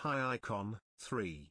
Hi icon, 3.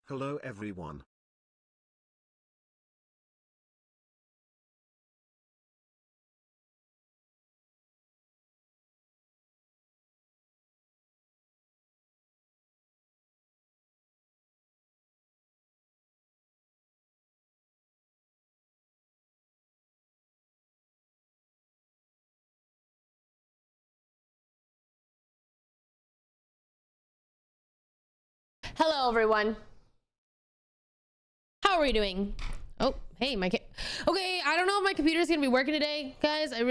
Hello everyone. Hello, everyone. How are we doing? Oh, hey, okay, I don't know if my computer's gonna be working today, guys. I don't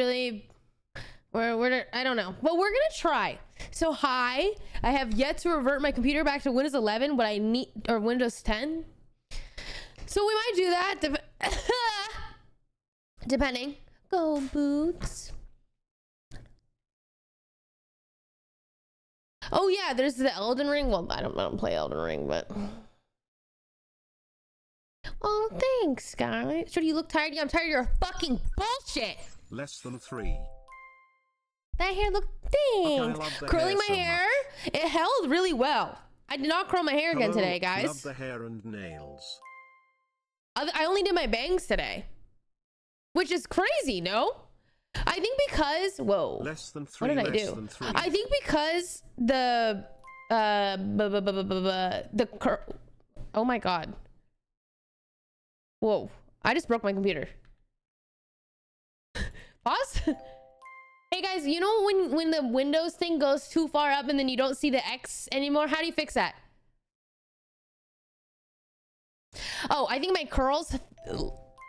know, but we're gonna try. So, hi, I have yet to revert my computer back to Windows 11, but or Windows 10. So we might do that, depending. Go Boots. Oh yeah, there's the Elden Ring. Well, I don't play Elden Ring, but oh, thanks, guys. So do you look tired? Yeah, I'm tired of your fucking bullshit. Less than 3. That hair look thanks. Curling my hair, it held really well. I did not curl my hair again today, guys. Love the hair and nails. I only did my bangs today, which is crazy, no? I think because Less than 3. What did I do? I think because the oh my god. Whoa, I just broke my computer. Pause. Hey guys, you know when the Windows thing goes too far up and then you don't see the X anymore? How do you fix that? Oh, I think my curls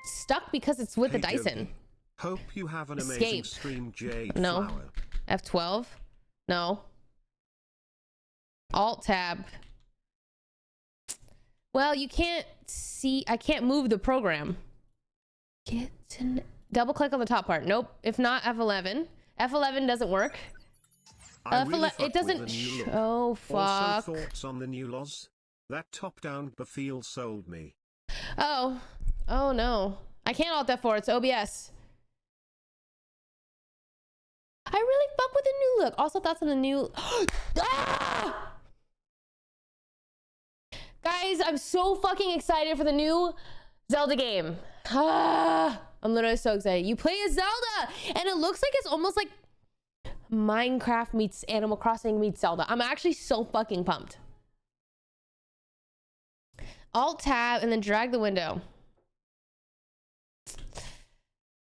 stuck because it's with the Dyson. Jody. Hope you have an amazing stream, Jade. No. Flower. F12. No. Alt tab. Well, you can't see. I can't move the program. Double click on the top part. Nope. If not, F11. F11 doesn't work. Really it doesn't. Oh fuck. Also, thoughts on the new laws? That top-down feel sold me. Oh. Oh no. I can't Alt F4. It's OBS. I really fuck with the new look. Also, thoughts on the new. Ah! Guys, I'm so fucking excited for the new Zelda game. Ah, I'm literally so excited. You play as Zelda, and it looks like it's almost like Minecraft meets Animal Crossing meets Zelda. I'm actually so fucking pumped. Alt tab and then drag the window.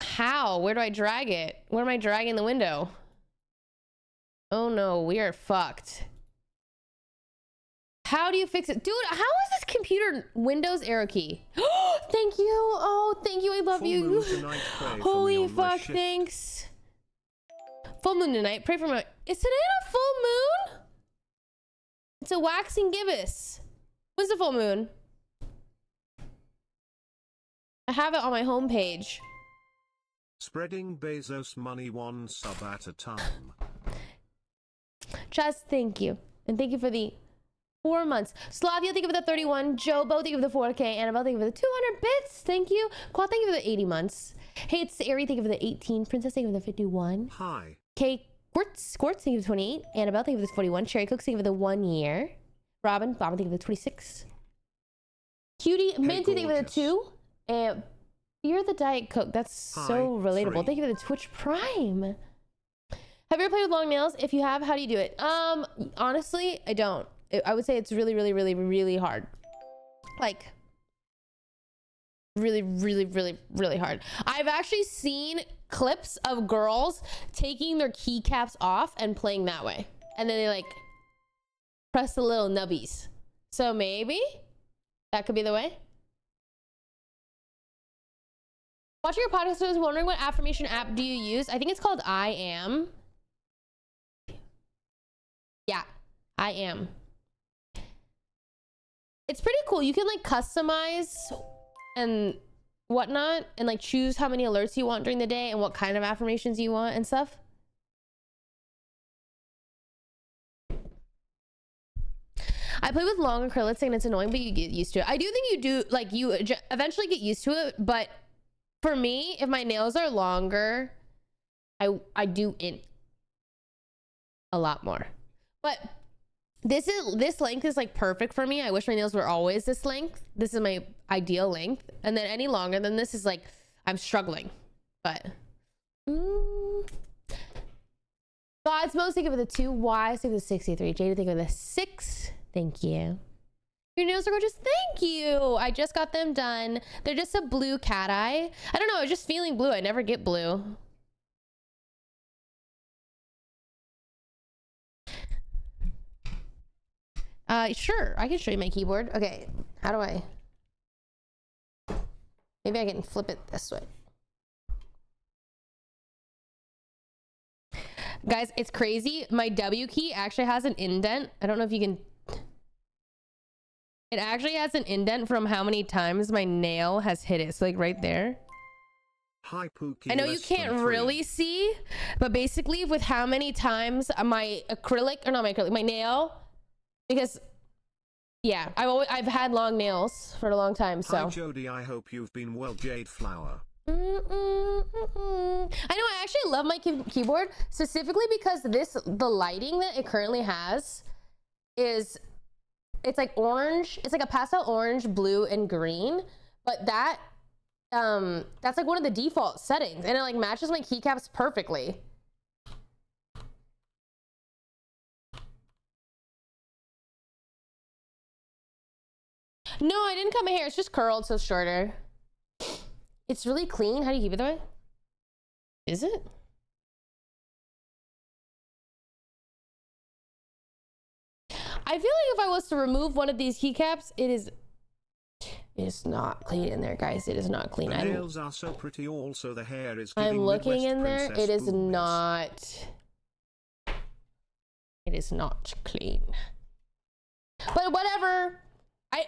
How? Where do I drag it? Where am I dragging the window? Oh no, we are fucked. How do you fix it? Dude, how is this computer Windows arrow key? Thank you. Oh, thank you. I love you. Holy fuck, thanks. Full moon tonight. Pray for my... Is today a full moon? It's a waxing gibbous. When's the full moon? I have it on my homepage. Spreading Bezos money one sub at a time. Just thank you. And thank you for the 4 months. Slavia, thank you for the 31. Jobo, thank you for the 4K. Annabelle, thank you for the 200 bits. Thank you. Quad, thank you for the 80 months. Hey, it's Ari, thank you for the 18. Princess, thank you for the 51. Hi. Kay, Squirts, thank you for the 28. Annabelle, thank you for the 41. Cherry Cooks, thank you for the 1 year. Robin, thank you for the 26. Cutie, Minty, thank you for the 2. And you're the Diet Coke. That's so relatable. 3. Thank you for the Twitch Prime. Have you ever played with long nails? If you have, how do you do it? Honestly, I don't. I would say it's really, really, really, really hard. Like, Really, really, really, really hard. I've actually seen clips of girls taking their keycaps off and playing that way. And then they like press the little nubbies. So maybe that could be the way. Watching your podcast, I was wondering what affirmation app do you use? I think it's called I Am. Yeah, I Am. It's pretty cool. You can like customize and whatnot and like choose how many alerts you want during the day and what kind of affirmations you want and stuff. I play with long acrylics and it's annoying, but you get used to it. I do think you do, like, you eventually get used to it, but for me, if my nails are longer, I do int a lot more. But this length is like perfect for me. I wish my nails were always this length. This is my ideal length. And then any longer than this is like, I'm struggling. But God's most think of the 2. Why think of the 63? Jade think of the 6. Thank you. Your nails are gorgeous. Thank you. I just got them done. They're just a blue cat eye. I don't know. I was just feeling blue. I never get blue. Sure. I can show you my keyboard. Okay. How do I? Maybe I can flip it this way. Guys, it's crazy. My W key actually has an indent. I don't know if you can... It actually has an indent from how many times my nail has hit it. So like right there. Hi, Pookie. I know you can't really see, but basically with how many times my acrylic, or not my acrylic, my nail, because yeah, I've had long nails for a long time. So hi Jody, I hope you've been well, Jade Flower. I know, I actually love my keyboard specifically because the lighting that it currently has is, it's like orange. It's like a pastel orange, blue, and green. But that's like one of the default settings, and it like matches my keycaps perfectly. No, I didn't cut my hair. It's just curled, so it's shorter. It's really clean. How do you keep it that way? Is it? I feel like if I was to remove one of these keycaps, it is not clean in there, guys. It is not clean. The nails are so pretty. Also, the hair is giving I'm looking Midwest in there. princess It is boobies. not. It is not clean. But whatever.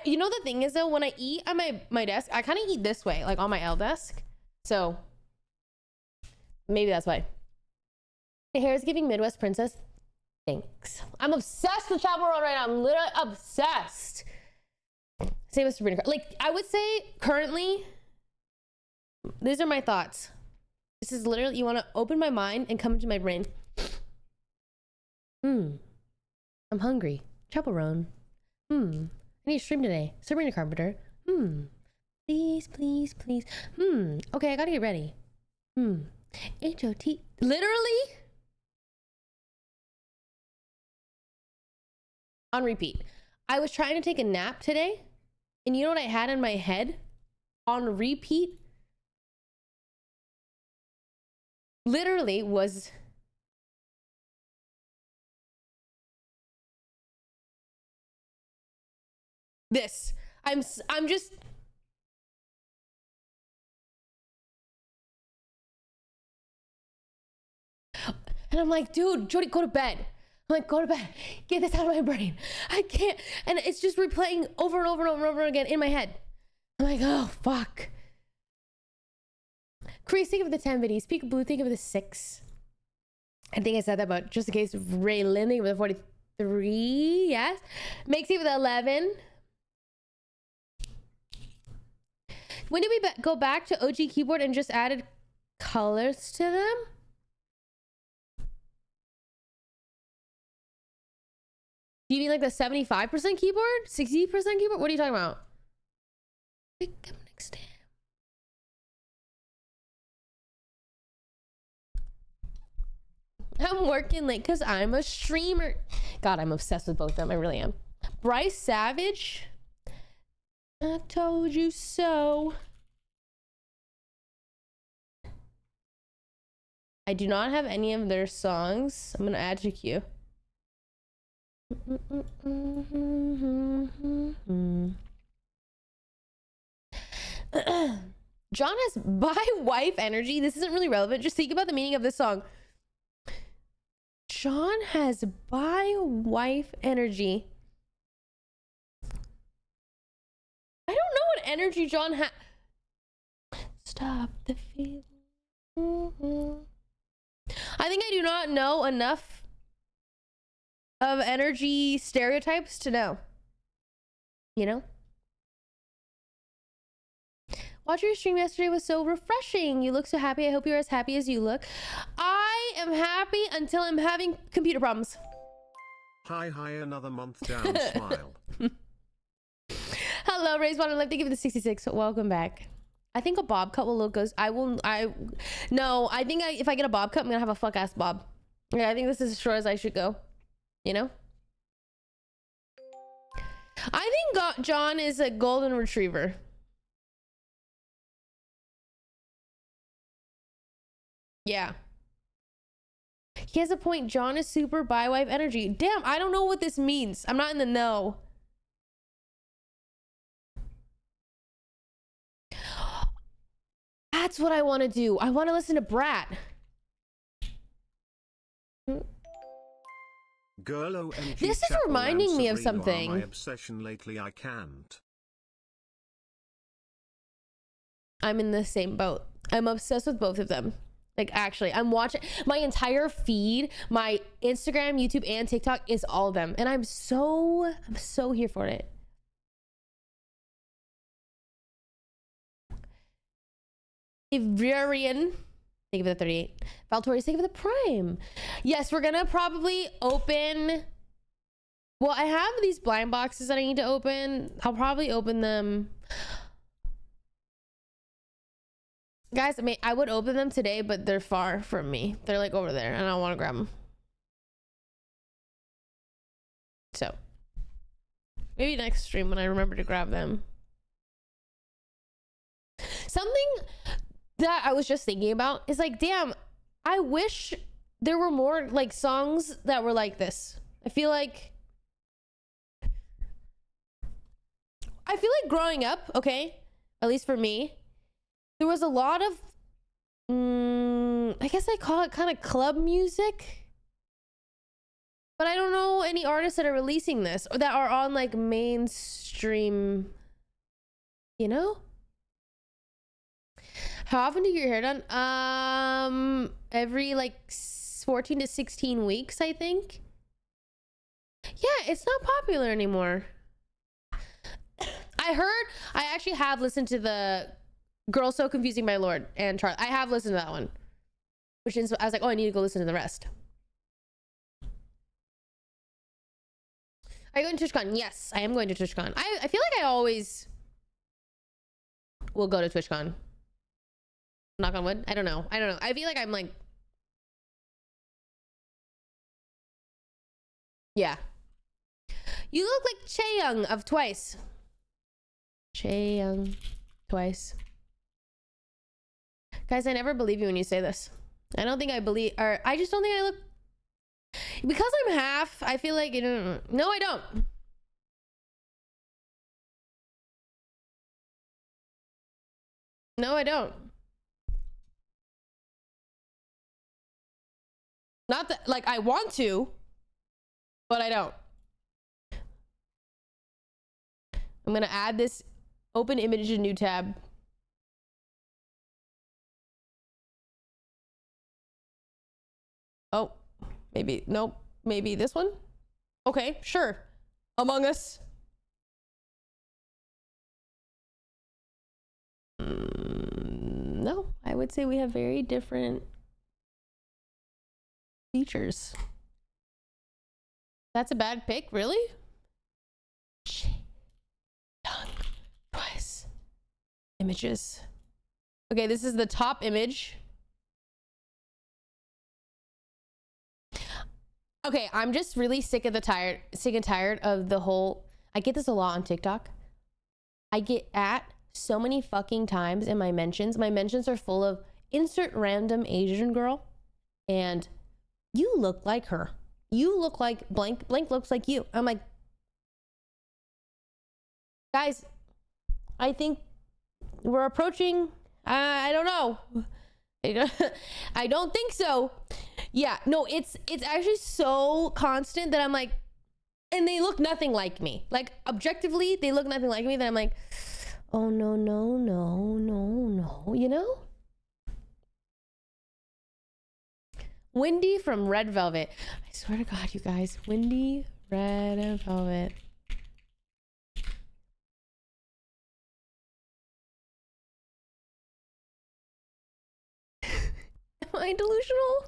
You know the thing is though, when I eat on my desk, I kind of eat this way, like on my L desk. So maybe that's why. The hair is giving Midwest princess. Thanks. I'm obsessed with Chapel Roan right now. I'm literally obsessed. Same with Sabrina. Like, I would say currently, these are my thoughts. This is literally, you want to open my mind and come into my brain. I'm hungry. Chapel Roan. I need to stream today. Sabrina Carpenter. Please, please, please. Okay, I gotta get ready. H-O-T. Literally? On repeat. I was trying to take a nap today, and you know what I had in my head? On repeat? Literally was... this. I'm just... And I'm like, dude, Jody, go to bed. I'm like, go to bed. Get this out of my brain. I can't. And it's just replaying over and over and over and over again in my head. I'm like, oh, fuck. Chris, think of the 10 biddies. Peek Blue, think of the 6. I think I said that, but just in case, Ray Lynn, think of the 43. Yes. Maxie with the 11. When did we go back to OG keyboard and just added colors to them? Do you mean like the 75% keyboard? 60% keyboard? What are you talking about? Come next time. I'm working late because I'm a streamer. God, I'm obsessed with both of them. I really am. Bryce Savage. I told you so. I do not have any of their songs. I'm gonna add to queue. John has by wife energy. This isn't really relevant. Just think about the meaning of this song. John has by wife energy. I don't know what energy John has. Stop the feeling. I think I do not know enough of energy stereotypes to know. You know? Watching your stream yesterday was so refreshing. You look so happy. I hope you're as happy as you look. I am happy until I'm having computer problems. Hi, another month down, smile. Hello, Raise Water Life. Thank you for the 66. Welcome back. I think a bob cut will look good. No, I think if I get a bob cut, I'm gonna have a fuck ass bob. Yeah, I think this is as short as I should go. You know? I think John is a golden retriever. Yeah. He has a point. John is super bi-wife energy. Damn, I don't know what this means. I'm not in the know. That's what I want to do. I want to listen to Brat. Girl, OMG, this is reminding me of something. My obsession lately, I can't. I'm in the same boat. I'm obsessed with both of them. Like, actually, I'm watching my entire feed, my Instagram, YouTube, and TikTok is all of them. And I'm so here for it. Ivarian, thank you for the 38. Valtorius, thank you for the Prime. Yes, we're gonna probably open. Well, I have these blind boxes that I need to open. I'll probably open them. Guys, I would open them today, but they're far from me. They're like over there, and I don't want to grab them. So, maybe next stream when I remember to grab them. Something that I was just thinking about is like, damn, I wish there were more like songs that were like this. I feel like growing up, okay, at least for me, there was a lot of, I guess I call it kind of club music. But I don't know any artists that are releasing this or that are on like mainstream, you know? How often do you get your hair done? Every like 14 to 16 weeks, I think. Yeah, it's not popular anymore. I actually have listened to the Girl So Confusing by Lord and Charlie. I have listened to that one. Which is, I was like, oh, I need to go listen to the rest. Are you going to TwitchCon? Yes, I am going to TwitchCon. I feel like I always will go to TwitchCon. Knock on wood. I don't know. I feel like I'm like, yeah. You look like Chaeyoung of Twice. Chaeyoung Twice. Guys, I never believe you when you say this. I don't think I believe, or I just don't think I look, because I'm half, I feel like, no, I don't. No, I don't. Not that, like, I want to, but I don't. I'm gonna add this open image to new tab. Oh, maybe, nope, maybe this one? Okay, sure. Among Us. No, I would say we have very different features. That's a bad pick, really? Young Twice. Images. Okay, this is the top image. Okay, I'm just really sick and tired of the whole, I get this a lot on TikTok. I get at so many fucking times in my mentions. My mentions are full of insert random Asian girl. and you look like her. You look like blank. Blank looks like you. I'm like, guys, I think we're approaching, I don't know. I don't think so. Yeah, no, it's actually so constant that I'm like, and they look nothing like me. Like, objectively, they look nothing like me, that I'm like, oh, no, you know? Wendy from Red Velvet. I swear to God, you guys. Wendy, Red Velvet. Am I delusional?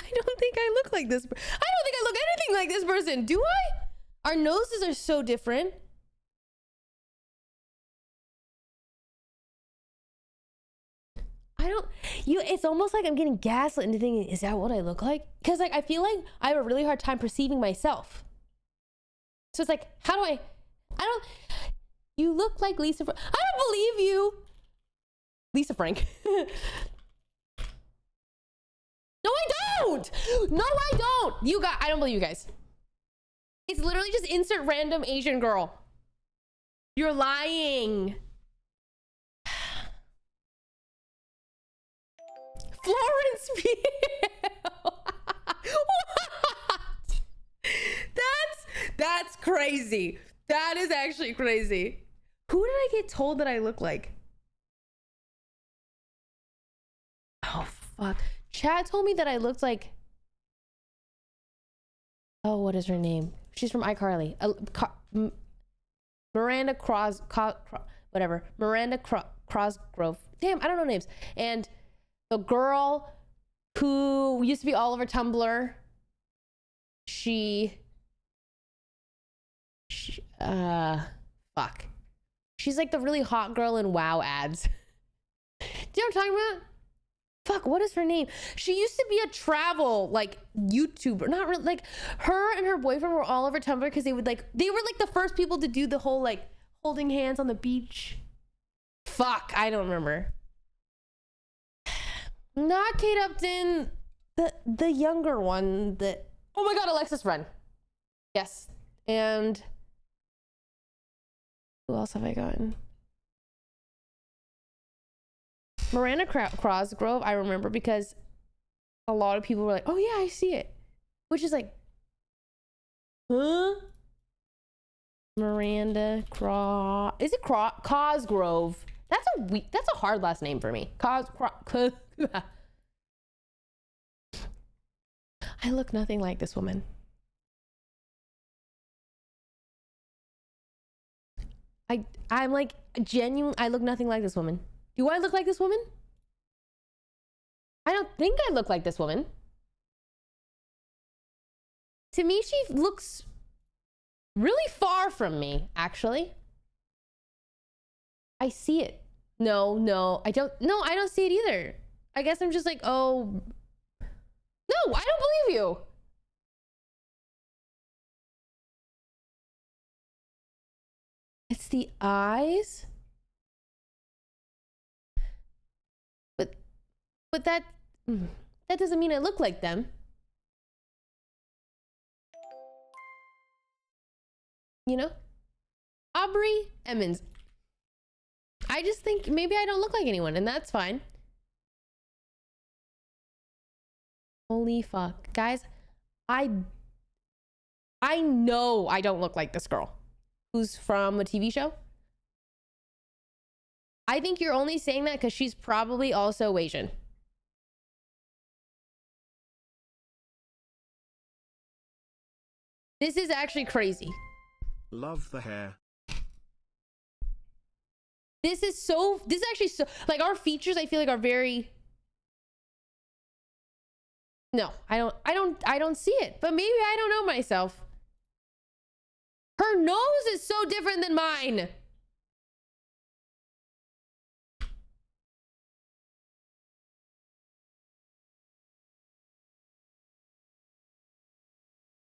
I don't think I look like this. I don't think I look anything like this person. Do I? Our noses are so different. It's almost like I'm getting gaslit into thinking, is that what I look like? Because like I feel like I have a really hard time perceiving myself. So it's like, you look like Lisa. I don't believe you. Lisa Frank. No, I don't. No, I don't. I don't believe you guys. It's literally just insert random Asian girl. You're lying. Florence Pugh. What? That's crazy. That is actually crazy. Who did I get told that I look like? Oh, fuck. Chad told me that I looked like... Oh, what is her name? She's from iCarly. Miranda whatever. Miranda Cosgrove. Damn, I don't know names. And the girl who used to be all over Tumblr, fuck. She's like the really hot girl in WoW ads. Do you know what I'm talking about? Fuck, what is her name? She used to be a travel, like, YouTuber. Not really, like, her and her boyfriend were all over Tumblr because they were like the first people to do the whole, like, holding hands on the beach. Fuck, I don't remember. Not Kate Upton, the younger one that... Oh my God, Alexis Wren. Yes. And who else have I gotten? Miranda Cosgrove, I remember because a lot of people were like, oh yeah, I see it. Which is like, huh? Miranda is it Cosgrove? That's a hard last name for me. I look nothing like this woman. I'm like genuine. I look nothing like this woman. Do I look like this woman? I don't think I look like this woman. To me, she looks really far from me, actually. I see it. No, I don't. No, I don't see it either. I guess I'm just like, oh. No, I don't believe you. It's the eyes. But that doesn't mean I look like them. You know? Aubrey Emmons. I just think maybe I don't look like anyone, and that's fine. Holy fuck. Guys, I know I don't look like this girl who's from a TV show. I think you're only saying that because she's probably also Asian. This is actually crazy. Love the hair. This is actually so, like, our features I feel like are very... No, I don't see it, but maybe I don't know myself. Her nose is so different than mine.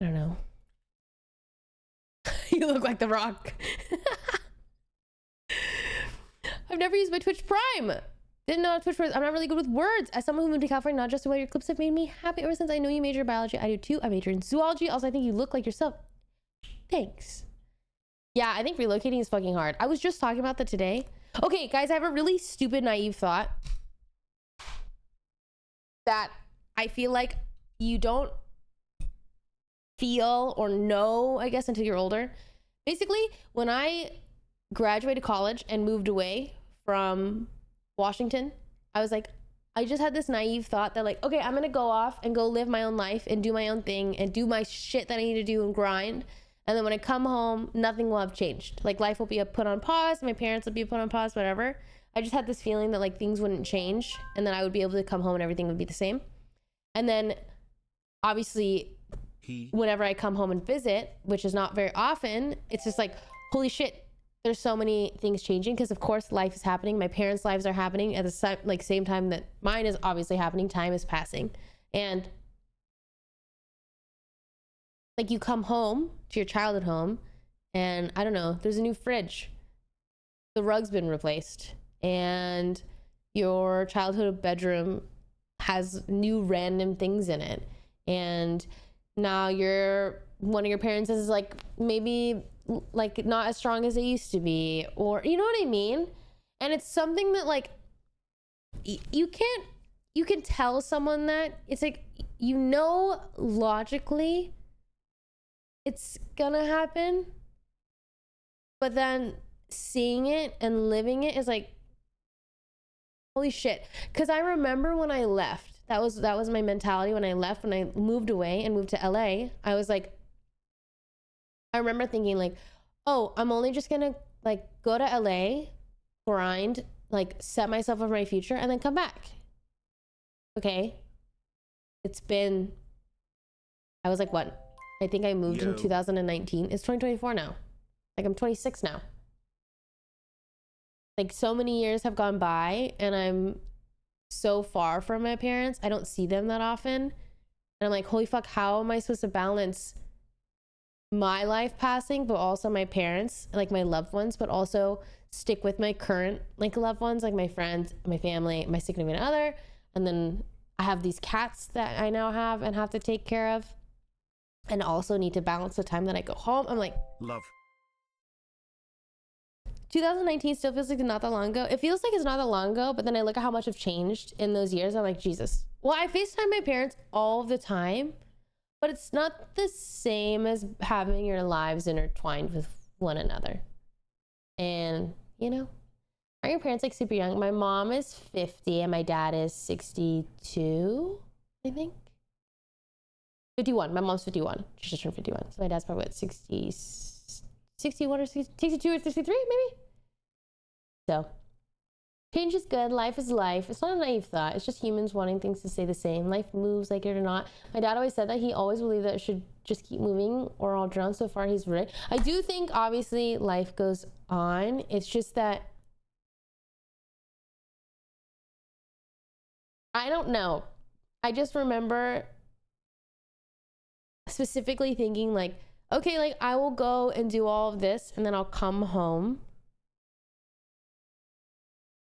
I don't know. You look like The Rock. I've never used my Twitch Prime. Didn't know how to switch words. I'm not really good with words. As someone who moved to California, not just the way your clips have made me happy ever since I know you major in biology. I do too. I major in zoology. Also, I think you look like yourself. Thanks. Yeah, I think relocating is fucking hard. I was just talking about that today. Okay, guys, I have a really stupid, naive thought that I feel like you don't feel or know, I guess, until you're older. Basically, when I graduated college and moved away from Washington, I was like, I just had this naive thought that like, okay, I'm gonna go off and go live my own life and do my own thing and do my shit that I need to do and grind. And then when I come home, nothing will have changed. Like life will be put on pause. My parents will be put on pause, whatever. I just had this feeling that like things wouldn't change and then I would be able to come home and everything would be the same. And then obviously whenever I come home and visit, which is not very often, it's just like, holy shit, there's so many things changing because of course life is happening. My parents' lives are happening at the same time that mine is obviously happening. Time is passing. And like you come home to your childhood home and I don't know, there's a new fridge. The rug's been replaced and your childhood bedroom has new random things in it. And now one of your parents is like maybe like not as strong as they used to be, or you know what I mean? And it's something that like you can tell someone that it's like, you know, logically it's gonna happen, but then seeing it and living it is like, holy shit. Because I remember when I left, that was my mentality when I left, when I moved away and moved to LA. I was like, I remember thinking like, oh, I'm only just gonna like go to LA, grind, like set myself up for my future and then come back. Okay. I was like, what? I think I moved in 2019. It's 2024 now. Like I'm 26 now. Like so many years have gone by and I'm so far from my parents. I don't see them that often. And I'm like, holy fuck, how am I supposed to balance my life passing, but also my parents, like my loved ones, but also stick with my current like loved ones, like my friends, my family, my significant other. And then I have these cats that I now have and have to take care of. And also need to balance the time that I go home. I'm like, love. 2019 still feels like not that long ago. It feels like it's not that long ago, but then I look at how much have changed in those years. I'm like, Jesus. Well, I FaceTime my parents all the time, but it's not the same as having your lives intertwined with one another. And, you know, are your parents like super young? My mom is 50 and my dad is 62, I think. 51. My mom's 51. She just turned 51. So my dad's probably what, 61 or 62 or 63 maybe? So change is good. Life is life. It's not a naive thought. It's just humans wanting things to stay the same. Life moves like it or not. My dad always said that he always believed that it should just keep moving or I'll drown. So far he's right. I do think obviously life goes on. It's just that I don't know. I just remember specifically thinking like, okay, like I will go and do all of this and then I'll come home.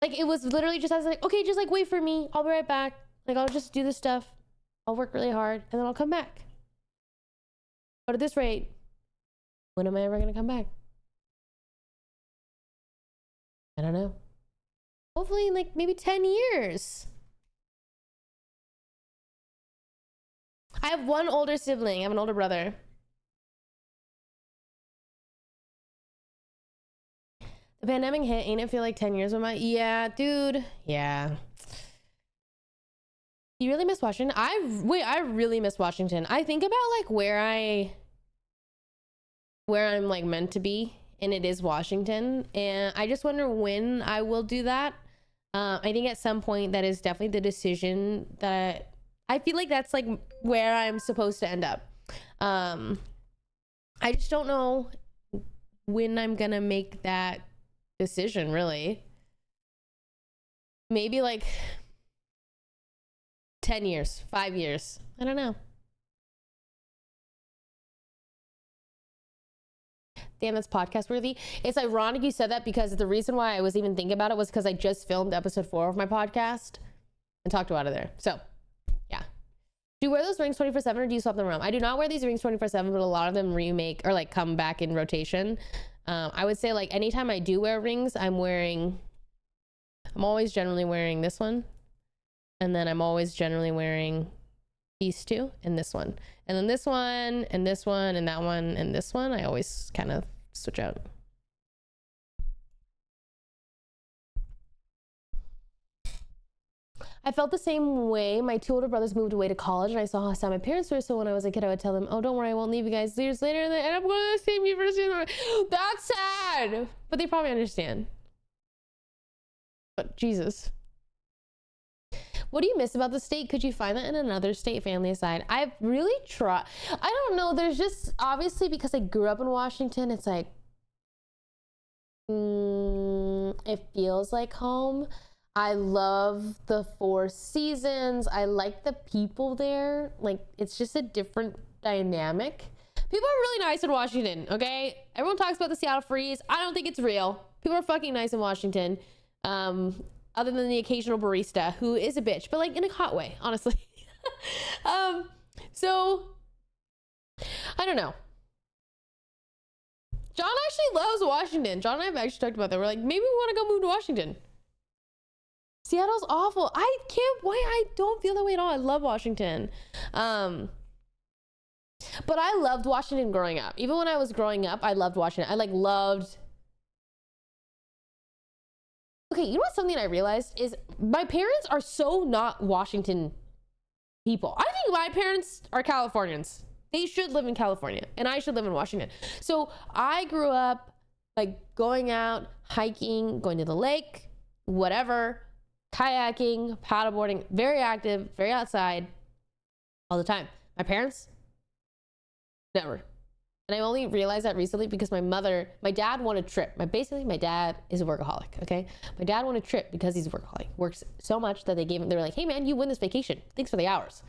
Like it was literally just, I was like, okay, just like wait for me. I'll be right back. Like I'll just do this stuff. I'll work really hard and then I'll come back. But at this rate, when am I ever gonna come back? I don't know. Hopefully in like maybe 10 years. I have one older sibling. I have an older brother. The pandemic hit, ain't it feel like 10 years went by? Yeah, dude. Yeah. You really miss Washington? I really miss Washington. I think about like where I'm like meant to be, and it is Washington. And I just wonder when I will do that. I think at some point that is definitely the decision that I feel like that's like where I'm supposed to end up. I just don't know when I'm gonna make that decision, really. Maybe like 10 years, 5 years. I don't know. Damn, that's podcast worthy. It's ironic you said that because the reason why I was even thinking about it was because I just filmed episode 4 of my podcast and talked about it there. So yeah. Do you wear those rings 24/7 or do you swap them around? I do not wear these rings 24/7, but a lot of them remake or like come back in rotation. I would say like anytime I do wear rings, I'm always generally wearing this one. And then I'm always generally wearing these two and this one. And then this one and this one and that one and this one. I always kind of switch out. I felt the same way. My 2 older brothers moved away to college and I saw how sad my parents were. So when I was a kid, I would tell them, oh, don't worry, I won't leave you guys. Years later, and I'm going to the same university. That's sad. But they probably understand. But Jesus. What do you miss about the state? Could you find that in another state, family aside? I've really tried. I don't know. There's just, obviously, because I grew up in Washington, it's like, it feels like home. I love the 4 seasons. I like the people there. Like, it's just a different dynamic. People are really nice in Washington, okay? Everyone talks about the Seattle freeze. I don't think it's real. People are fucking nice in Washington. Other than the occasional barista who is a bitch, but like in a hot way, honestly. So I don't know. John actually loves Washington. John and I have actually talked about that. We're like, maybe we want to go move to Washington. Seattle's awful. I can't wait. I don't feel that way at all. I love Washington. But I loved Washington growing up. Even when I was growing up, I loved Washington. I like loved. Okay, you know what, something I realized is my parents are so not Washington people. I think my parents are Californians. They should live in California and I should live in Washington. So I grew up like going out, hiking, going to the lake, whatever, kayaking, paddleboarding, very active, very outside all the time. My parents, never. And I only realized that recently because my dad won a trip. My dad is a workaholic, okay? My dad won a trip because he's a workaholic. Works so much that they were like, hey man, you win this vacation. Thanks for the hours.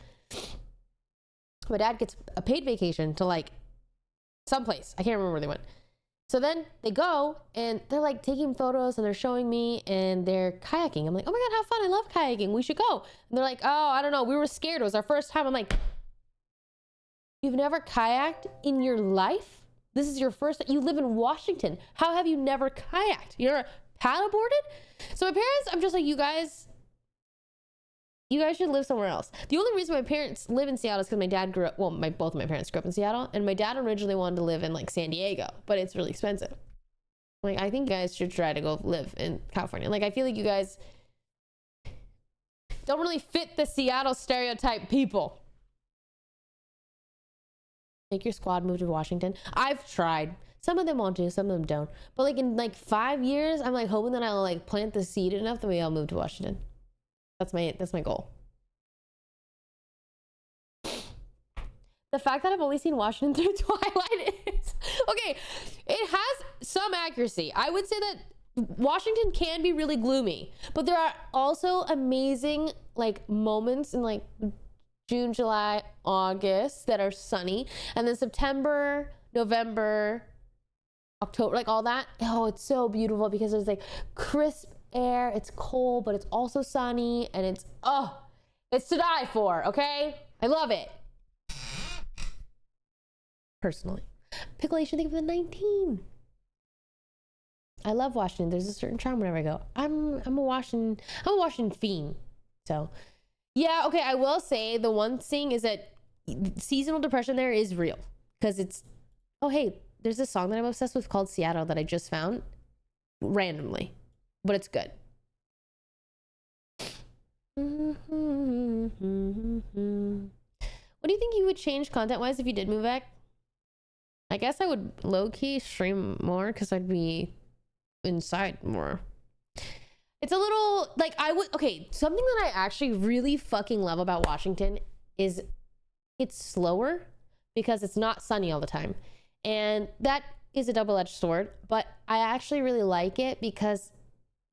My dad gets a paid vacation to like someplace. I can't remember where they went. So then they go and they're like taking photos and they're showing me and they're kayaking. I'm like, oh my God, how fun. I love kayaking. We should go. And they're like, oh, I don't know. We were scared. It was our first time. I'm like, you've never kayaked in your life? This is your first, you live in Washington. How have you never kayaked? You're paddleboarded? So my parents, I'm just like, you guys should live somewhere else. The only reason my parents live in Seattle is because my dad grew up, both of my parents grew up in Seattle, and my dad originally wanted to live in like San Diego, but it's really expensive. Like, I think you guys should try to go live in California. Like, I feel like you guys don't really fit the Seattle stereotype people. Make your squad move to Washington. I've tried. Some of them want to, some of them don't. But like in like 5 years, I'm like hoping that I'll like plant the seed enough that we all move to Washington. That's my goal. The fact that I've only seen Washington through Twilight is okay. It has some accuracy. I would say that Washington can be really gloomy, but there are also amazing like moments in like June, July, August that are sunny, and then September, November, October, like all that. Oh, it's so beautiful because there's like crisp air. It's cold, but it's also sunny, and it's to die for. Okay, I love it. Personally, Pickle, you should think of the 19. I love Washington. There's a certain charm whenever I go. I'm a Washington fiend. So. Yeah, okay, I will say the one thing is that seasonal depression there is real. Because it's, oh, hey, there's this song that I'm obsessed with called Seattle that I just found randomly. But it's good. What do you think you would change content-wise if you did move back? I guess I would low-key stream more because I'd be inside more. It's a little like something that I actually really fucking love about Washington is it's slower because it's not sunny all the time. And that is a double-edged sword, but I actually really like it because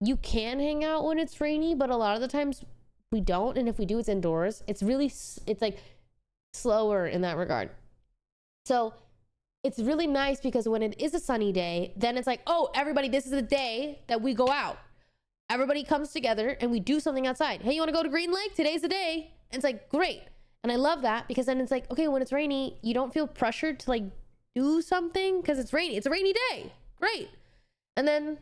you can hang out when it's rainy, but a lot of the times we don't. And if we do, it's indoors. It's like slower in that regard. So it's really nice because when it is a sunny day, then it's like, oh, everybody, this is the day that we go out. Everybody comes together and we do something outside. Hey, you want to go to Green Lake? Today's the day. And it's like, great. And I love that because then it's like, okay, when it's rainy, you don't feel pressured to like do something because it's rainy. It's a rainy day. Great. And then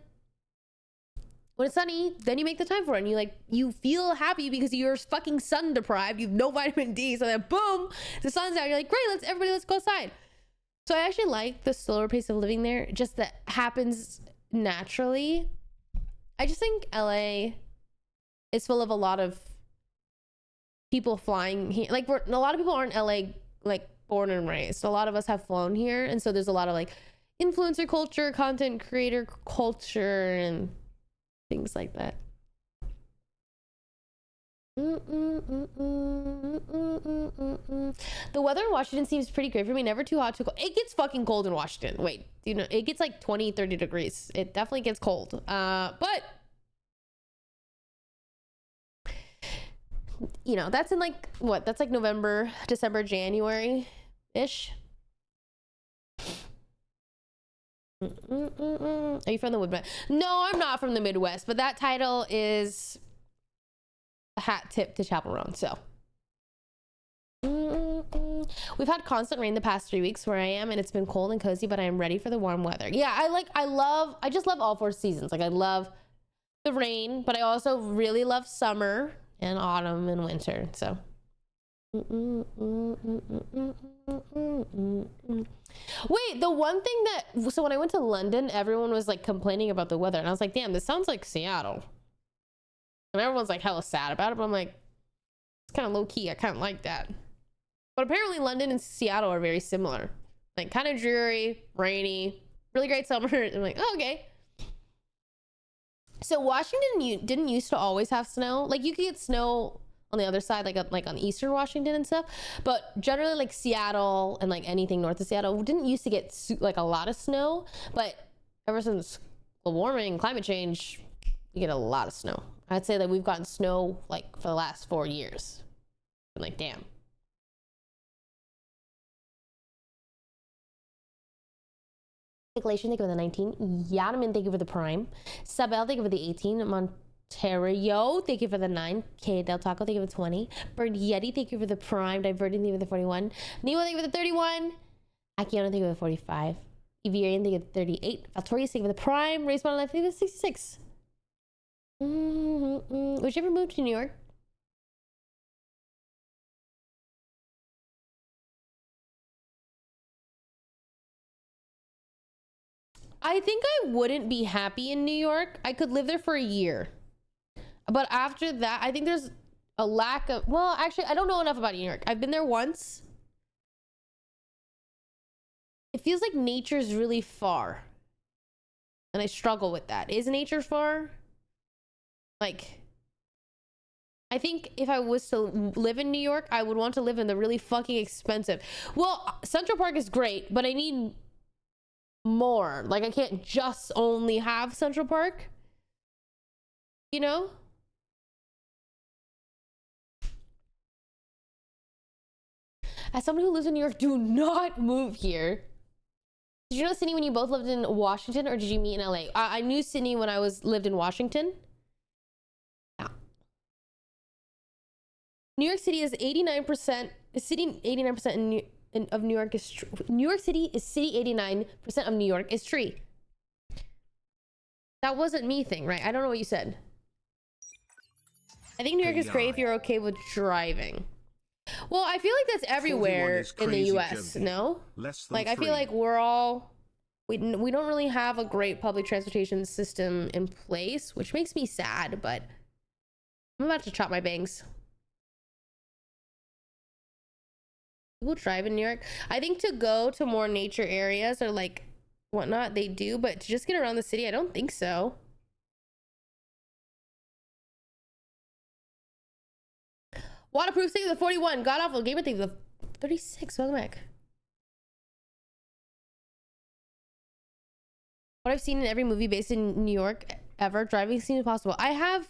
when it's sunny, then you make the time for it. And you feel happy because you're fucking sun deprived. You have no vitamin D. So then boom, the sun's out. You're like, great, let's go outside. So I actually like the slower pace of living there. Just that happens naturally. I just think LA is full of a lot of people flying here. Like a lot of people aren't LA like born and raised. A lot of us have flown here. And so there's a lot of like influencer culture, content creator culture, and things like that. The weather in Washington seems pretty great for me. Never too hot, too cold. It gets fucking cold in Washington. Wait, you know, it gets like 20, 30 degrees. It definitely gets cold. But you know, that's in like what? That's like November, December, January-ish. Are you from the Midwest? No, I'm not from the Midwest, but that title is a hat tip to Chaperone. So we've had constant rain the past 3 weeks where I am, and it's been cold and cozy, but I am ready for the warm weather. Yeah, I just love all four seasons. Like I love the rain, but I also really love summer and autumn and winter. So wait, the one thing that, so when I went to London, everyone was like complaining about the weather, and I was like, damn, this sounds like Seattle. And everyone's like hella sad about it, but I'm like, it's kind of low key. I kind of like that. But apparently London and Seattle are very similar. Like kind of dreary, rainy, really great summer. I'm like, oh, okay. So Washington didn't used to always have snow. Like you could get snow on the other side, like on eastern Washington and stuff. But generally like Seattle and like anything north of Seattle didn't used to get like a lot of snow. But ever since global warming, climate change, you get a lot of snow. I'd say that we've gotten snow like for the last 4 years. I'm like, damn. Galatian, thank you for the 19. Yadamin, thank you for the prime. Sabel, thank you for the 18. Monterio, thank you for the 9. K Del Taco, thank you for the 20. Bird Yeti, thank you for the prime. Diverting, thank you for the 41. Nemo, thank you for the 31. Akiona, thank you for the 45. Evarian, thank you for the 38. Valtorius, thank you for the prime. Race Model Life, thank you for the 66. Would you ever move to New York? I think I wouldn't be happy in New York. I could live there for a year. But after that, I think there's a lack of, well, actually, I don't know enough about New York. I've been there once. It feels like nature's really far. And I struggle with that. Is nature far? Like, I think if I was to live in New York, I would want to live in the really fucking expensive. Well, Central Park is great, but I need more. Like, I can't just only have Central Park. You know? As someone who lives in New York, do not move here. Did you know Sydney when you both lived in Washington, or did you meet in LA? I knew Sydney when I lived in Washington. New York City is 89%. City 89% of New York is New York City is city 89% of New York is tree. That wasn't me thing, right? I don't know what you said. I think New York is great if you're okay with driving. Well, I feel like that's everywhere in the US, no? Like I feel like we're all we don't really have a great public transportation system in place, which makes me sad, but I'm about to chop my bangs. People drive in New York. I think to go to more nature areas or like whatnot, they do, but to just get around the city, I don't think so. Waterproof thing, the 41. God awful gamer thing, the 36. Welcome back. What I've seen in every movie based in New York ever, driving seems possible. I have,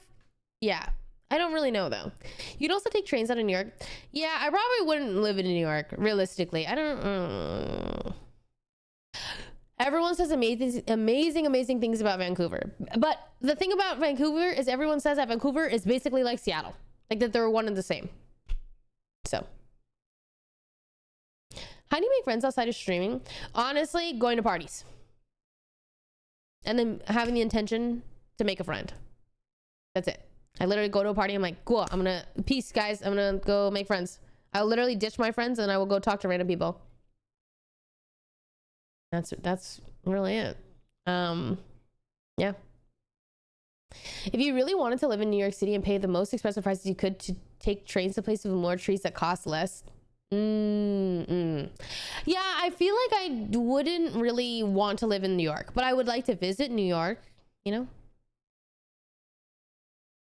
yeah. I don't really know though. You'd also take trains out of New York. Yeah, I probably wouldn't live in New York, realistically. I don't. Everyone says amazing things about Vancouver. But the thing about Vancouver is everyone says that Vancouver is basically like Seattle. Like that they're one and the same. So. How do you make friends outside of streaming? Honestly, going to parties. And then having the intention to make a friend. That's it. I literally go to a party. I'm like, cool. Peace, guys. I'm going to go make friends. I'll literally ditch my friends and I will go talk to random people. That's really it. Yeah. If you really wanted to live in New York City and pay the most expensive prices you could to take trains to places with more trees that cost less. Yeah, I feel like I wouldn't really want to live in New York, but I would like to visit New York, you know?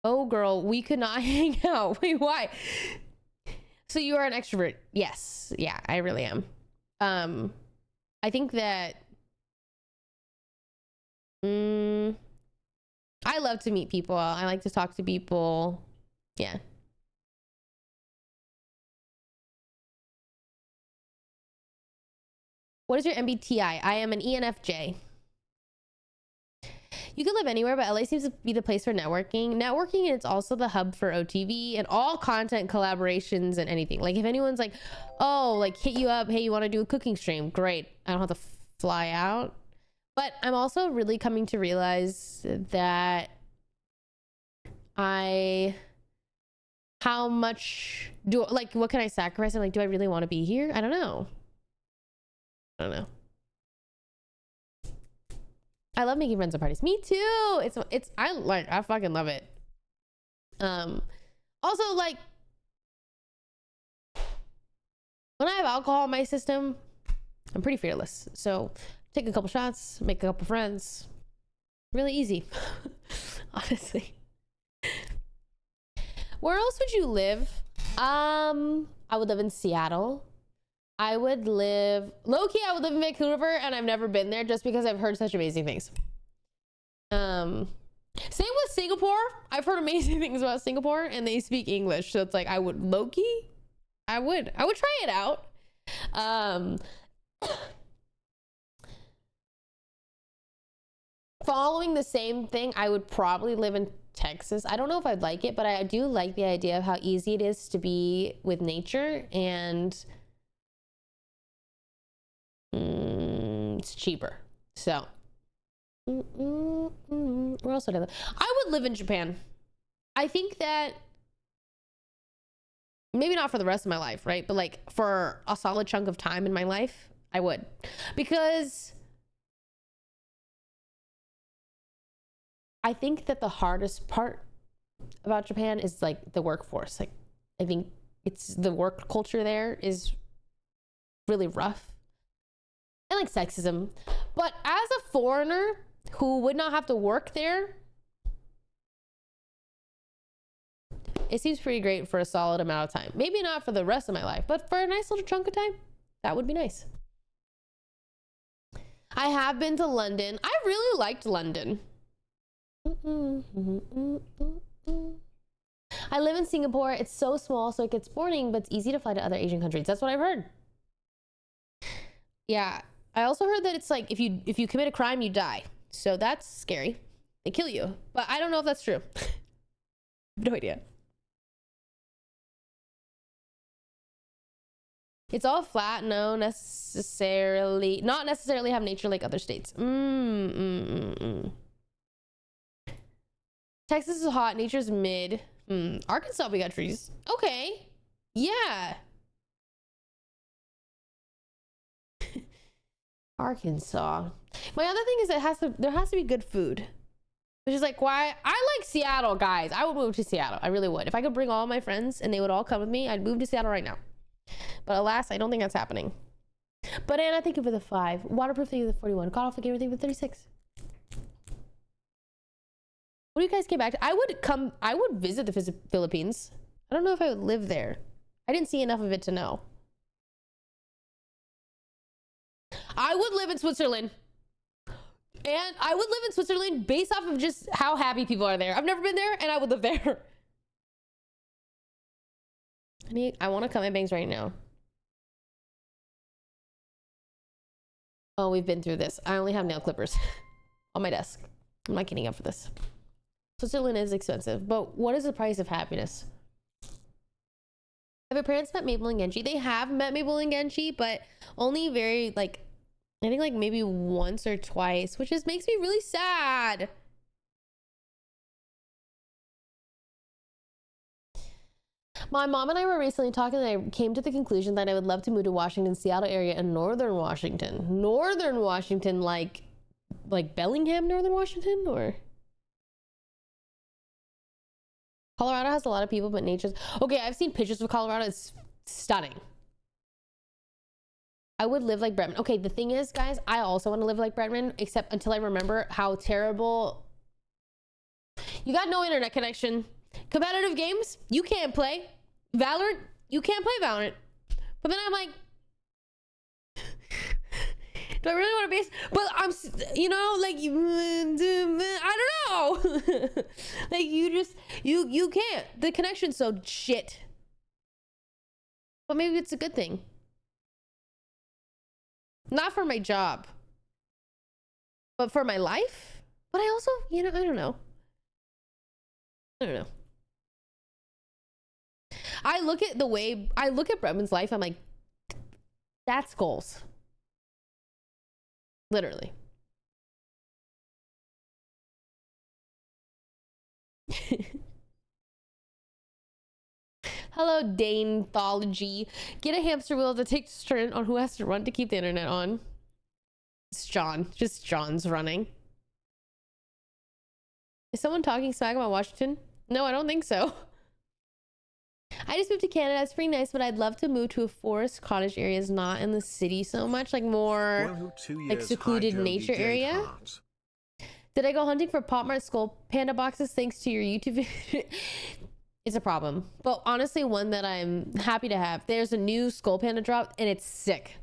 Oh, girl, we could not hang out. Wait, why? So you are an extrovert? Yes. Yeah, I really am. I think that I love to meet people. I like to talk to people. Yeah. What is your MBTI? I am an ENFJ. You can live anywhere, but LA seems to be the place for networking. Networking, it's also the hub for OTV and all content collaborations and anything. Like if anyone's like, oh, like hit you up, hey, you want to do a cooking stream? Great. I don't have to fly out. But I'm also really coming to realize that how much what can I sacrifice? I'm like, do I really want to be here? I don't know. I love making friends at parties. Me too. I fucking love it. Also, like, when I have alcohol in my system, I'm pretty fearless. So take a couple shots, make a couple friends. Really easy. Honestly. Where else would you live? I would live in Seattle. I would live in Vancouver, and I've never been there just because I've heard such amazing things. Same with Singapore. I've heard amazing things about Singapore, and they speak English, so it's like I would try it out. Following the same thing, I would probably live in Texas. I don't know if I'd like it, but I do like the idea of how easy it is to be with nature, and it's cheaper. So where else would I live? I would live in Japan. I think that maybe not for the rest of my life, right? But like for a solid chunk of time in my life, I would. Because I think that the hardest part about Japan is like the workforce. Like I think it's the work culture there is really rough. And like sexism. But as a foreigner who would not have to work there, it seems pretty great for a solid amount of time. Maybe not for the rest of my life, but for a nice little chunk of time, that would be nice. I have been to London. I really liked London. I live in Singapore. It's so small, so it gets boring, but it's easy to fly to other Asian countries. That's what I've heard. Yeah. I also heard that it's like if you commit a crime, you die. So that's scary. They kill you. But I don't know if that's true. No idea. It's all flat. Not necessarily have nature like other states. Texas is hot. Nature's mid. Arkansas, we got trees. Okay. Yeah. Arkansas. My other thing is there has to be good food. Which is like why I like Seattle, guys. I would move to Seattle. I really would. If I could bring all my friends and they would all come with me, I'd move to Seattle right now. But alas, I don't think that's happening. Banana, thank you for the 5. Waterproof, thank you for the 41. Caught off the gamer, thank you for the 36. What do you guys get back to? I would visit the Philippines. I don't know if I would live there. I didn't see enough of it to know. I would live in Switzerland. And I would live in Switzerland based off of just how happy people are there. I've never been there, and I would live there. I want to cut my bangs right now. Oh, we've been through this. I only have nail clippers on my desk. I'm not getting up for this. Switzerland is expensive, but what is the price of happiness? Have your parents met Mabel and Genji? They have met Mabel and Genji, but only very, like, I think like maybe once or twice, which just makes me really sad. My mom and I were recently talking, and I came to the conclusion that I would love to move to Washington, Seattle area in northern Washington. Northern Washington, like Bellingham, northern Washington, or Colorado has a lot of people, but nature's okay. I've seen pictures of Colorado. It's stunning. I would live like Bretman. Okay, the thing is, guys, I also want to live like Bretman, except until I remember how terrible. You got no internet connection. Competitive games, you can't play. Valorant, you can't play Valorant. But then I'm like, do I really want to base? But I'm, you know, like, I don't know. Like, you can't. The connection's so shit. But maybe it's a good thing. Not for my job, but for my life. But I also, you know, I don't know. I look at the way I look at Bretman's life. I'm like, that's goals. Literally. Hello, Danethology. Get a hamster wheel to take turn on who has to run to keep the internet on. It's John. Just John's running. Is someone talking smack about Washington? No, I don't think so. I just moved to Canada. It's pretty nice, but I'd love to move to a forest cottage areas, not in the city so much, like more like secluded nature area. Did I go hunting for Pop Mart Skull Panda boxes thanks to your YouTube video? It's a problem, but honestly, one that I'm happy to have. There's a new Skull Panda drop, and it's sick.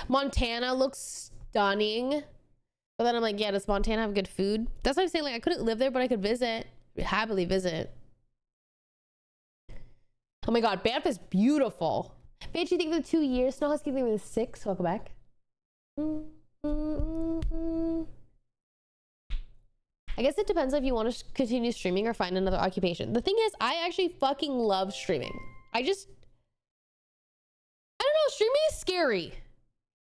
Montana looks stunning, but then I'm like, yeah, does Montana have good food? That's what I'm saying. Like, I couldn't live there, but I could visit. Happily visit. Oh my god, Banff is beautiful. Bitch, you think the 2 years? Snow Husky think the 6. Welcome back. I guess it depends if you want to continue streaming or find another occupation. The thing is, I actually fucking love streaming. I don't know, streaming is scary.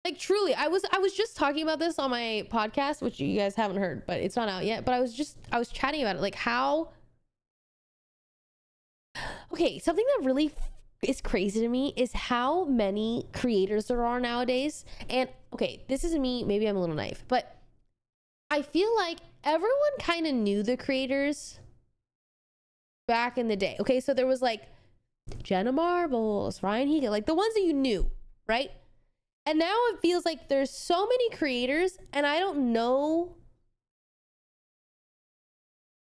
Like, truly, I was just talking about this on my podcast, which you guys haven't heard, but it's not out yet. But I was chatting about it, like how. Okay, something that really is crazy to me is how many creators there are nowadays. And okay, this is me. Maybe I'm a little naive, but I feel like everyone kind of knew the creators back in the day. Okay, so there was like Jenna Marbles, Ryan Higa, like the ones that you knew, right? And now it feels like there's so many creators, and I don't know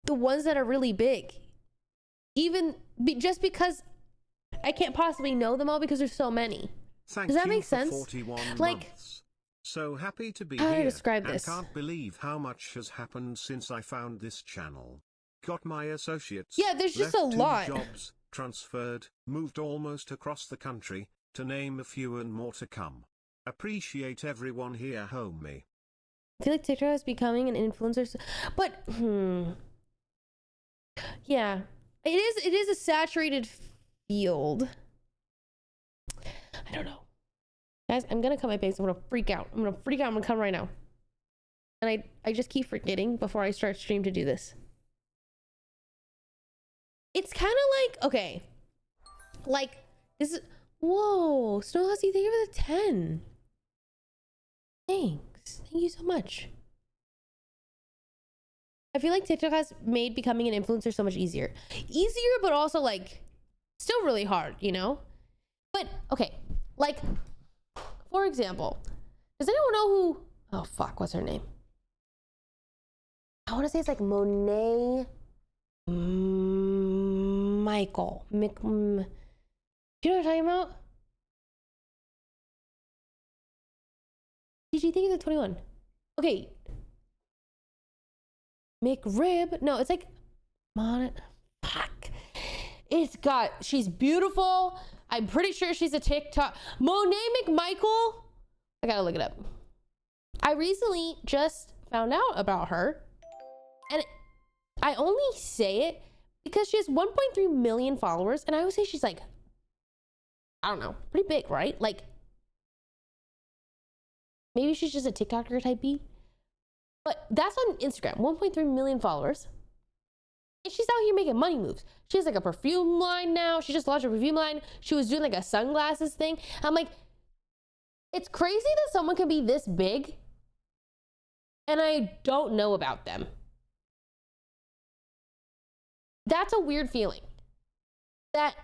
the ones that are really big. Even just because I can't possibly know them all because there's so many. Does that make sense? 41 like, months. So happy to be how do I here. describe this? I can't believe how much has happened since I found this channel. Got my associates. Yeah, there's just a lot. Jobs, transferred, moved almost across the country, to name a few, and more to come. Appreciate everyone here, homie. I feel like TikTok is becoming an influencer, but yeah, it is a saturated field. I don't know, guys. I'm gonna cut my face. I'm gonna freak out. I'm gonna come right now, and I just keep forgetting before I start stream to do this. It's kind of like, okay, like this is, whoa, Snow Husky, thank you for the 10. Thanks. Thank you so much. I feel like TikTok has made becoming an influencer so much easier. Easier, but also like still really hard, you know? But okay, like for example, does anyone know who, oh fuck, what's her name? I want to say it's like Monet Michael. Do you know what I'm talking about? Did you think of the 21? Okay. McRib. No, it's like fuck. She's beautiful. I'm pretty sure she's a TikTok. Monet McMichael. I gotta look it up. I recently just found out about her. And I only say it because she has 1.3 million followers. And I would say she's like, I don't know, pretty big, right? Like, maybe she's just a TikToker type B. But that's on Instagram, 1.3 million followers. And she's out here making money moves. She has like a perfume line now. She just launched a perfume line. She was doing like a sunglasses thing. I'm like, it's crazy that someone can be this big and I don't know about them. That's a weird feeling. That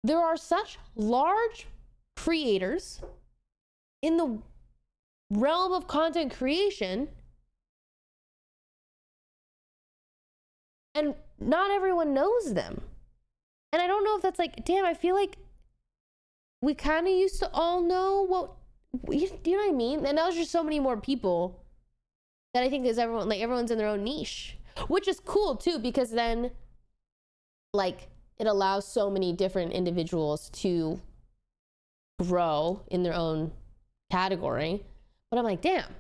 there are such large creators in the realm of content creation, and not everyone knows them. And I don't know if that's like, damn, I feel like we kind of used to all know what, do you know what I mean? And now there's just so many more people that I think is everyone, like everyone's in their own niche, which is cool too, because then like it allows so many different individuals to grow in their own category. But I'm like, damn.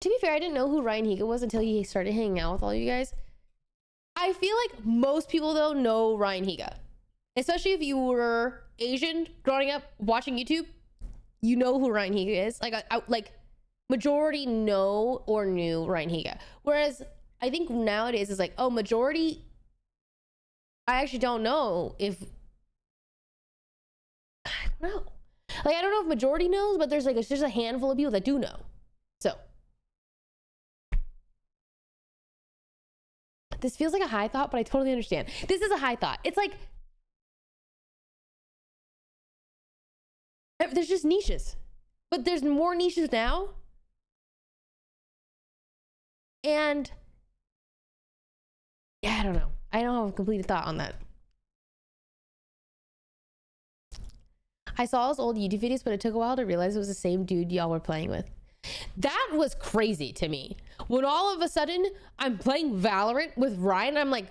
To be fair, I didn't know who Ryan Higa was until he started hanging out with all you guys. I feel like most people though know Ryan Higa, especially if you were Asian growing up watching YouTube. You know who Ryan Higa is. Like majority know or knew Ryan Higa. Whereas I think nowadays it's like, oh, majority. I actually don't know if. I don't know. Like I don't know if majority knows, but there's a handful of people that do know. So. This feels like a high thought, but I totally understand. This is a high thought. It's like, there's just niches, but there's more niches now. And yeah, I don't know. I don't have a complete thought on that. I saw his old YouTube videos, but it took a while to realize it was the same dude y'all were playing with. That was crazy to me. When all of a sudden I'm playing Valorant with Ryan, I'm like,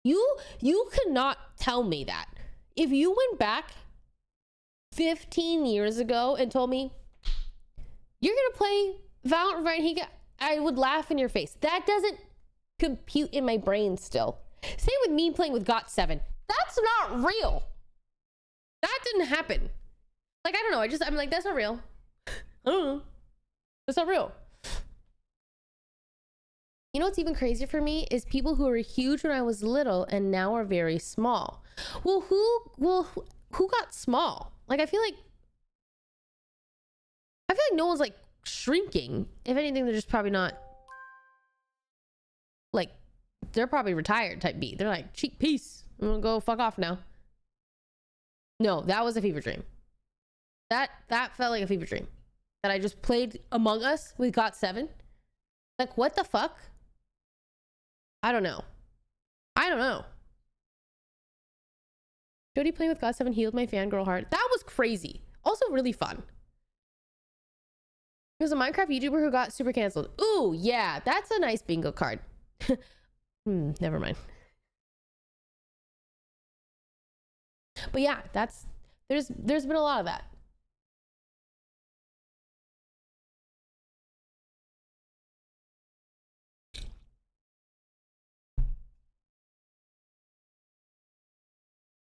you could not tell me that. If you went back 15 years ago and told me you're gonna play Valorant with Ryan Higa, I would laugh in your face. That doesn't compute in my brain still. Same with me playing with GOT7. That's not real. That didn't happen. Like, I don't know. I'm like, that's not real. I don't know. That's not real. You know what's even crazier for me is people who were huge when I was little and now are very small. Well, who got small? Like, I feel like no one's like shrinking. If anything, they're just probably not, like, they're probably retired type B. They're like, cheap peace. I'm gonna go fuck off now. No, that was a fever dream. That felt like a fever dream. That I just played Among Us with GOT7. Like, what the fuck? I don't know. Jody playing with GOT7 healed my fangirl heart. That was crazy. Also really fun. He was a Minecraft YouTuber who got super canceled. Ooh, yeah, that's a nice bingo card. Never mind. But yeah, there's been a lot of that.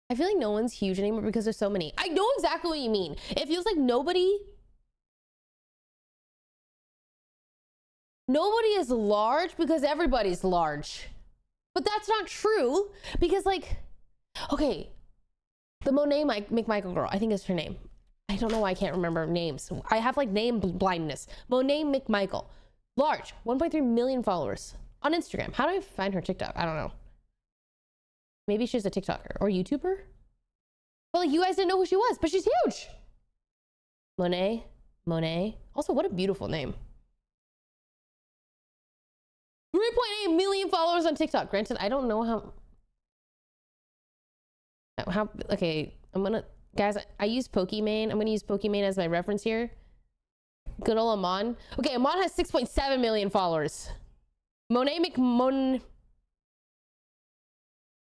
I feel like no one's huge anymore because there's so many. I know exactly what you mean. It feels like nobody is large because everybody's large. But that's not true because, like, okay, the Monet McMichael girl, I think is her name. I don't know why I can't remember names. I have like name blindness. Monet McMichael, large, 1.3 million followers on Instagram. How do I find her TikTok? I don't know. Maybe she's a TikToker or YouTuber. Well, like, you guys didn't know who she was, but she's huge. Monet. Also, what a beautiful name. 3.8 million followers on TikTok. Granted, I don't know how, okay, guys, I use Pokimane. I'm gonna use Pokimane as my reference here. Good old Amon. Okay, Amon has 6.7 million followers. Monet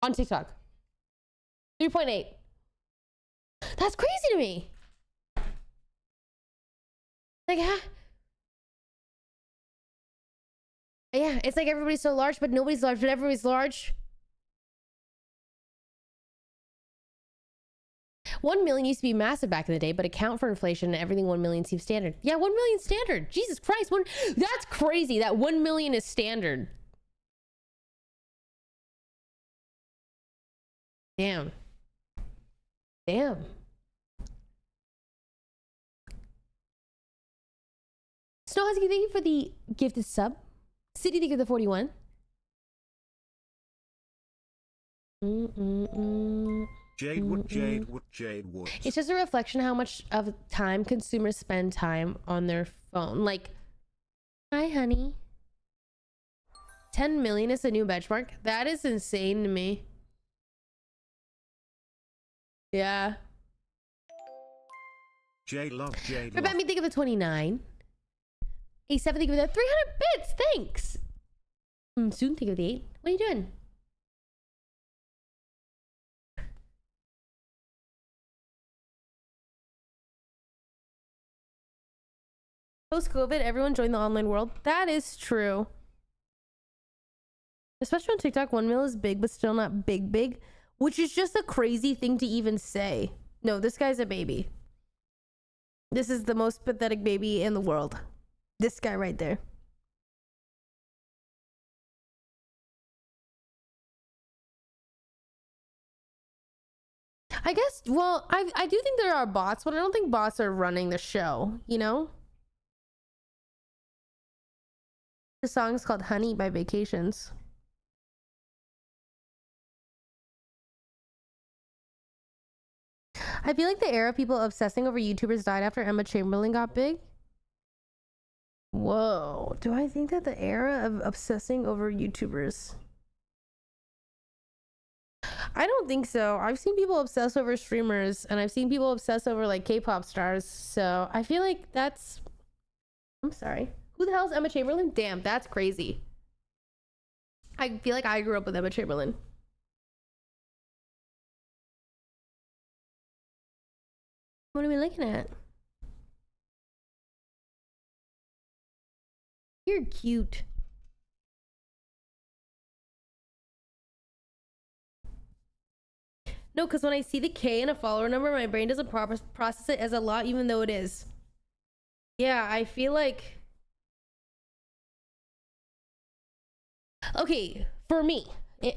on TikTok. 3.8. That's crazy to me. Like, yeah, it's like everybody's so large, but nobody's large, but everybody's large. 1 million used to be massive back in the day, but account for inflation and everything, 1 million seems standard. Yeah, 1 million standard. Jesus Christ, that's crazy that 1 million is standard. Damn. Damn. Snow Husky, thank you for the gifted sub. City, thank you for the 41. Jade wood. It's just a reflection of how much of time consumers spend time on their phone. Like, hi, honey. 10 million is the new benchmark. That is insane to me. Yeah. Jade love. Let me think of the 29. A7, think of the 300 bits. Thanks. Soon think of the 8. What are you doing? Post-COVID, everyone joined the online world. That is true. Especially on TikTok, 1 mil is big, but still not big, which is just a crazy thing to even say. No, this guy's a baby. This is the most pathetic baby in the world. This guy right there. I guess, well, I do think there are bots, but I don't think bots are running the show, you know? The song is called Honey by Vacations. I feel like the era of people obsessing over YouTubers died after Emma Chamberlain got big. Whoa. Do I think that the era of obsessing over YouTubers? I don't think so. I've seen people obsess over streamers, and I've seen people obsess over like K-pop stars. So I feel like that's... I'm sorry. Who the hell is Emma Chamberlain? Damn, that's crazy. I feel like I grew up with Emma Chamberlain. What are we looking at? You're cute. No, because when I see the K in a follower number, my brain doesn't process it as a lot, even though it is. Yeah, I feel like... Okay, for me,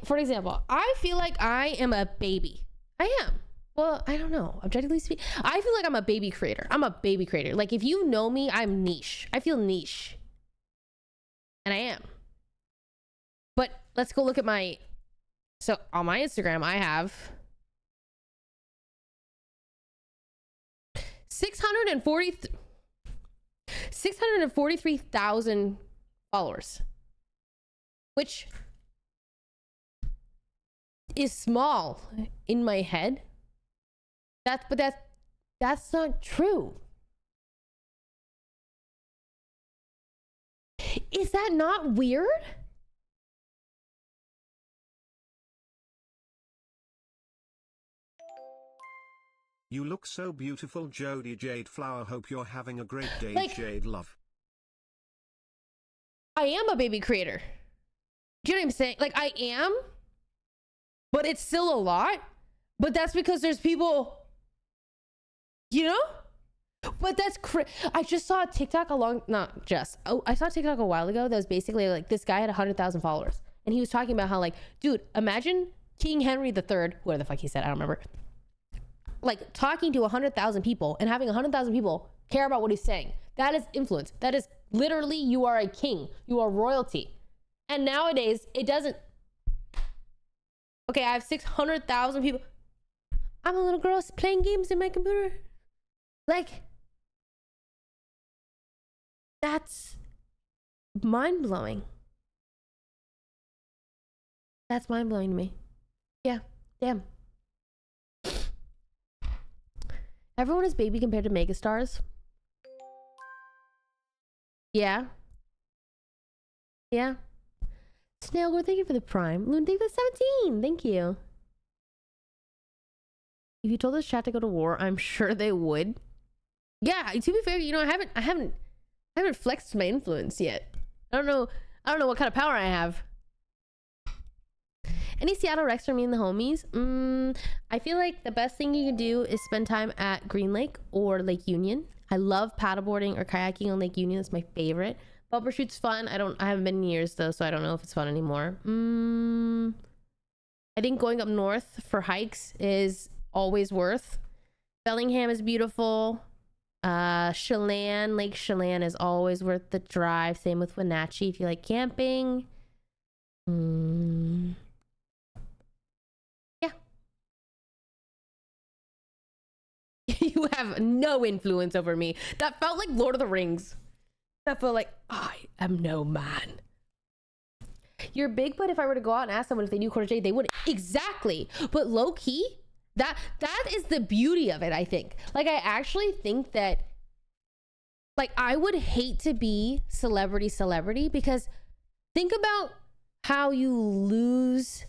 for example, I feel like I am a baby. I am. Well, I don't know. Objectively speaking, I feel like I'm a baby creator. I'm a baby creator. Like, if you know me, I'm niche. I feel niche. And I am. But let's go look at my... So, on my Instagram, I have... 643,000 followers. Which is small in my head. That's not true. Is that not weird? You look so beautiful, Jody Jade Flower. Hope you're having a great day, Like, Jade Love. I am a baby creator. Do you know what I'm saying? Like, I am, but it's still a lot. But that's because there's people, you know? But that's I just saw a TikTok I saw a TikTok a while ago that was basically like, this guy had 100,000 followers. And he was talking about how, like, dude, imagine King Henry III, whatever the fuck he said, I don't remember. Like, talking to 100,000 people and having 100,000 people care about what he's saying. That is influence. That is literally, you are a king. You are royalty. And nowadays, it doesn't... Okay, I have 600,000 people. I'm a little girl playing games in my computer. Like, that's mind-blowing. That's mind-blowing to me. Yeah, damn. Everyone is baby compared to megastars. Yeah. Yeah. Snailgore, thank you for the prime. Loon, thank you for the 17. Thank you. If you told this chat to go to war, I'm sure they would. Yeah, to be fair, you know, I haven't flexed my influence yet. I don't know what kind of power I have. Any Seattle Rex for me and the homies? I feel like the best thing you can do is spend time at Green Lake or Lake Union. I love paddleboarding or kayaking on Lake Union. That's my favorite. Bumper shoot's fun. I haven't been in years though, so I don't know if it's fun anymore. I think going up north for hikes is always worth. Bellingham is beautiful. Chelan, Lake Chelan is always worth the drive. Same with Wenatchee if you like camping. Yeah. You have no influence over me. That felt like Lord of the Rings. That felt like I am no man. You're big, but if I were to go out and ask someone if they knew QuarterJade, they would. Exactly. But low key, that is the beauty of it, I think. Like, I actually think that, like, I would hate to be celebrity because think about how you lose,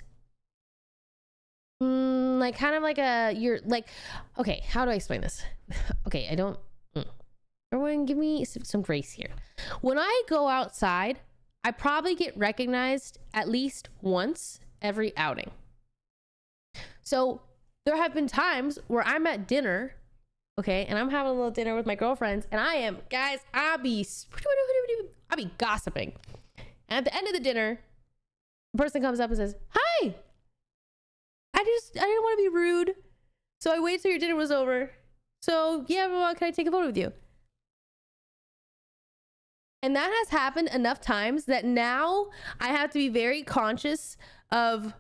like, kind of like you're like, okay, how do I explain this? Okay, I don't, everyone give me some grace here. When I go outside, I probably get recognized at least once every outing. So there have been times where I'm at dinner, okay, and I'm having a little dinner with my girlfriends, and I'll be gossiping. And at the end of the dinner, a person comes up and says, "Hi, I didn't want to be rude, so I waited till your dinner was over. So yeah, well, can I take a photo with you?" And that has happened enough times that now I have to be very conscious of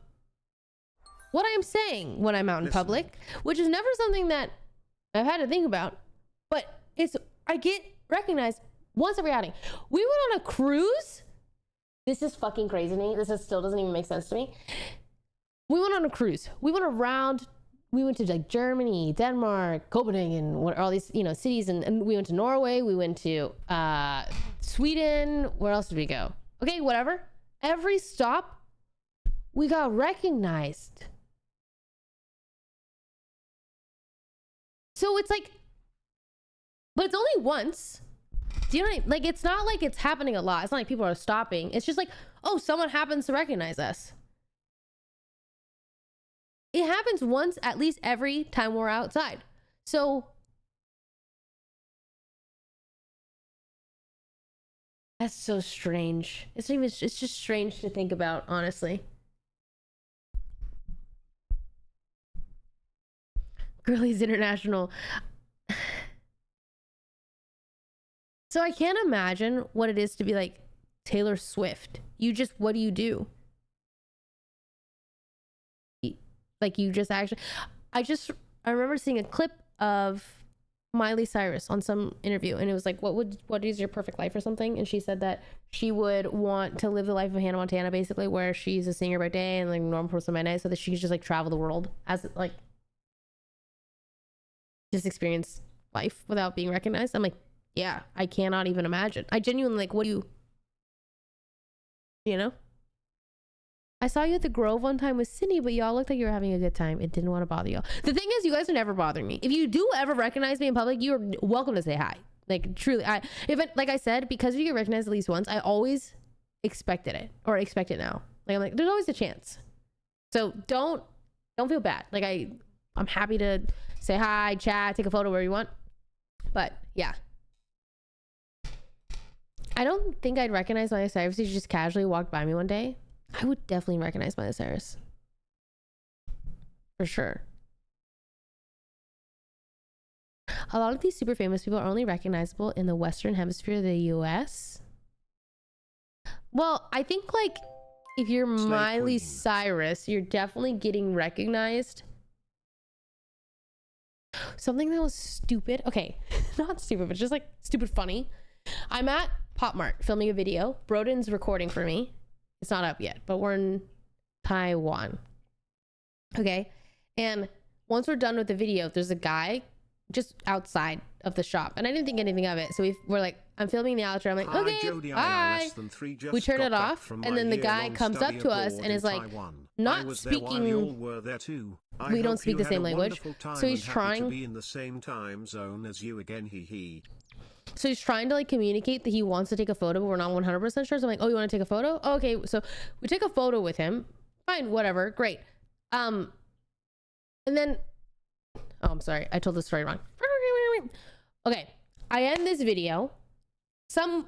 what I'm saying when I'm out in public, which is never something that I've had to think about, but I get recognized once every outing. We went on a cruise. This is fucking crazy to me. Still doesn't even make sense to me. We went on a cruise. We went around. We went to like Germany, Denmark, Copenhagen, all these, you know, cities, and we went to Norway. We went to Sweden. Where else did we go? Okay, whatever. Every stop, we got recognized. So it's like, but it's only once. Do you know what I mean? Like, it's not like it's happening a lot. It's not like people are stopping. It's just like, oh, someone happens to recognize us. It happens once at least every time we're outside. So that's so strange. It's just strange to think about, honestly. Girlies International. So I can't imagine what it is to be like Taylor Swift. What do you do? Like, you just actually, I remember seeing a clip of Miley Cyrus on some interview, and it was like, what is your perfect life or something? And she said that she would want to live the life of Hannah Montana, basically, where she's a singer by day and like a normal person by night, so that she could just like travel the world as like just experience life without being recognized. I'm like, yeah, I cannot even imagine. I genuinely, like, what do you know? I saw you at the Grove one time with Sydney, but y'all looked like you were having a good time. It didn't want to bother y'all. The thing is, you guys are never bothering me. If you do ever recognize me in public, you're welcome to say hi. Like, truly, like I said, because you get recognized at least once, I always expected it, or expect it now. Like, I'm like, there's always a chance. So don't feel bad. Like, I'm happy to say hi, chat, take a photo where you want. But yeah. I don't think I'd recognize Miley Cyrus if she just casually walked by me one day. I would definitely recognize Miley Cyrus. For sure. A lot of these super famous people are only recognizable in the Western Hemisphere of the US. Well, I think, like, if you're Miley Cyrus, you're definitely getting recognized. Something that was stupid. Okay, not stupid, but just like stupid funny. I'm at Pop Mart filming a video. Broden's recording for me. It's not up yet, but we're in Taiwan. Okay. And once we're done with the video, there's a guy just outside of the shop, and I didn't think anything of it. So we're like, I'm filming the outro. I'm like, Hi, okay, Jody, bye. We turn it off, and then the guy comes up to us and is like, not speaking. We don't speak the same language, so he's trying. Be in the same time zone as you again. So he's trying to like communicate that he wants to take a photo, but we're not 100% sure. So I'm like, oh, you want to take a photo? Oh, okay. So we take a photo with him. Fine, whatever, great. And then, oh, I'm sorry, I told the story wrong. Okay, I end this video.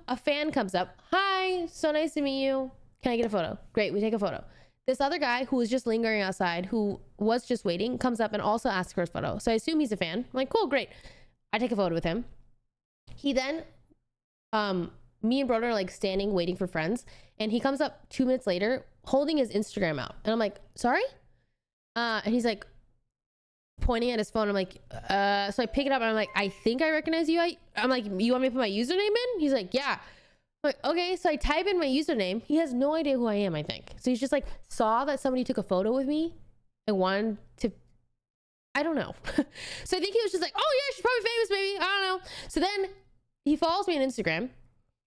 A fan comes up. Hi, so nice to meet you. Can I get a photo? Great, we take a photo. This other guy who was just lingering outside, who was just waiting, comes up and also asks for his photo. So I assume he's a fan. I'm like, cool, great. I take a photo with him. He then, me and brother are like standing waiting for friends, and he comes up 2 minutes later holding his Instagram out, and I'm like, sorry? And he's like pointing at his phone. I'm like, so I pick it up and I'm like, I think I recognize you. I'm like, you want me to put my username in? He's like, yeah. I'm like, okay. So I type in my username. He has no idea who I am, I think. So he's just like, saw that somebody took a photo with me and wanted to, I don't know. So I think he was just like, oh yeah, she's probably famous, maybe. I don't know. So then he follows me on Instagram.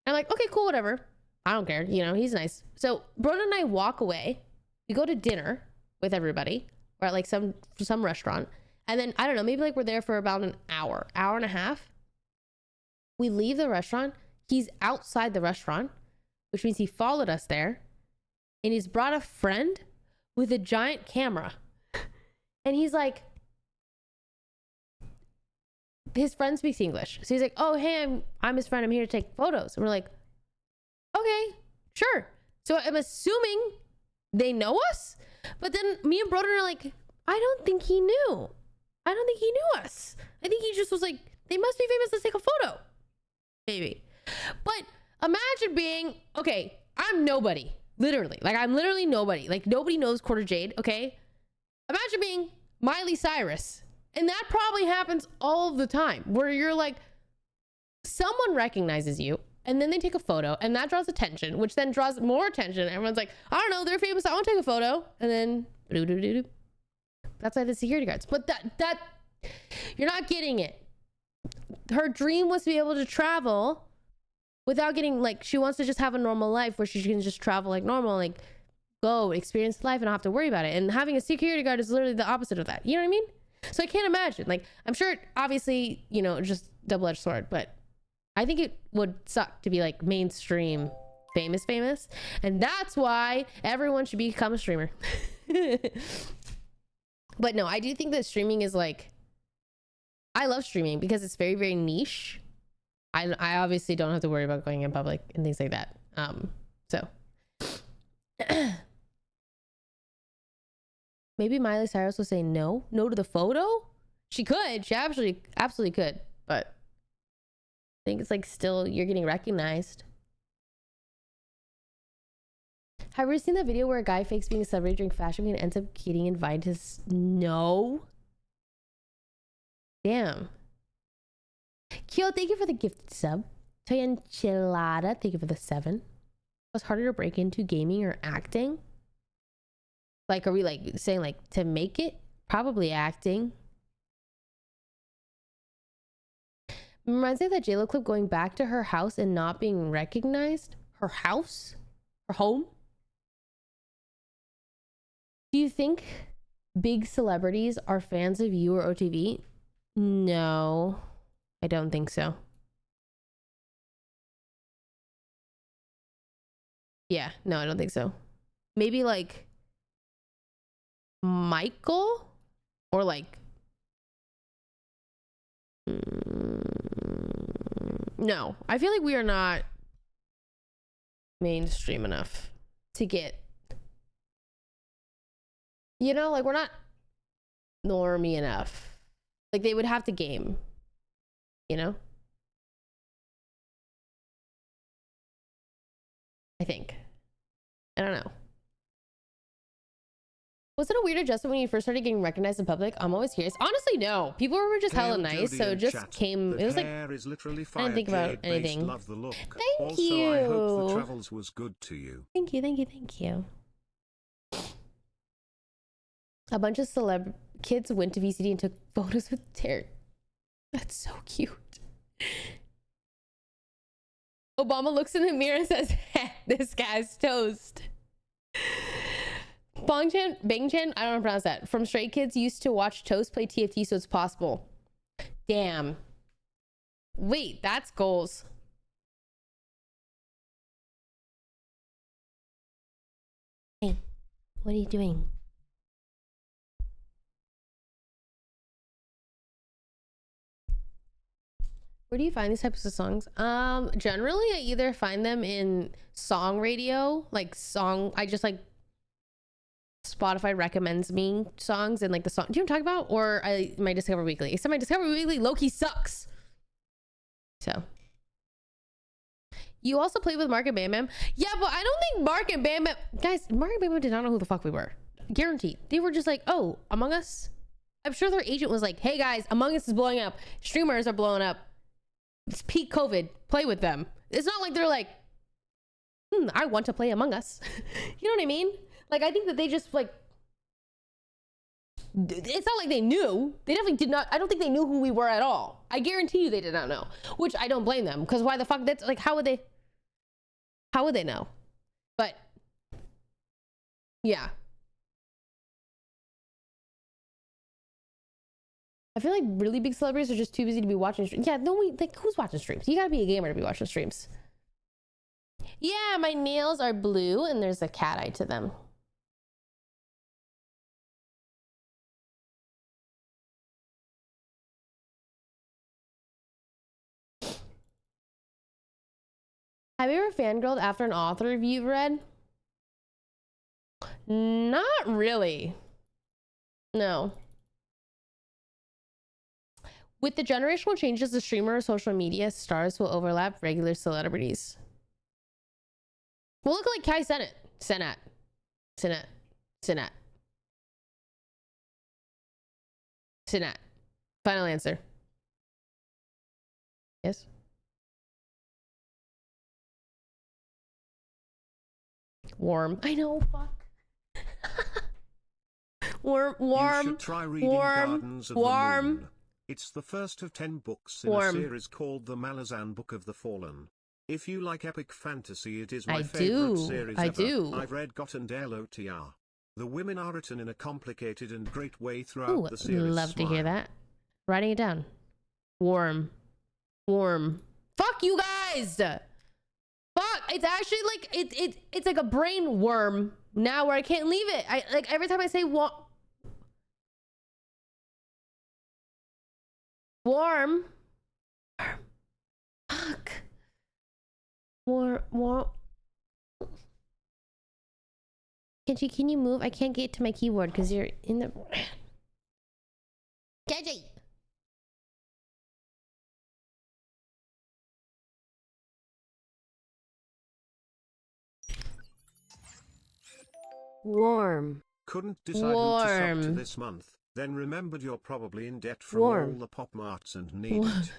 I'm like, okay, cool, whatever. I don't care. You know, he's nice. So Brona and I walk away. We go to dinner with everybody. Or at like some restaurant. And then, I don't know, maybe like we're there for about an hour and a half. We leave the restaurant. He's outside the restaurant, which means he followed us there. And he's brought a friend with a giant camera. And he's like, his friend speaks English. So he's like, oh, hey, I'm his friend. I'm here to take photos. And we're like, okay, sure. So I'm assuming they know us. But then me and Broden are like, I don't think he knew. I don't think he knew us. I think he just was like, they must be famous, let's take a photo. Maybe. But imagine being, okay, I'm nobody. Literally. Like, I'm literally nobody. Like, nobody knows QuarterJade, okay? Imagine being Miley Cyrus. And that probably happens all the time. Where you're like, someone recognizes you, and then they take a photo, and that draws attention, which then draws more attention. Everyone's like, I don't know, they're famous, I want to take a photo. And then, that's why the security guards. But that, you're not getting it. Her dream was to be able to travel without getting, like, she wants to just have a normal life where she can just travel like normal, like, go, experience life and not have to worry about it. And having a security guard is literally the opposite of that. You know what I mean? So I can't imagine. Like, I'm sure, obviously, you know, just double-edged sword, but I think it would suck to be like mainstream famous. And that's why everyone should become a streamer. But no, I do think that streaming is like, I love streaming because it's very, very niche. I obviously don't have to worry about going in public and things like that. So maybe Miley Cyrus will say no to the photo. She could, she absolutely could, but I think it's like still you're getting recognized. Have you ever seen that video where a guy fakes being a celebrity during Fashion Week and ends up getting invited to no? Damn. Kyo, thank you for the gifted sub. Toy Enchilada, thank you for the 7. Was harder to break into gaming or acting? Like, are we like saying like to make it? Probably acting. Reminds me of that JLo clip going back to her house and not being recognized. Her house? Her home? Do you think big celebrities are fans of you or OTV? No, I don't think so. Yeah, no, I don't think so. Maybe like Michael or like no, I feel like we are not mainstream enough to get, you know, like we're not normie enough. Like they would have to game, you know? I think. I don't know. Was it a weird adjustment when you first started getting recognized in public? I'm always curious. Honestly, no. People were just hella nice, so it just came. It was like I didn't think about anything. Thank you. I hope the travels was good to you. Thank you. A bunch of celeb kids went to VCD and took photos with Terry. That's so cute. Obama looks in the mirror and says, this guy's toast. Bangchan, I don't know how to pronounce that. From Stray Kids used to watch Toast play TFT, so it's possible. Damn. Wait, that's goals. Hey, what are you doing? Where do you find these types of songs? Generally I either find them in song radio, like song, I just like Spotify recommends me songs and like the song. Do you know what I'm talking about? Or my Discover Weekly. Except my Discover Weekly low-key sucks. So. You also played with Mark and Bam Bam? Yeah, but I don't think Mark and Bam Bam... Guys, Mark and Bam Bam did not know who the fuck we were. Guaranteed. They were just like, oh, Among Us? I'm sure their agent was like, hey guys, Among Us is blowing up. Streamers are blowing up. It's peak COVID. Play with them. It's not like they're like, I want to play Among Us. You know what I mean? Like, I think that they just like, it's not like they knew. They definitely did not. I don't think they knew who we were at all. I guarantee you they did not know, which I don't blame them, because why the fuck, that's like, how would they know? But yeah, I feel like really big celebrities are just too busy to be watching streams. Yeah, no, like, who's watching streams? You gotta be a gamer to be watching streams. Yeah, my nails are blue and there's a cat eye to them. Have you ever fangirled after an author you've read? Not really. No. With the generational changes, the streamer social media stars will overlap regular celebrities. We'll look like Kai Cenat. Final answer. Yes. Warm. I know, fuck. warm. You should try reading Gardens of the Moon. It's the first of 10 books in a series called The Malazan Book of the Fallen. If you like epic fantasy, it is my favorite series ever. I've read Got and LOTR. The women are written in a complicated and great way throughout the series. Love to hear that. Writing it down. Warm. Fuck you guys! Fuck! It's actually like it's like a brain worm now where I can't leave it. I like every time I say warm. Fuck. Warm. Can you move? I can't get to my keyboard because you're in the... KJ! Warm. Couldn't decide who to shop to this month, then remembered you're probably in debt from all the pop marts and need it.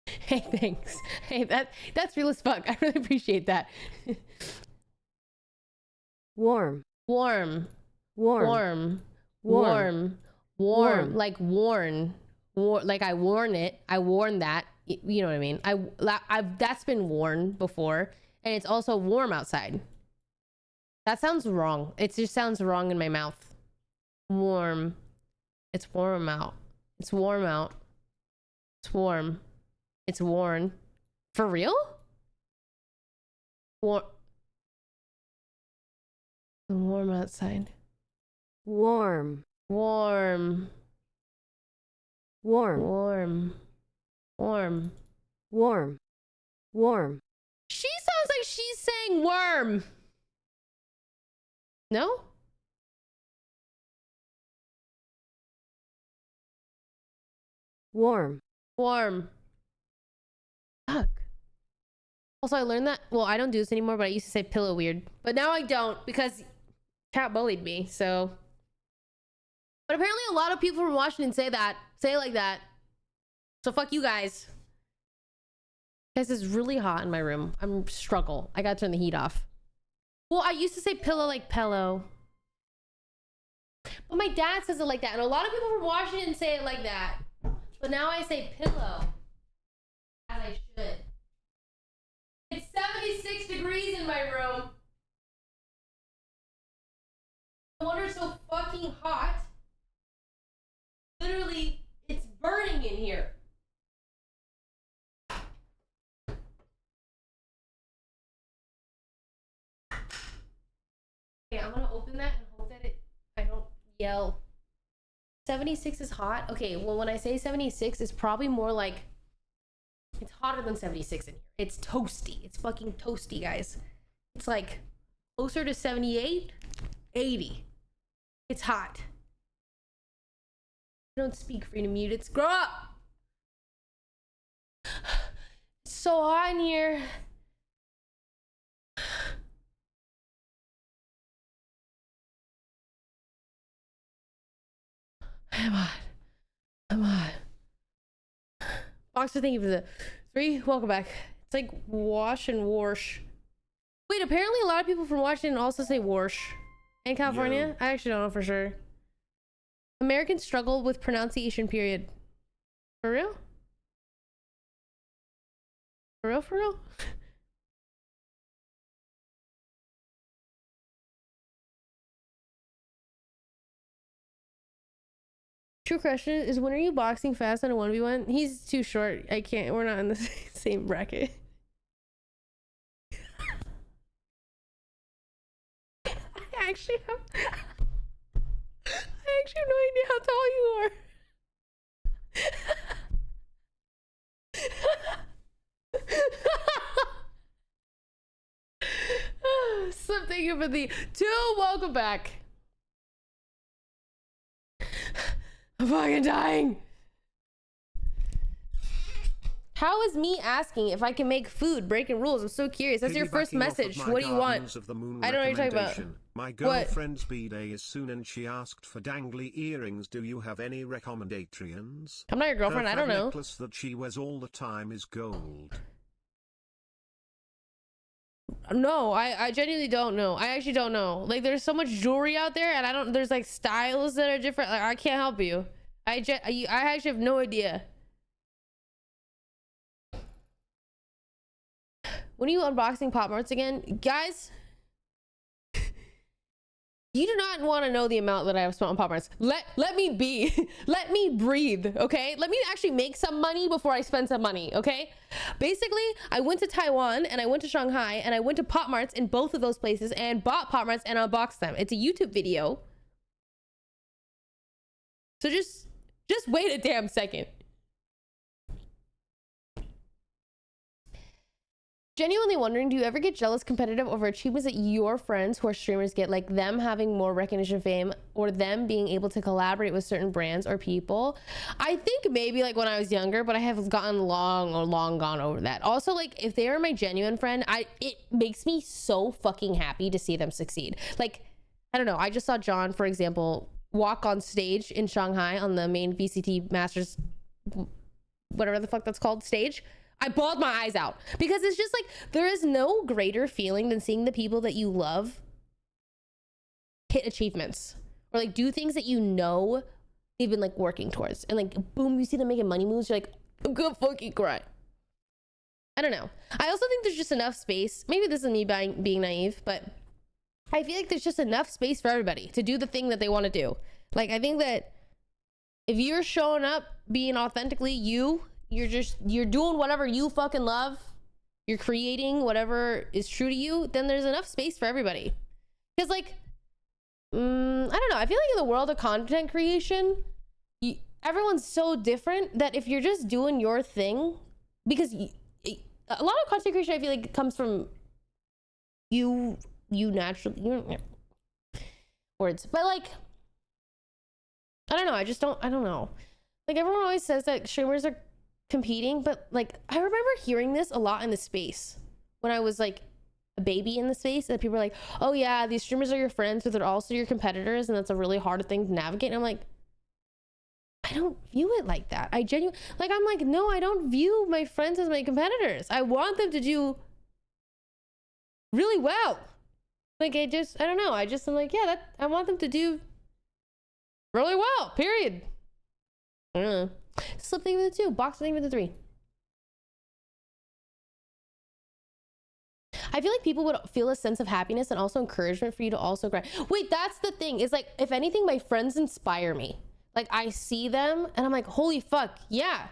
Hey, thanks. Hey, that's real as fuck. I really appreciate that. Warm. Like worn. Like I worn it. I worn that. You know what I mean? I've that's been worn before, and it's also warm outside. That sounds wrong. It just sounds wrong in my mouth. Warm. It's warm out. It's warm out. It's warm. It's worn. For real? Warm outside. Warm. She sounds like she's saying worm. No? Warm. Fuck. Also, I learned that, well, I don't do this anymore, but I used to say pillow weird. But now I don't because cat bullied me, so. But apparently a lot of people from Washington say it like that. So fuck you guys. Guys, it's really hot in my room. I'm struggle. I gotta turn the heat off. Well, I used to say pillow like pillow. But my dad says it like that. And a lot of people from Washington say it like that. But now I say pillow. As I should. It's 76 degrees in my room. No wonder it's so fucking hot. Literally, it's burning in here. Okay, I'm gonna open that and hope that I don't yell. 76 is hot? Okay, well, when I say 76, it's probably more like, it's hotter than 76 in here. It's toasty. It's fucking toasty, guys. It's like closer to 78, 80. It's hot. I don't speak freedom mutants. Grow up! It's so hot in here. I'm hot. Boxer, thank you for the 3. Welcome back. It's like wash and wash. Wait, apparently a lot of people from Washington also say wash. In California? Yo. I actually don't know for sure. Americans struggle with pronunciation, period. For real? For real, for real? True question is, when are you boxing fast on a 1v1? He's too short. I can't. We're not in the same bracket. I actually have no idea how tall you are. Something for the 2. Welcome back. I'm fucking dying. How is me asking if I can make food breaking rules? I'm so curious. That's your first message. What do you want? I don't know what you're talking about. My girlfriend's B-day is soon and she asked for dangly earrings. Do you have any recommendations? I'm not your girlfriend. I don't know. The necklace that she wears all the time is gold. No, I genuinely don't know. I actually don't know. Like, there's so much jewelry out there, and there's like styles that are different. Like, I can't help you. I actually have no idea. When are you unboxing Pop Marts again? Guys, you do not want to know the amount that I have spent on Pop Marts. Let me be. Let me breathe, okay? Let me actually make some money before I spend some money, okay? Basically, I went to Taiwan and I went to Shanghai and I went to Pop Marts in both of those places and bought Pop Marts and unboxed them. It's a YouTube video. So just wait a damn second. Genuinely wondering, do you ever get jealous competitive over achievements that your friends who are streamers get, like them having more recognition, fame, or them being able to collaborate with certain brands or people? I think maybe like when I was younger, but I have gotten long gone over that. Also, like, if they are my genuine friend, it makes me so fucking happy to see them succeed. Like, I don't know, I just saw John, for example, walk on stage in Shanghai on the main VCT Masters, whatever the fuck that's called, stage. I bawled my eyes out because it's just like, there is no greater feeling than seeing the people that you love hit achievements or like do things that you know they've been like working towards, and like boom, you see them making money moves. You're like, I'm gonna fucking cry. I don't know. I also think there's just enough space. Maybe this is me being naive, but I feel like there's just enough space for everybody to do the thing that they want to do. Like, I think that if you're showing up being authentically you, you're doing whatever you fucking love, you're creating whatever is true to you, then there's enough space for everybody. Because like, I don't know, I feel like in the world of content creation, everyone's so different that if you're just doing your thing, because a lot of content creation I feel like comes from you naturally, words, but like, I don't know, I don't know. Like, everyone always says that streamers are competing, but like, I remember hearing this a lot in the space when I was like a baby in the space, that people were like, oh yeah, these streamers are your friends, but they're also your competitors, and that's a really hard thing to navigate. And I'm like, I don't view it like that. I'm like, no, I don't view my friends as my competitors. I want them to do really well. Like, I don't know, I'm like, yeah, I want them to do really well, period. I don't know. Slip thing for the 2. Box thing for the 3. I feel like people would feel a sense of happiness and also encouragement for you to also grind. Wait, that's the thing. Is like, if anything, my friends inspire me. Like, I see them and I'm like, holy fuck, yeah,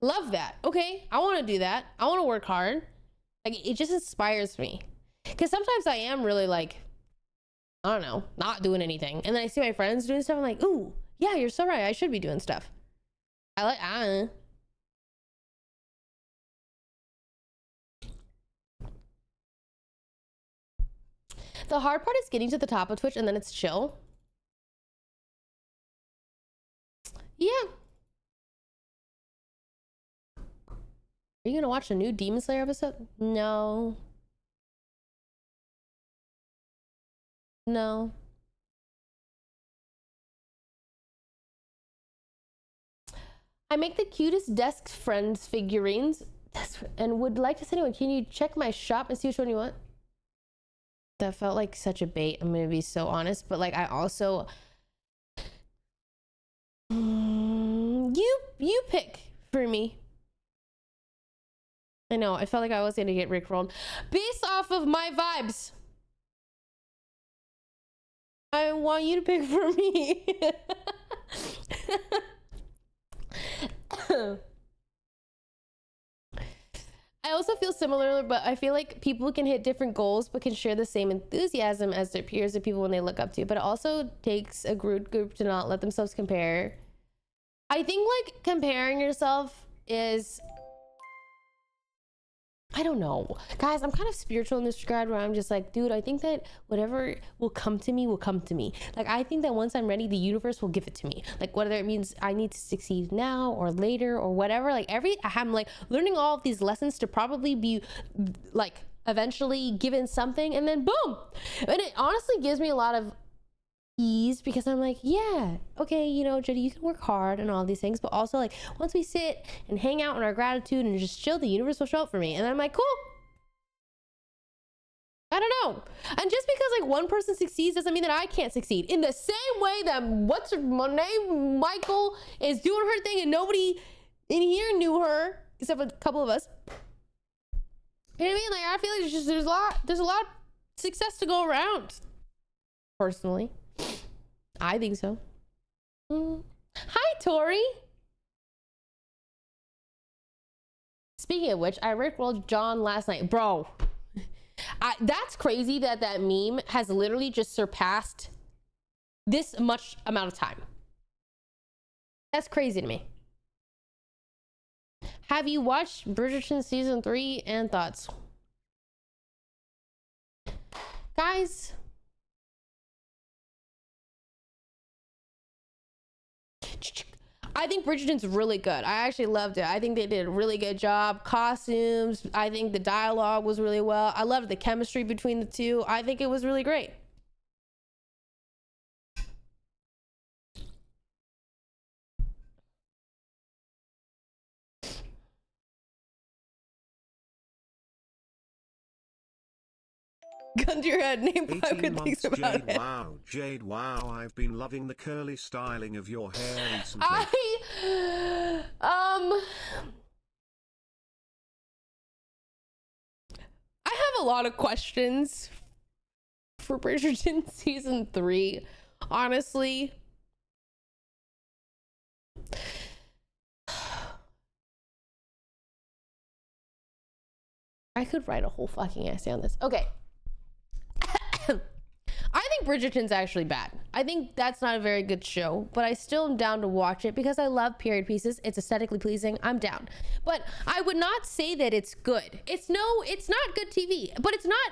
love that. Okay, I want to do that. I want to work hard. Like, it just inspires me. Because sometimes I am really like, I don't know, not doing anything. And then I see my friends doing stuff. I'm like, ooh, yeah, you're so right. I should be doing stuff. The hard part is getting to the top of Twitch and then it's chill. Yeah. Are you gonna watch a new Demon Slayer episode? No. No. I make the cutest desk friends figurines and would like to say, anyway, can you check my shop and see which one you want? That felt like such a bait. I'm gonna be so honest, but like I also you pick for me. I know, I felt like I was gonna get rickrolled based off of my vibes. I want you to pick for me. I also feel similar, but I feel like people can hit different goals but can share the same enthusiasm as their peers or people when they look up to. But it also takes a group to not let themselves compare. I think like comparing yourself is, I don't know. Guys, I'm kind of spiritual in this regard where I'm just like, dude, I think that whatever will come to me will come to me. Like, I think that once I'm ready, the universe will give it to me. Like, whether it means I need to succeed now or later or whatever. Like, I'm like learning all of these lessons to probably be like eventually given something and then boom. And it honestly gives me a lot of ease because I'm like, yeah, okay, you know, Jody, you can work hard and all these things, but also like once we sit and hang out in our gratitude and just chill, the universe will show up for me. And I'm like, cool. I don't know. And just because like one person succeeds doesn't mean that I can't succeed. In the same way that what's her name, Michael, is doing her thing and nobody in here knew her except for a couple of us. You know what I mean? Like, I feel like there's a lot of success to go around. Personally, I think so. Hi, Tori. Speaking of which, I rickrolled John last night. Bro, that's crazy that that meme has literally just surpassed this much amount of time. That's crazy to me. Have you watched Bridgerton season 3 and thoughts? Guys, I think Bridgerton's really good. I actually loved it. I think they did a really good job. Costumes, I think the dialogue was really well. I loved the chemistry between the two. I think it was really great. Gun to your head, name 5 good things about Jade, it. Wow, Jade, wow, I've been loving the curly styling of your hair recently. I have a lot of questions for Bridgerton season 3, honestly. I could write a whole fucking essay on this. Okay. I think Bridgerton's actually bad. I think that's not a very good show, but I still am down to watch it because I love period pieces. It's aesthetically pleasing. I'm down. But I would not say that it's good. It's not good TV, but it's not.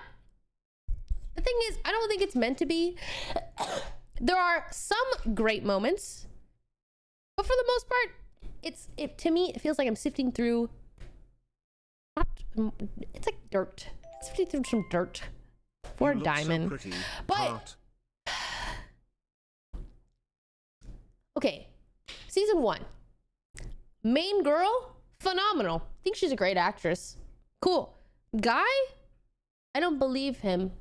The thing is, I don't think it's meant to be. There are some great moments, but for the most part, to me, it feels like I'm sifting through. It's like dirt. Sifting through some dirt. For a diamond. So pretty, but okay, season 1, main girl, phenomenal. Think she's a great actress. Cool. Guy, I don't believe him.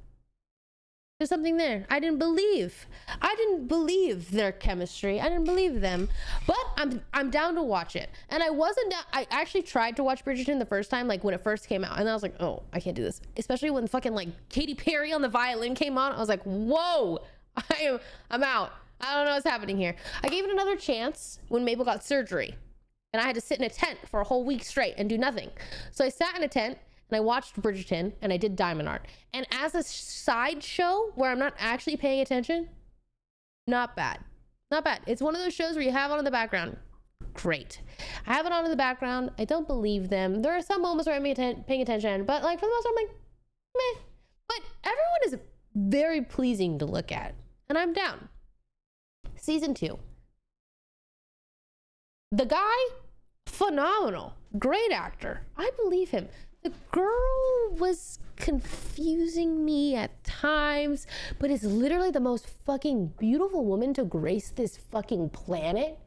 There's something there. I didn't believe their chemistry. I didn't believe them. But I'm down to watch it. And I wasn't down. I actually tried to watch Bridgerton the first time, like when it first came out. And I was like, oh, I can't do this. Especially when fucking like Katy Perry on the violin came on. I was like, whoa, I'm out. I don't know what's happening here. I gave it another chance when Mabel got surgery. And I had to sit in a tent for a whole week straight and do nothing. So I sat in a tent and I watched Bridgerton and I did Diamond Art. And as a side show where I'm not actually paying attention, not bad. Not bad. It's one of those shows where you have it on in the background. Great. I have it on in the background. I don't believe them. There are some moments where I'm paying attention, but like for the most part, I'm like, meh. But everyone is very pleasing to look at. And I'm down. Season 2. The guy, phenomenal. Great actor. I believe him. The girl was confusing me at times, but is literally the most fucking beautiful woman to grace this fucking planet.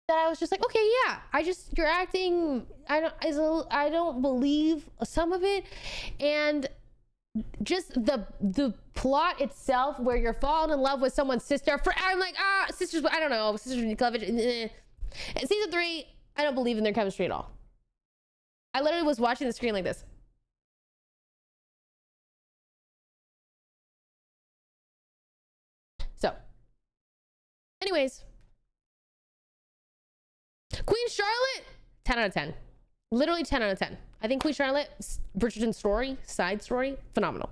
That I was just like, okay, yeah, you're acting, I don't believe some of it. And just the plot itself where you're falling in love with someone's sister I'm like, sisters, I don't know, sisters cleavage. And season 3, I don't believe in their chemistry at all. I literally was watching the screen like this. So, anyways, Queen Charlotte, 10 out of 10. Literally 10 out of 10. I think Queen Charlotte, Bridgerton story, side story, phenomenal.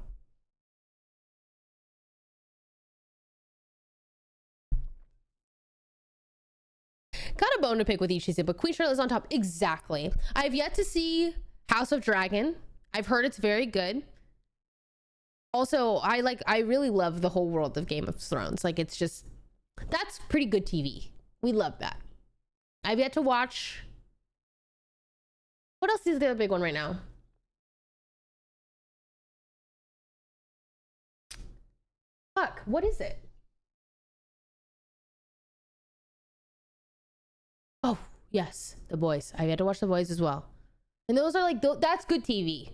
Got a bone to pick with each season, but Queen Charlotte is on top. Exactly. I've yet to see House of Dragon. I've heard it's very good. Also, I really love the whole world of Game of Thrones. Like, it's just, that's pretty good TV. We love that. I've yet to watch. What else is the other big one right now? Fuck, what is it? Oh, yes, The Boys. I had to watch The Boys as well. And those are like, that's good TV.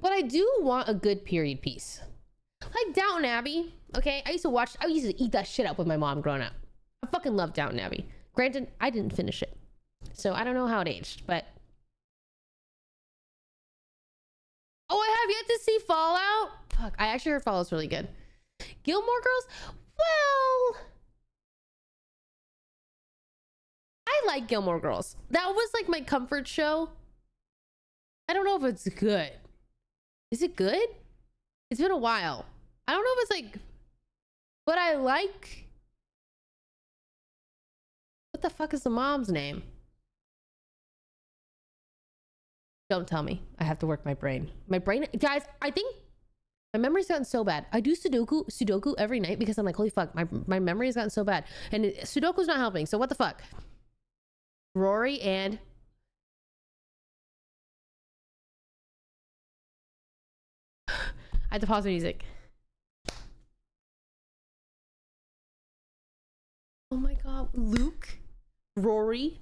But I do want a good period piece. Like Downton Abbey, okay? I used to eat that shit up with my mom growing up. I fucking love Downton Abbey. Granted, I didn't finish it. So I don't know how it aged, but... Oh, I have yet to see Fallout? Fuck, I actually heard Fallout's really good. Gilmore Girls? Well... I like Gilmore Girls. That was like my comfort show. I don't know if it's good. Is it good? It's been a while. I don't know if it's like... But I like... What the fuck is the mom's name? Don't tell me. I have to work my brain. My brain... Guys, I think my memory's gotten so bad. I do Sudoku every night because I'm like, holy fuck, my memory has gotten so bad. And Sudoku's not helping, so what the fuck? Rory and... I had to pause the music. Oh my god. Luke, Rory,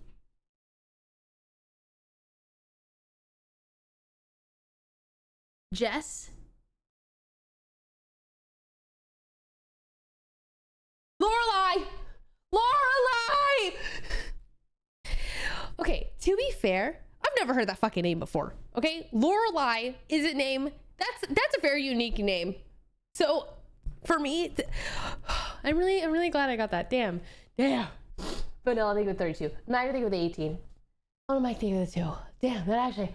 Jess, Lorelai. Okay, to be fair, I've never heard that fucking name before. Okay, Lorelai is a name that's a very unique name. So for me, I'm really glad I got that. Damn. But no, I'll think with 32. No, I think with 18. What am I thinking of the 2? Damn, that actually.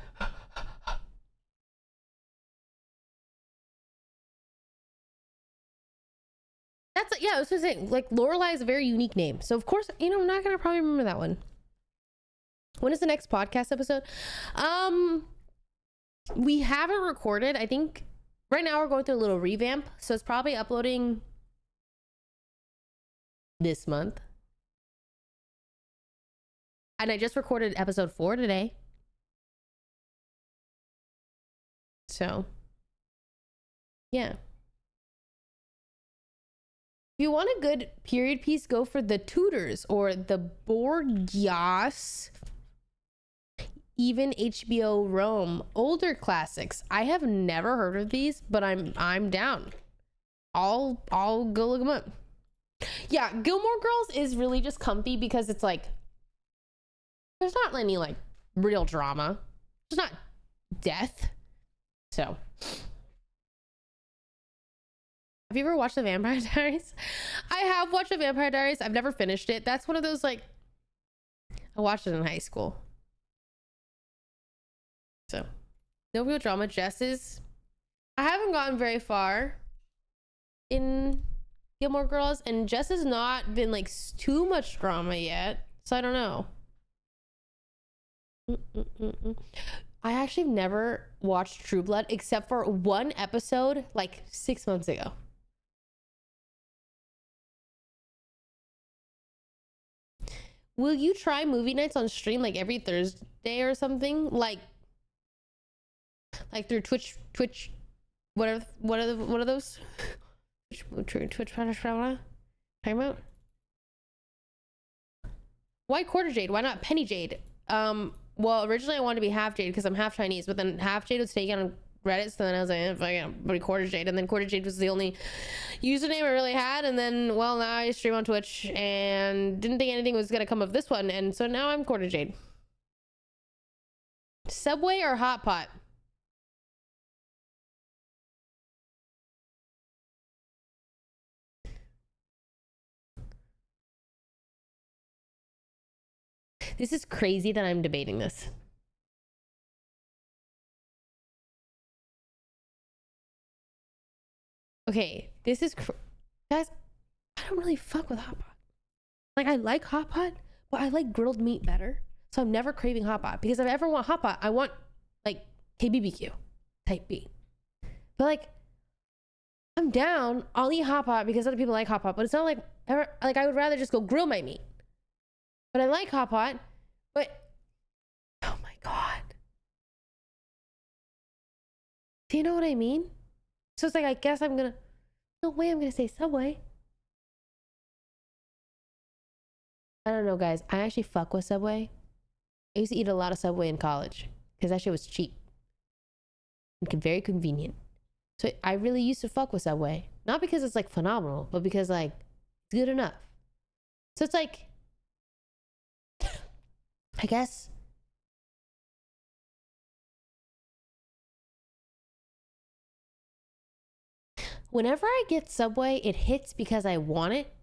That's, yeah, I was gonna say, like, Lorelai is a very unique name. So of course, I'm not gonna probably remember that one. When is the next podcast episode? We haven't recorded. I think right now we're going through a little revamp, so it's probably uploading this month. And I just recorded episode 4 today. So, yeah. If you want a good period piece, go for The Tudors or The Borgias. even HBO Rome, older classics. I have never heard of these, but I'm down. I'll go look them up. Yeah, Gilmore Girls is really just comfy because it's like there's not any like real drama. There's not death. So, have you ever watched The Vampire Diaries? I have watched The Vampire Diaries. I've never finished it. That's one of those like I watched it in high school. So, no real drama. Jess's. I haven't gotten very far in Gilmore Girls, and Jess has not been like too much drama yet, so I don't know. I actually never watched True Blood except for one episode like 6 months ago. Will you try movie nights on stream like every Thursday or something? Like through Twitch, what are those? Twitch talking about? Why QuarterJade? Why not PennyJade? Well, originally I wanted to be half Jade because I'm half Chinese, but then half Jade was taken on Reddit, so then I was like, fucking QuarterJade, and then QuarterJade was the only username I really had, and then, well, now I stream on Twitch and didn't think anything was gonna come of this one, and so now I'm QuarterJade. Subway or Hot Pot? This is crazy that I'm debating this. Okay, this is guys, I don't really fuck with Hot Pot. Like, I like Hot Pot, but I like grilled meat better. So I'm never craving Hot Pot, because if I ever want Hot Pot, I want like KBBQ type B. But like, I'm down. I'll eat Hot Pot because other people like Hot Pot, but it's not like ever, like I would rather just go grill my meat. But I like Hot Pot, but oh my god. Do you know what I mean? So it's like, I guess I'm gonna, no way I'm gonna say Subway. I don't know, guys. I actually fuck with Subway. I used to eat a lot of Subway in college because that shit was cheap and very convenient. So I really used to fuck with Subway. Not because it's like phenomenal, but because like it's good enough. So it's like, I guess whenever I get Subway, it hits because I want it.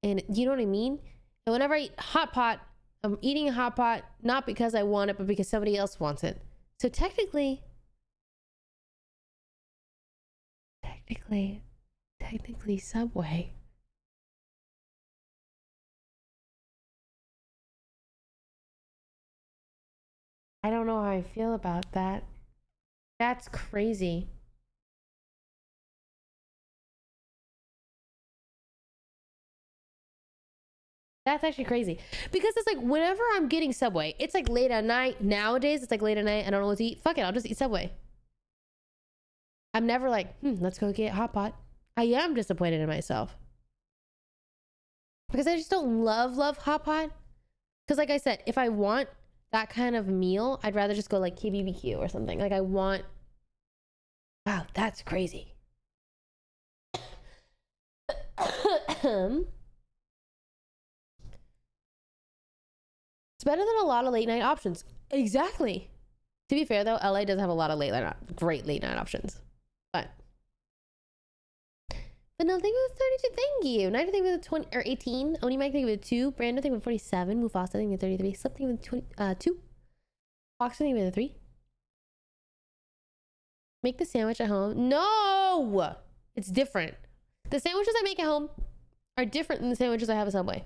And you know what I mean? And whenever I eat Hot Pot, I'm eating a Hot Pot not because I want it, but because somebody else wants it. So technically Subway. I don't know how I feel about that. That's crazy. That's actually crazy. Because it's like, whenever I'm getting Subway, it's like late at night. Nowadays, it's like late at night. I don't know what to eat. Fuck it, I'll just eat Subway. I'm never like, let's go get Hot Pot. I am disappointed in myself. Because I just don't love Hot Pot. Because like I said, if I want that kind of meal, I'd rather just go like KBBQ or something. Like I want, wow, that's crazy. It's better than a lot of late night options. Exactly. To be fair though, LA does have a lot of great late night options. But no, thank you for 32. Thank you. Night, I think with 20 or 18. Oni Mike, thank you with 2. Brandon, thank you with 47. Mufasa, thank you with 33. Slip, thank you with 2. Fox, thank you with 3. Make the sandwich at home. No! It's different. The sandwiches I make at home are different than the sandwiches I have at Subway.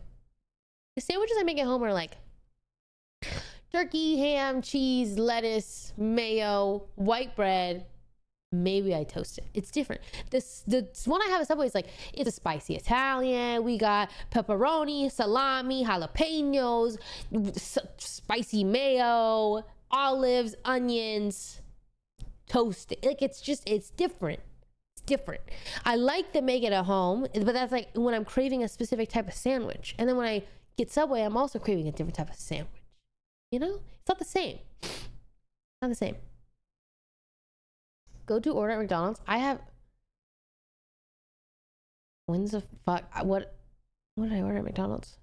The sandwiches I make at home are like turkey, ham, cheese, lettuce, mayo, white bread. Maybe I toast it. It's different. The one I have at Subway is like, it's a spicy Italian. We got pepperoni, salami, jalapenos, spicy mayo, olives, onions, toast. Like it's different. It's different. I like to make it at home, but that's like when I'm craving a specific type of sandwich. And then when I get Subway, I'm also craving a different type of sandwich. You know? It's not the same. Not the same. Go to order at McDonald's. I have. When's the fuck? What did I order at McDonald's?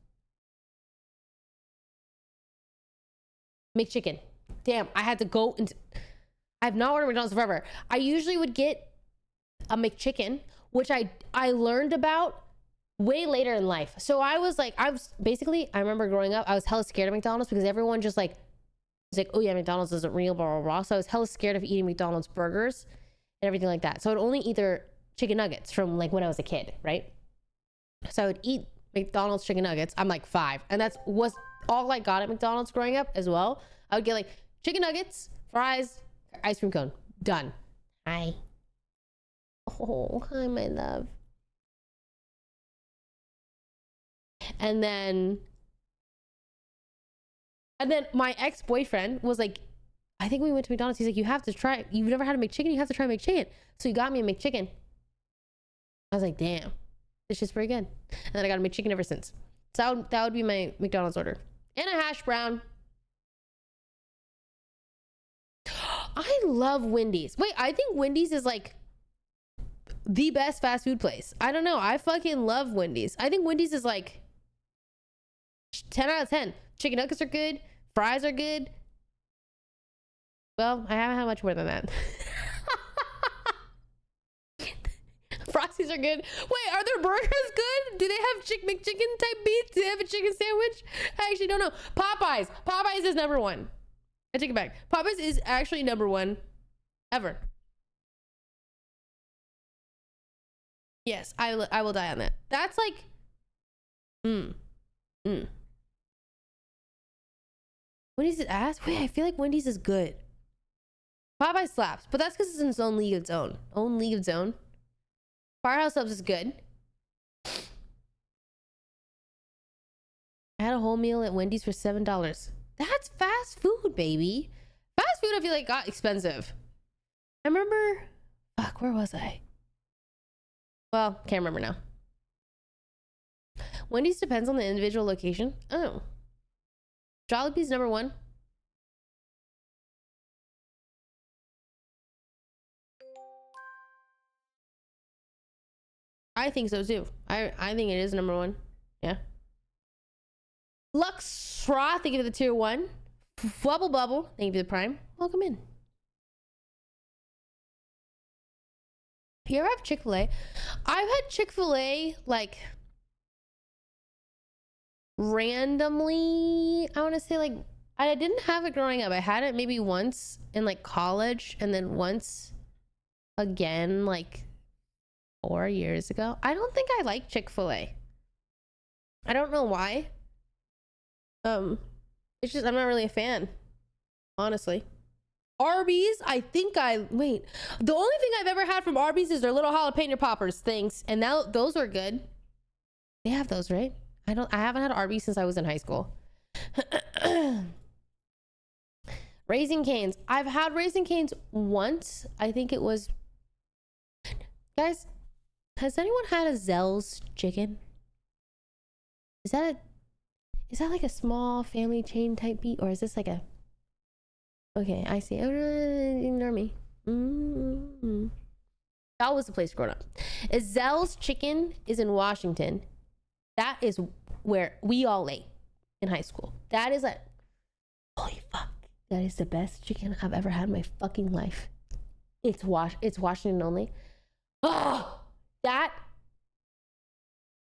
McChicken. Damn, I had to go and. I've not ordered McDonald's forever. I usually would get a McChicken, which I learned about way later in life. So I remember growing up, I was hella scared of McDonald's because everyone just like was like, oh yeah, McDonald's isn't real, blah, blah, blah. So I was hella scared of eating McDonald's burgers and everything like that. So I'd only eat their chicken nuggets from like when I was a kid, right? So I would eat McDonald's chicken nuggets. I'm like 5. And was all I got at McDonald's growing up as well. I would get like chicken nuggets, fries, ice cream cone. Done. Hi. Oh, hi, my love. And then my ex-boyfriend was like, I think we went to McDonald's. He's like, you've never had a McChicken? You have to try McChicken. So he got me a McChicken. I was like, damn, this shit's pretty good. And then I got a McChicken ever since. So that would be my McDonald's order. And a hash brown. I love Wendy's. Wait, I think Wendy's is like the best fast food place. I don't know. I fucking love Wendy's. I think Wendy's is like 10 out of 10. Chicken nuggets are good. Fries are good. Well, I haven't had much more than that. Frosties are good. Wait, are their burgers good? Do they have McChicken type beef? Do they have a chicken sandwich? I actually don't know. Popeyes. Popeyes is number 1. I take it back. Popeyes is actually number 1 ever. Yes, I will die on that. That's like, Wendy's is ass? Wait, I feel like Wendy's is good. Popeye slaps, but that's because it's in its own league of its own. Firehouse Subs is good. I had a whole meal at Wendy's for $7. That's fast food, baby. Fast food, I feel like got expensive. I remember, fuck, where was I? Well, can't remember now. Wendy's depends on the individual location. Oh. Jollibee's number 1. I think so too. I think it is number 1. Yeah. Lux Straw, thank you for the tier 1. Bubble Bubble, thank you for the prime. Welcome in. You ever have Chick-fil-A? I've had Chick-fil-A like randomly. I want to say like I didn't have it growing up. I had it maybe once in like college and then once again like 4 years ago. I don't think I like Chick-fil-A. I don't know why. It's just I'm not really a fan, honestly. Arby's, the only thing I've ever had from Arby's is their little jalapeno poppers things, and now those are good. They have those, right? I haven't had Arby's since I was in high school. Raising Cane's, I've had Raising Cane's once. I think it was, guys, has anyone had a Zell's chicken? Is that like a small family chain type beat, or is this like a? Okay, I see. Ignore me. That was the place growing up. Zell's Chicken is in Washington. That is where we all ate in high school. That is holy fuck. That is the best chicken I've ever had in my fucking life. It's Washington only. Oh, that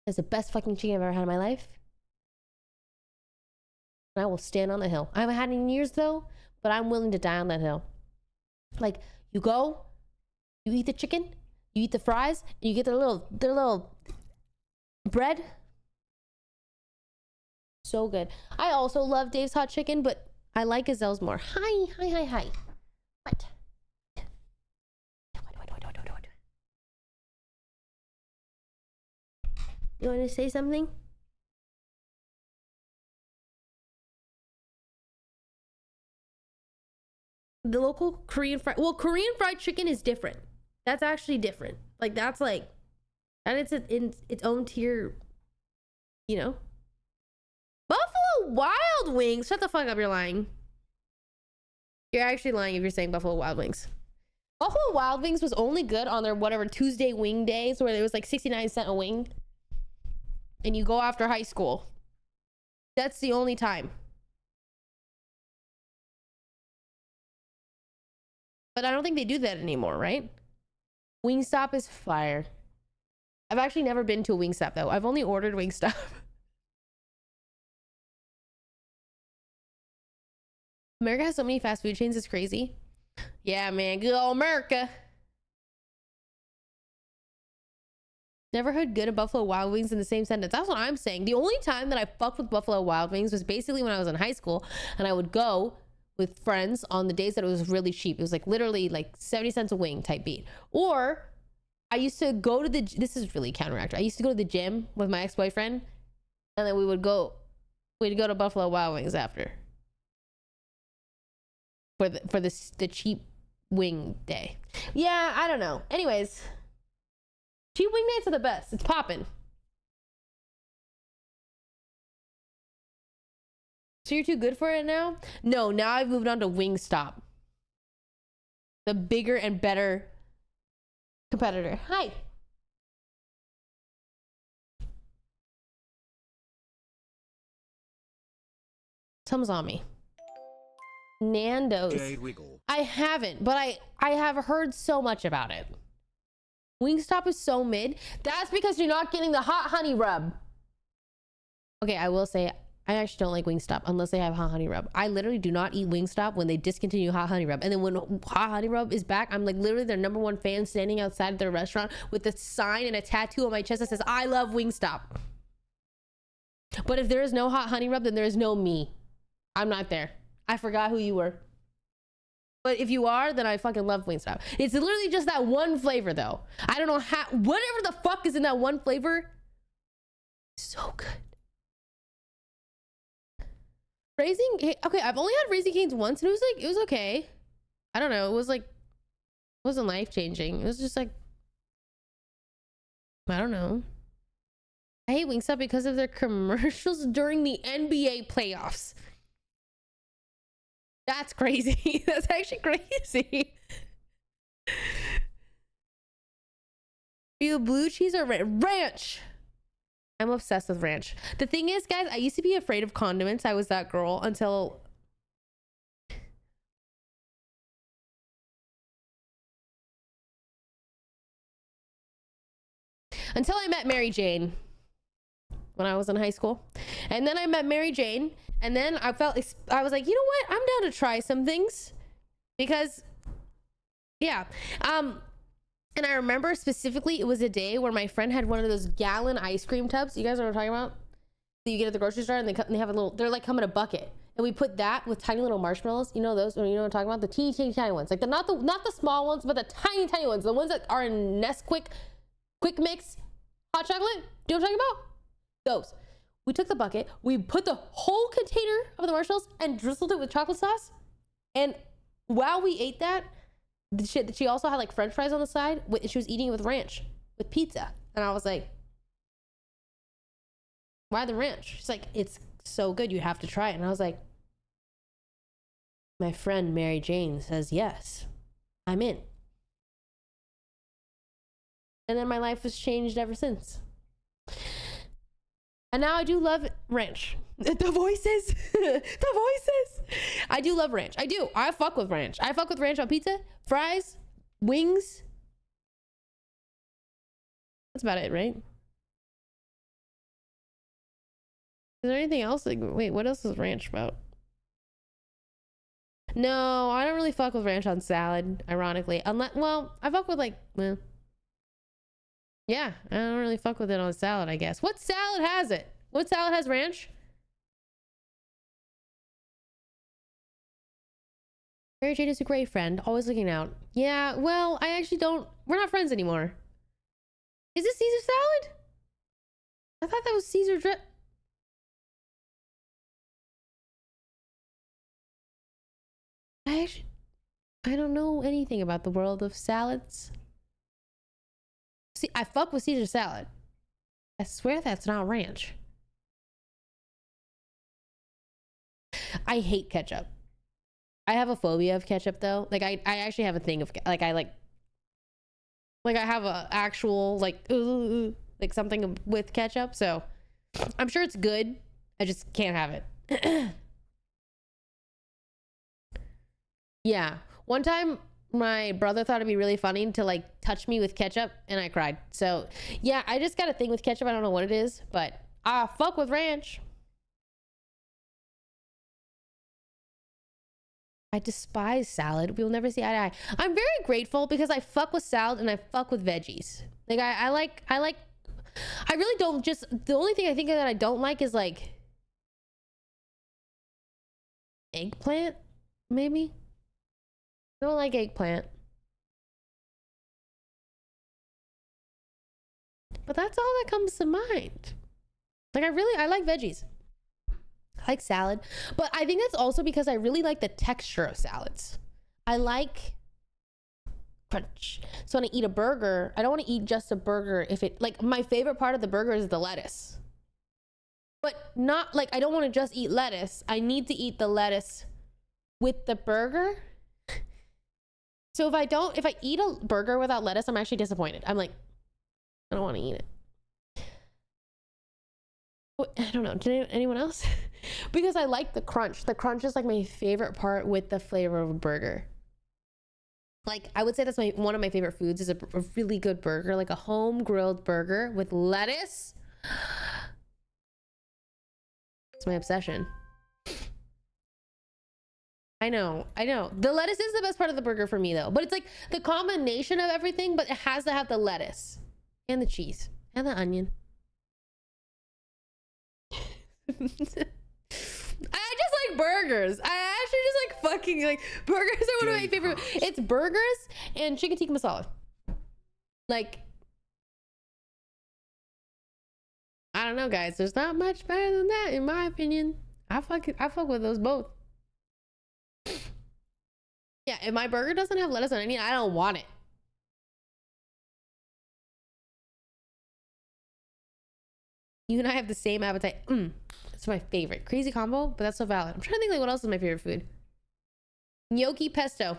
is the best fucking chicken I've ever had in my life. And I will stand on the hill. I haven't had it in years though, but I'm willing to die on that hill. Like, you go, you eat the chicken, you eat the fries, and you get their little bread. So good. I also love Dave's Hot Chicken, but I like Gazelle's more. Hi. What? You want to say something? The local Korean fried chicken is different. That's actually different. Like, that's like, and it's in its own tier, you know? Buffalo Wild Wings. Shut the fuck up, you're lying. You're actually lying if you're saying Buffalo Wild Wings. Buffalo Wild Wings was only good on their whatever Tuesday wing days where it was like 69 cents a wing. And you go after high school. That's the only time. But I don't think they do that anymore, right? Wingstop is fire. I've actually never been to a Wingstop though. I've only ordered Wingstop. America has so many fast food chains, it's crazy. Yeah, man, good old America. Never heard good of Buffalo Wild Wings in the same sentence. That's what I'm saying. The only time that I fucked with Buffalo Wild Wings was basically when I was in high school and I would go with friends on the days that it was really cheap. It was like literally like 70 cents a wing type beat. Or I used to go to this is really counteract. I used to go to the gym with my ex-boyfriend and then we'd go to Buffalo Wild Wings after. For the cheap wing day. Yeah, I don't know. Anyways, cheap wing nights are the best. It's popping. So you're too good for it now? No, now I've moved on to Wingstop. The bigger and better competitor. Hi. Someone's on me. Nando's. Jade Wiggle. I haven't, but I have heard so much about it. Wingstop is so mid. That's because you're not getting the hot honey rub. Okay, I will say I actually don't like Wingstop unless they have hot honey rub. I literally do not eat Wingstop when they discontinue hot honey rub. And then when hot honey rub is back, I'm like literally their #1 fan standing outside their restaurant with a sign and a tattoo on my chest that says, I love Wingstop. But if there is no hot honey rub, then there is no me. I'm not there. I forgot who you were. But if you are, then I fucking love Wingstop. It's literally just that one flavor though. I don't know how, whatever the fuck is in that one flavor. So good. Raising, okay, I've only had Raising Cane's once and it was okay. I don't know, it wasn't life changing. It was just like, I don't know. I hate Wingstop because of their commercials during the NBA playoffs. That's crazy. That's actually crazy. You blue cheese or ranch? I'm obsessed with ranch. The thing is, guys, I used to be afraid of condiments. I was that girl until I met Mary Jane when I was in high school. And then I met Mary Jane. And then I was like, you know what? I'm down to try some things because, yeah. And I remember specifically, it was a day where my friend had one of those gallon ice cream tubs. You guys know what I'm talking about? That you get at the grocery store and they have a little, they're like come in a bucket. And we put that with tiny little marshmallows. You know those, you know what I'm talking about? The teeny tiny ones. Like not the small ones, but the tiny ones. The ones that are in Nesquik, Quick Mix, hot chocolate. Do you know what I'm talking about? Those. We took the bucket, we put the whole container of the marshmallows and drizzled it with chocolate sauce. And while we ate that, she also had like French fries on the side. She was eating it with ranch, with pizza. And I was like, why the ranch? She's like, it's so good, you have to try it. And I was like, my friend Mary Jane says yes, I'm in. And then my life has changed ever since. And now I do love ranch. The voices. The voices. I do love ranch. I do. I fuck with ranch. I fuck with ranch on pizza, fries, wings. That's about it, right? Is there anything else? Like, wait, what else is ranch about? No, I don't really fuck with ranch on salad, ironically. Unless, well, I fuck with like, well, yeah, I don't really fuck with it on salad, I guess. What salad has it? What salad has ranch? Mary Jane is a great friend, always looking out. Yeah, well, I actually don't, we're not friends anymore. Is this Caesar salad? I thought that was Caesar drip. I don't know anything about the world of salads. See, I fuck with Caesar salad. I swear that's not ranch. I hate ketchup. I have a phobia of ketchup though. Like I actually have a thing of like I have a actual like something with ketchup. So I'm sure it's good. I just can't have it. Yeah. One time my brother thought it'd be really funny to like touch me with ketchup and I cried. So yeah, I just got a thing with ketchup. I don't know what it is, but I fuck with ranch. I despise salad. We'll never see eye to eye. I'm very grateful because I fuck with salad and I fuck with veggies. Like I really don't just, the only thing I think that I don't like is like eggplant, maybe. I don't like eggplant. But that's all that comes to mind. Like I like veggies. I like salad, but I think that's also because I really like the texture of salads. I like crunch. So when I eat a burger, I don't want to eat just a burger if it, like, my favorite part of the burger is the lettuce. But not like, I don't want to just eat lettuce. I need to eat the lettuce with the burger. So if I eat a burger without lettuce, I'm actually disappointed. I'm like, I don't want to eat it. I don't know. Did anyone else? Because I like the crunch. The crunch is like my favorite part with the flavor of a burger. Like I would say that's one of my favorite foods is a really good burger, like a home grilled burger with lettuce. It's my obsession. I know. The lettuce is the best part of the burger for me though, but it's like the combination of everything, but it has to have the lettuce and the cheese and the onion. I just like burgers. I actually just like fucking like burgers are one of my favorite. It's burgers and chicken tikka masala. Like, I don't know, guys. There's not much better than that in my opinion. I fuck with those both. Yeah, if my burger doesn't have lettuce and onion, I don't want it. You and I have the same appetite. That's my favorite. Crazy combo, but that's so valid. I'm trying to think like what else is my favorite food. Gnocchi pesto.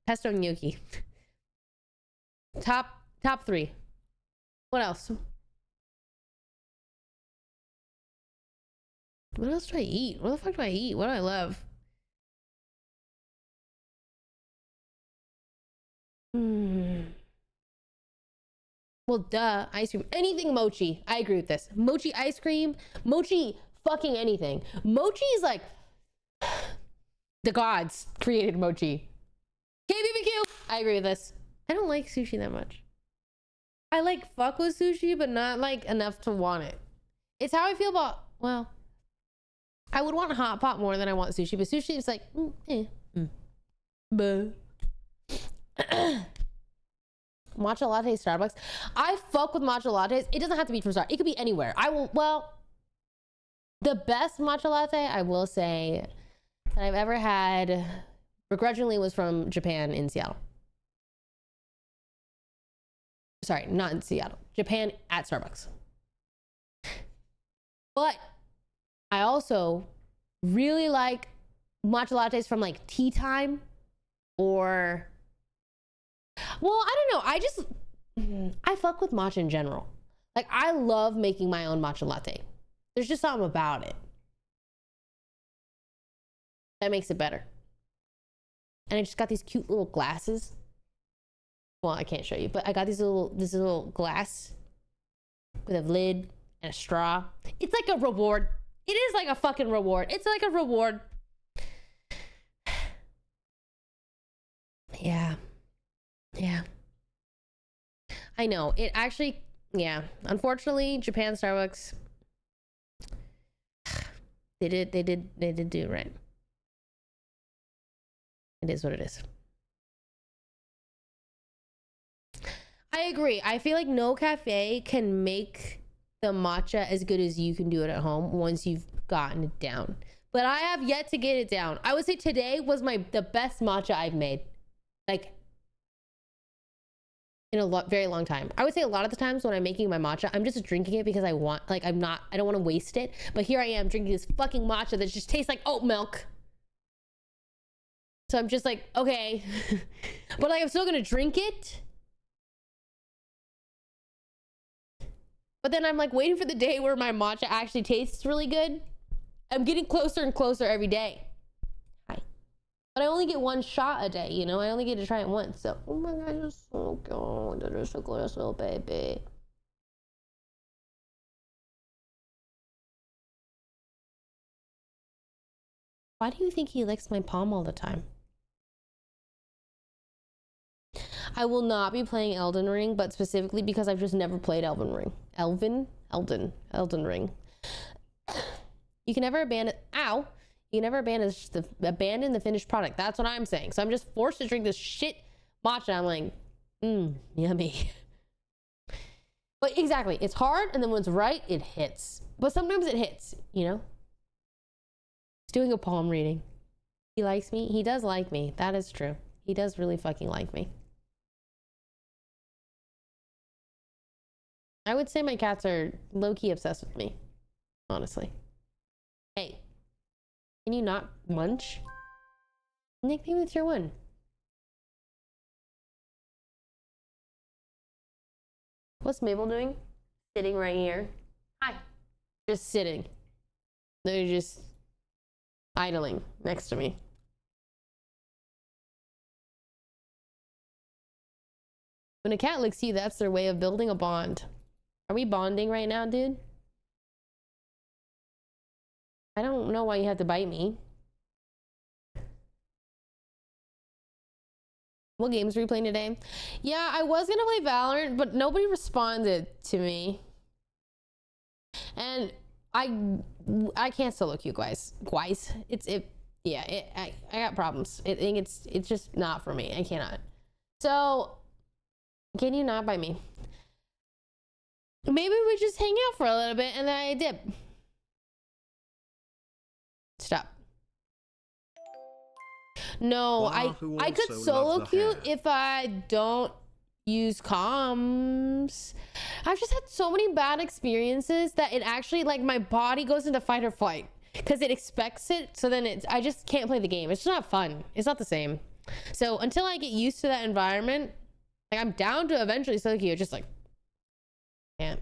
Pesto gnocchi. Top 3. What else? What else do I eat? What the fuck do I eat? What do I love? Well, duh, ice cream. Anything mochi. I agree with this. Mochi ice cream. Mochi fucking anything. Mochi is like the gods created mochi. KBBQ. I agree with this. I don't like sushi that much. I like fuck with sushi, but not like enough to want it. It's how I feel about, well, I would want a hot pot more than I want sushi, but sushi is like, Buh. Matcha latte Starbucks. I fuck with matcha lattes. It doesn't have to be from Starbucks. It could be anywhere. The best matcha latte I will say that I've ever had begrudgingly was from Japan in Seattle. Sorry, not in Seattle. Japan at Starbucks. But I also really like matcha lattes from like Tea Time or, well, I don't know. I fuck with matcha in general. Like I love making my own matcha latte. There's just something about it that makes it better. And I just got these cute little glasses. Well, I can't show you, but I got this little glass with a lid and a straw. It's like a reward. It is like a fucking reward. It's like a reward. Yeah. I know. It actually, yeah. Unfortunately, Japan Starbucks, they did do it right. It is what it is. I agree. I feel like no cafe can make the matcha as good as you can do it at home once you've gotten it down. But I have yet to get it down. I would say today was the best matcha I've made. Like in a very long time. I would say a lot of the times when I'm making my matcha, I'm just drinking it because I don't want to waste it. But here I am drinking this fucking matcha that just tastes like oat milk. So I'm just like, okay. But like, I'm still gonna drink it. But then I'm like waiting for the day where my matcha actually tastes really good. I'm getting closer and closer every day. Hi. But I only get one shot a day, you know? I only get to try it once. So, oh my god, you're so good. You're so good, little baby. Why do you think he licks my palm all the time? I will not be playing Elden Ring, but specifically because I've just never played Elden Ring. Elden Ring. You can never abandon, you can never abandon the finished product. That's what I'm saying. So I'm just forced to drink this shit matcha. I'm like, yummy. But exactly, it's hard, and then when it's right, it hits. But sometimes it hits, you know? He's doing a palm reading. He likes me. He does like me. That is true. He does really fucking like me. I would say my cats are low-key obsessed with me, honestly. Hey, can you not munch? Nick, maybe it's your one. What's Mabel doing? Sitting right here. Hi. Just sitting. They're just idling next to me. When a cat licks you, that's their way of building a bond. Are we bonding right now, dude? I don't know why you have to bite me. What games were you playing today? Yeah, I was gonna play Valorant, but nobody responded to me. And I can't solo queue, guys. I got problems. I think it's just not for me. I cannot. So, can you not bite me? Maybe we just hang out for a little bit and then I dip. Stop. No, I could solo queue if I don't use comms. I've just had so many bad experiences that it actually, like, my body goes into fight or flight because it expects it. So then I just can't play the game. It's just not fun. It's not the same. So until I get used to that environment, like, I'm down to eventually solo queue. Just like, can't.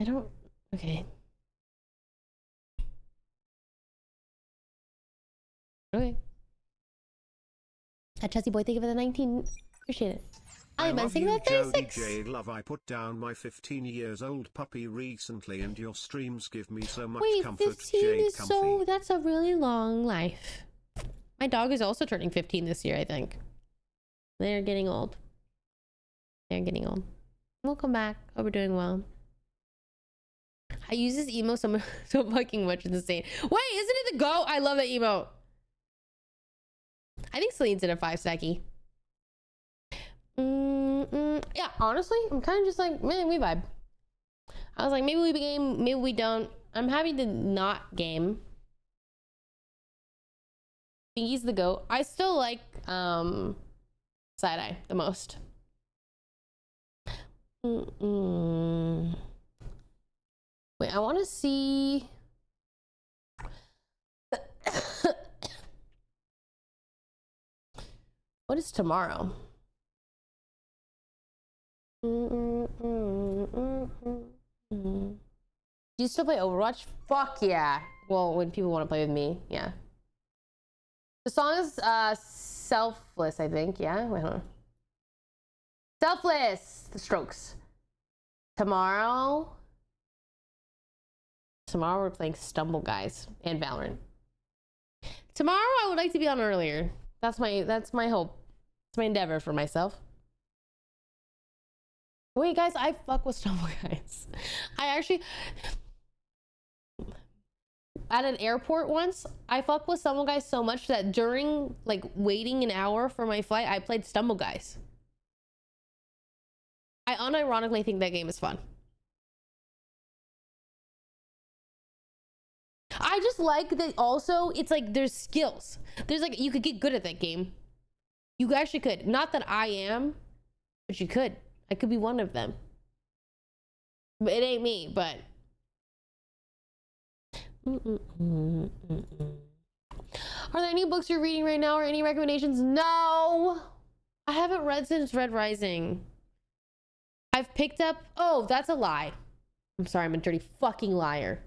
I don't. Okay. Okay. Chelsea boy, thank you for the 19. Appreciate it. I'm messing that 36. QuarterJade love, I put down my 15 years old puppy recently, and your streams give me so much comfort. 15 Jade is comfy. so. That's a really long life. My dog is also turning 15 this year, I think. They're getting old. They're getting old. Welcome back. Hope we're doing well. I use this emo so fucking much. It's insane. Wait, isn't it the go? I love that emo. I think Celine's in a 5-stacky. Yeah, honestly, I'm kind of just like, man, we vibe. I was like, maybe we game, maybe we don't. I'm happy to not game. He's the goat. I still like side-eye the most. Wait, I want to see. What is tomorrow? Do you still play Overwatch? Fuck yeah. Well, when people want to play with me, yeah. The song is Selfless, I think. Yeah, wait, hold on. Selfless, The Strokes. Tomorrow we're playing Stumble Guys and Valorant. Tomorrow I would like to be on earlier. That's my hope. It's my endeavor for myself. Wait, guys, I fuck with Stumble Guys. I actually, at an airport once, I fucked with Stumble Guys so much that during, like, waiting an hour for my flight, I played Stumble Guys. I unironically think that game is fun. I just like that also, it's like there's skills. There's like, you could get good at that game. You actually could. Not that I am, but you could. I could be one of them. But it ain't me, but Are there any books you're reading right now or any recommendations? No, I haven't read since Red Rising. I've picked up, oh, that's a lie. I'm sorry, I'm a dirty fucking liar.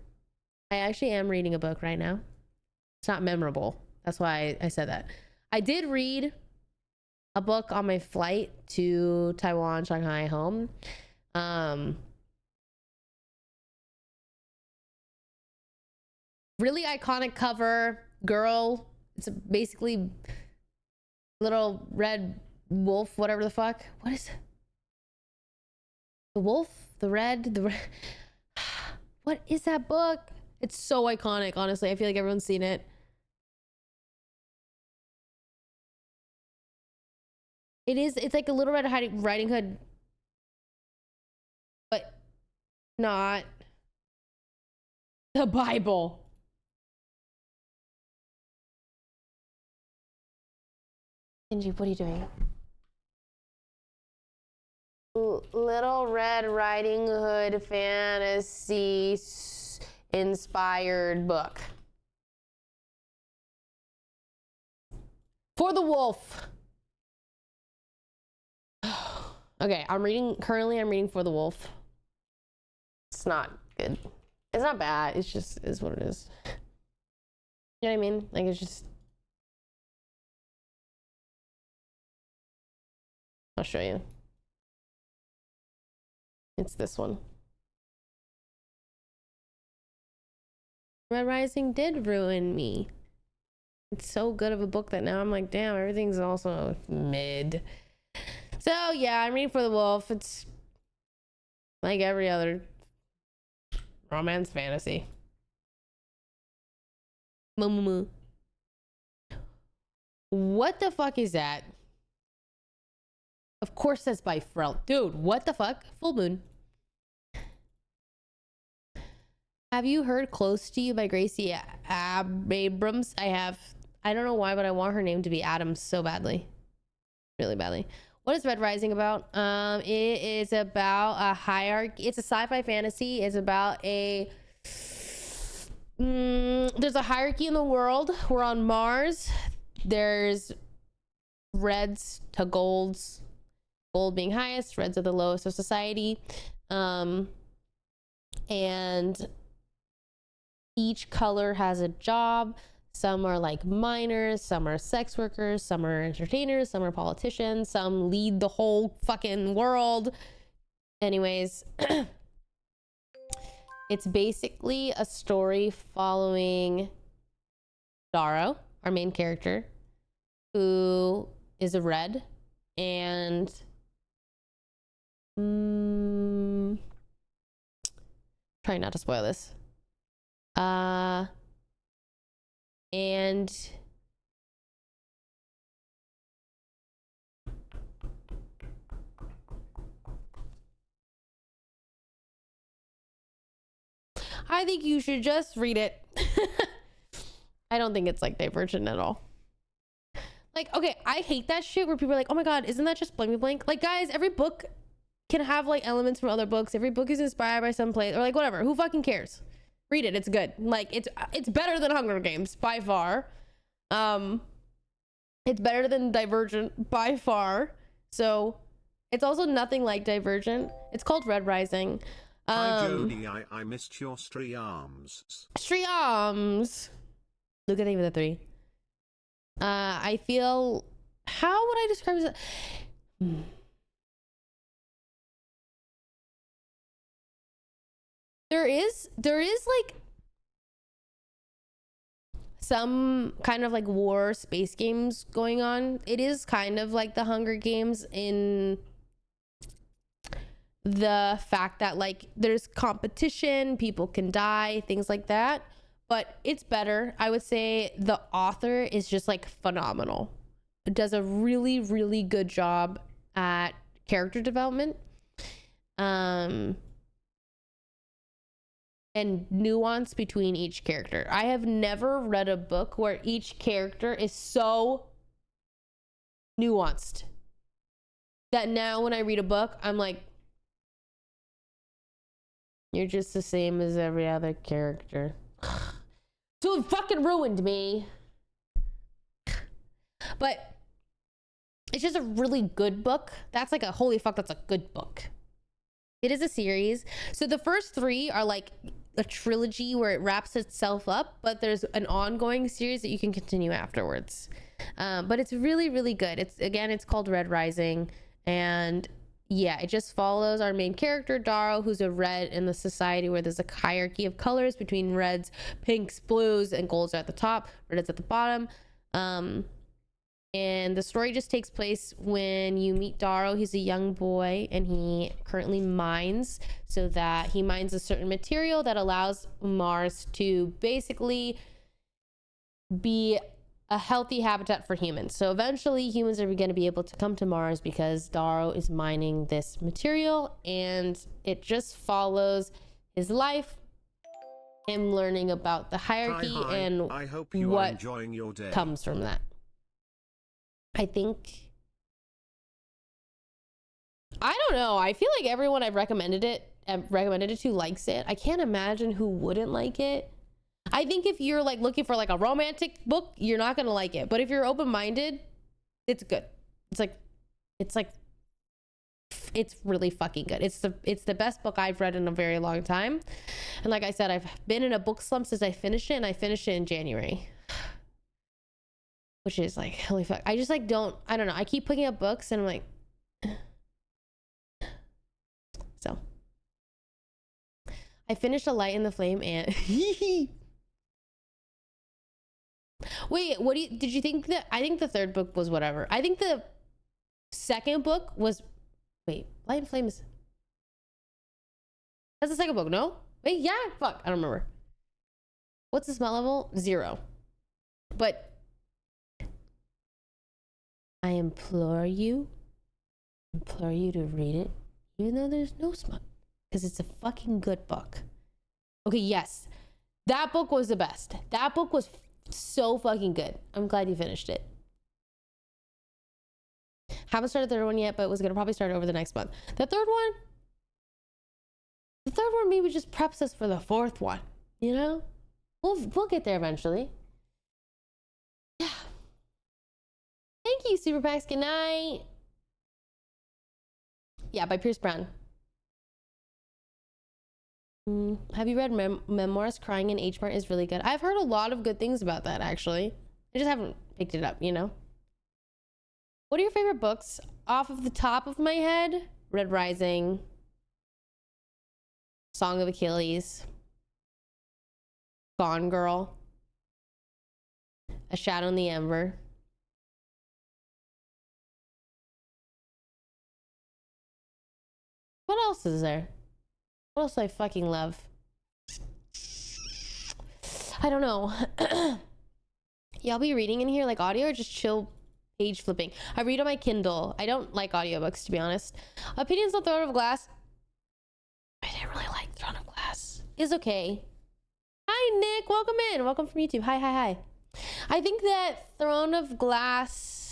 I actually am reading a book right now. It's not memorable. That's why I said that. I did read a book on my flight to Taiwan, Shanghai, home. Really iconic cover, girl. It's basically little red wolf, whatever the fuck. What is it? The wolf, the red. What is that book? It's so iconic, honestly. I feel like everyone's seen it. It's like a Little Red Riding Hood, but not the Bible. Angie, what are you doing? Little Red Riding Hood fantasy inspired book. For the Wolf. Okay, I'm reading For the Wolf. It's not good. It's not bad. It's just is what it is. You know what I mean? Like, it's just, I'll show you. It's this one. Red Rising did ruin me. It's so good of a book that now I'm like, damn, everything's also mid. So yeah, I'm reading For the Wolf. It's like every other romance fantasy. What the fuck is that? Of course that's by Frel. Dude, what the fuck? Full Moon. Have you heard Close to You by Gracie Abrams? I have. I don't know why, but I want her name to be Adams so badly. Really badly. What is Red Rising about? It is about a hierarchy. It's a sci-fi fantasy. It's about a... there's a hierarchy in the world. We're on Mars. There's reds to golds. Gold being highest, reds are the lowest of society. And each color has a job. Some are like miners, some are sex workers, some are entertainers, some are politicians, some lead the whole fucking world. Anyways, it's basically a story following Darrow, our main character, who is a red, and trying not to spoil this. And I think you should just read it. I don't think it's like divergent at all. Like, okay, I hate that shit where people are like, oh my god, isn't that just blank blank? Like, guys, every book can have like elements from other books. Every book is inspired by some place, or like whatever. Who fucking cares? Read it. It's good. Like, it's better than Hunger Games by far. It's better than Divergent by far. So it's also nothing like Divergent. It's called Red Rising. Hi Jody, I missed your streams. Streams. Look at the name of the 3. I feel, how would I describe it? There is like some kind of like war space games going on. It is kind of like the Hunger Games in the fact that like there's competition, people can die, things like that, but it's better. I would say the author is just like phenomenal. It does a really, really good job at character development. And nuance between each character. I have never read a book where each character is so nuanced that now when I read a book, I'm like, you're just the same as every other character. So it fucking ruined me. But it's just a really good book. That's like a holy fuck, that's a good book. It is a series. So the first 3 are like a trilogy where it wraps itself up, but there's an ongoing series that you can continue afterwards. But it's really, really good. It's called Red Rising. And yeah, it just follows our main character, Darrow, who's a red in the society where there's a hierarchy of colors between reds, pinks, blues, and golds are at the top, red is at the bottom. And the story just takes place when you meet Darrow. He's a young boy and he currently mines, so that he mines a certain material that allows Mars to basically be a healthy habitat for humans. So eventually humans are going to be able to come to Mars because Darrow is mining this material, and it just follows his life, him learning about the hierarchy and I hope you what are enjoying your day. Comes from that. I don't know. I feel like everyone I've recommended it to likes it. I can't imagine who wouldn't like it. I think if you're like looking for like a romantic book, you're not gonna like it. But if you're open-minded, it's good. It's really fucking good. It's the best book I've read in a very long time. And like I said, I've been in a book slump since I finished it, and I finished it in January. Which is like, holy fuck. I just like I don't know. I keep picking up books and I'm like, so. I finished A Light in the Flame and wait, did you think that? I think the third book was whatever. I think the second book was, wait, Light in the Flame is, that's the second book, no? Wait, yeah, fuck, I don't remember. What's the smell level? 0. But I implore you to read it, even though there's no smut, because it's a fucking good book. Okay, yes, that book was the best. That book was so fucking good. I'm glad you finished it. Haven't started the third one yet, but was gonna probably start over the next month. The third one maybe just preps us for the fourth one. You know, we'll get there eventually. Yeah. Thank you, Super Packs. Good night. Yeah, by Pierce Brown. Have you read Memoirs? Crying in H Mart is really good. I've heard a lot of good things about that, actually. I just haven't picked it up, you know? What are your favorite books? Off of the top of my head, Red Rising, Song of Achilles, Gone Girl, A Shadow in the Ember. What else is there? What else do I fucking love? I don't know. Y'all be reading in here like audio or just chill page flipping? I read on my Kindle. I don't like audiobooks, to be honest. Opinions on Throne of Glass. I didn't really like Throne of Glass. Is okay. Hi, Nick. Welcome in. Welcome from YouTube. Hi. I think that Throne of Glass...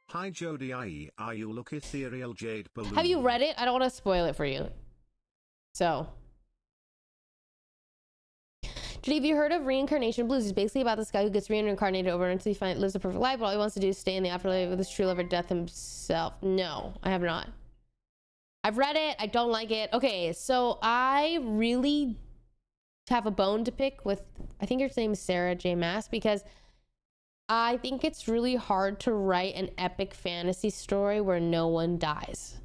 Hi Jody IE, are you look ethereal jade balloon? Have you read it? I don't want to spoil it for you. So. Judy, have you heard of Reincarnation Blues? It's basically about this guy who gets reincarnated over until he lives a perfect life, but all he wants to do is stay in the afterlife with his true lover, death himself. No, I have not. I've read it. I don't like it. Okay, so I really have a bone to pick with, I think her name is Sarah J. Maas, because I think it's really hard to write an epic fantasy story where no one dies.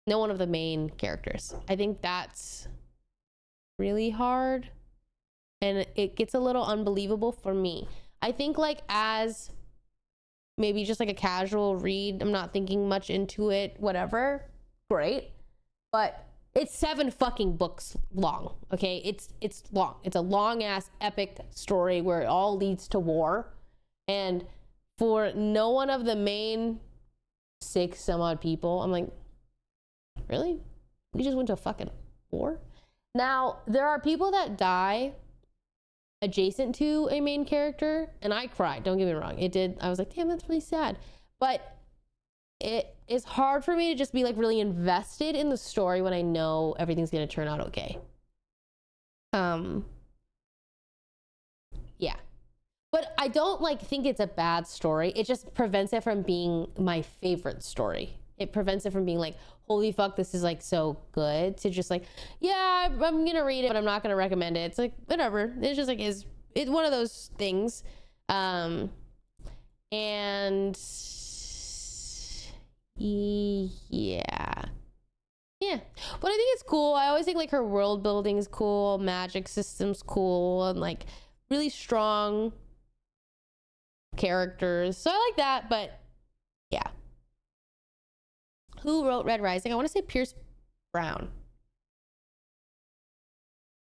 No one of the main characters. I think that's really hard. And it gets a little unbelievable for me. I think like as maybe just like a casual read, I'm not thinking much into it, whatever. Great. But it's 7 fucking books long. Okay? It's long. It's a long ass epic story where it all leads to war. And for no one of the main 6 some odd people, I'm like, really? We just went to a fucking war? Now, there are people that die adjacent to a main character, and I cried, don't get me wrong. It did. I was like, damn, that's really sad. But it is hard for me to just be like really invested in the story when I know everything's going to turn out okay. Yeah. But I don't like think it's a bad story. It just prevents it from being my favorite story. It prevents it from being like, holy fuck, this is like so good, to just like, yeah, I'm gonna read it, but I'm not gonna recommend it. It's like, whatever. It's just like, it's one of those things. And yeah. Yeah, but I think it's cool. I always think like her world building is cool, magic system's cool, and like really strong characters. So I like that, but yeah. Who wrote Red Rising? I want to say Pierce Brown.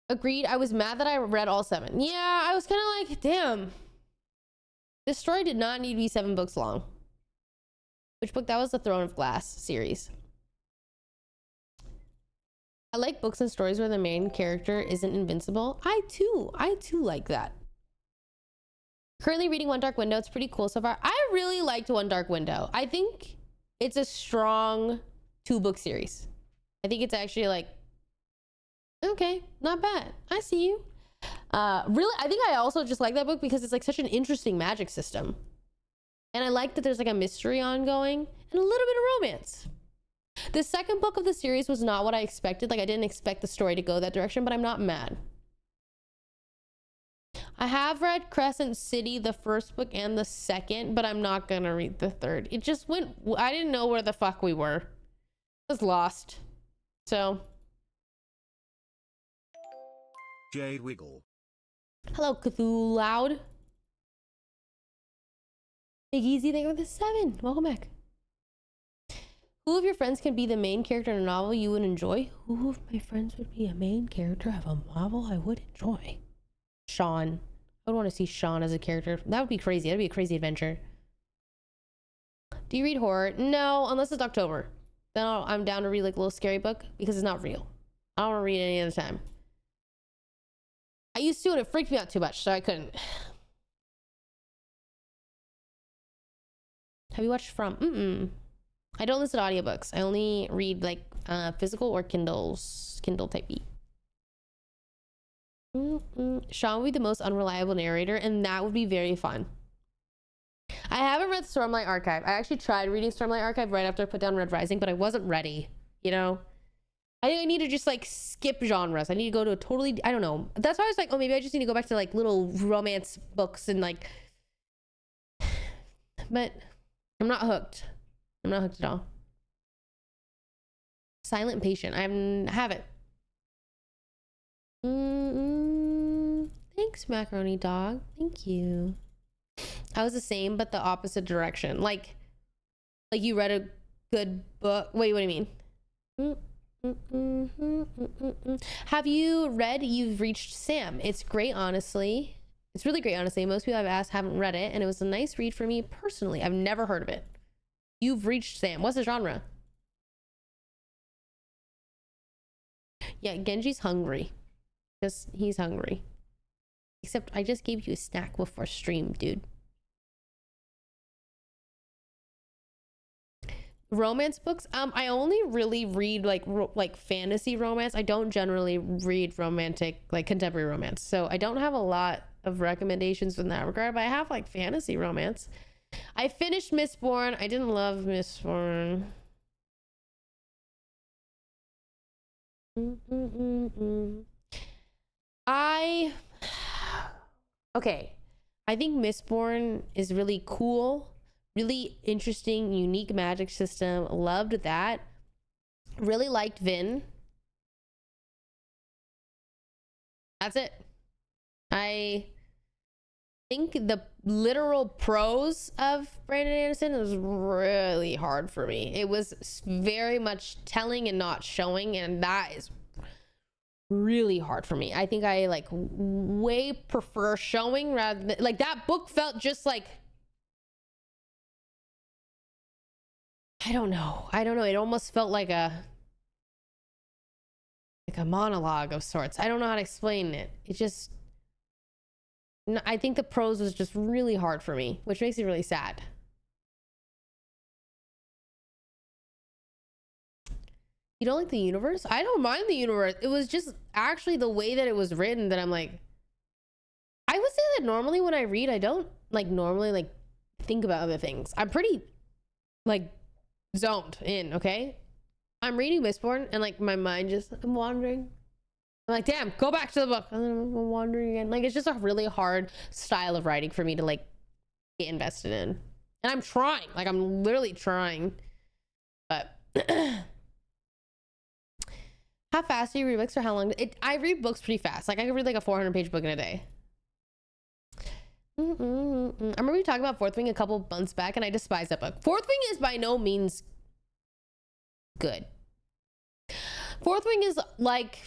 Agreed. I was mad that I read all 7. Yeah, I was kind of like, damn. This story did not need to be 7 books long. Which book? That was the Throne of Glass series. I like books and stories where the main character isn't invincible. I too like that. Currently reading One Dark Window. It's pretty cool so far. I really liked One Dark Window. I think it's a strong 2-book series. I think it's actually like, okay, not bad. I see you. Really, I think I also just like that book because it's like such an interesting magic system. And I like that there's like a mystery ongoing and a little bit of romance. The second book of the series was not what I expected. Like, I didn't expect the story to go that direction, but I'm not mad. I have read Crescent City, the first book and the second, but I'm not gonna read the third. It just went, I didn't know where the fuck we were. I was lost. So. Jade Wiggle. Hello, Cthulhu Loud. Big Easy, thank you for the 7. Welcome back. Who of your friends can be the main character in a novel you would enjoy? Who of my friends would be a main character of a novel I would enjoy? Sean. I would want to see Sean as a character. That would be crazy. That'd be a crazy adventure. Do you read horror? No, unless it's October. Then I'm down to read like a little scary book because it's not real. I don't want to read it any other time. I used to and it freaked me out too much, so I couldn't. Have you watched From? I don't listen to audiobooks. I only read like physical or Kindle type E. Sean would be the most unreliable narrator, and that would be very fun. I haven't read Stormlight Archive. I actually tried reading Stormlight Archive right after I put down Red Rising, but I wasn't ready, you know? I think I need to just like skip genres. I need to go to a totally, I don't know. That's why I was like, oh, maybe I just need to go back to like little romance books and like, but I'm not hooked. I'm not hooked at all. Silent Patient. I haven't. Thanks, Macaroni Dog. Thank you. I was the same, but the opposite direction. Like you read a good book. Wait, what do you mean? Have you read You've Reached Sam? It's great, honestly. It's really great, honestly. Most people I've asked haven't read it, and it was a nice read for me personally. I've never heard of it. You've Reached Sam. What's the genre? Yeah, Genji's hungry. Just, he's hungry. Except I just gave you a snack before stream, dude. Romance books? I only really read like fantasy romance. I don't generally read romantic, like contemporary romance. So I don't have a lot of recommendations in that regard, but I have like fantasy romance. I finished Mistborn. I didn't love Mistborn. Okay. I think Mistborn is really cool. Really interesting, unique magic system. Loved that. Really liked Vin. That's it. I think the literal prose of Brandon Anderson was really hard for me. It was very much telling and not showing, and that is really hard for me. I think I like way prefer showing rather than like that book felt just like I don't know. It almost felt like a monologue of sorts. I don't know how to explain it. It just I think the prose was just really hard for me, which makes me really sad. You don't like the universe? I don't mind the universe. It was just actually the way that it was written that I'm like, I would say that normally when I read, I don't like normally like think about other things. I'm pretty like zoned in, okay? I'm reading Mistborn and like my mind just, I'm wandering. I'm like, damn, go back to the book. And then I'm wandering again. Like, it's just a really hard style of writing for me to like get invested in. And I'm trying, like I'm literally trying, but how fast do you read books or how long? I read books pretty fast. Like I can read like a 400-page book in a day. I remember we talked about Fourth Wing a couple months back and I despise that book. Fourth Wing is by no means good. Fourth Wing is like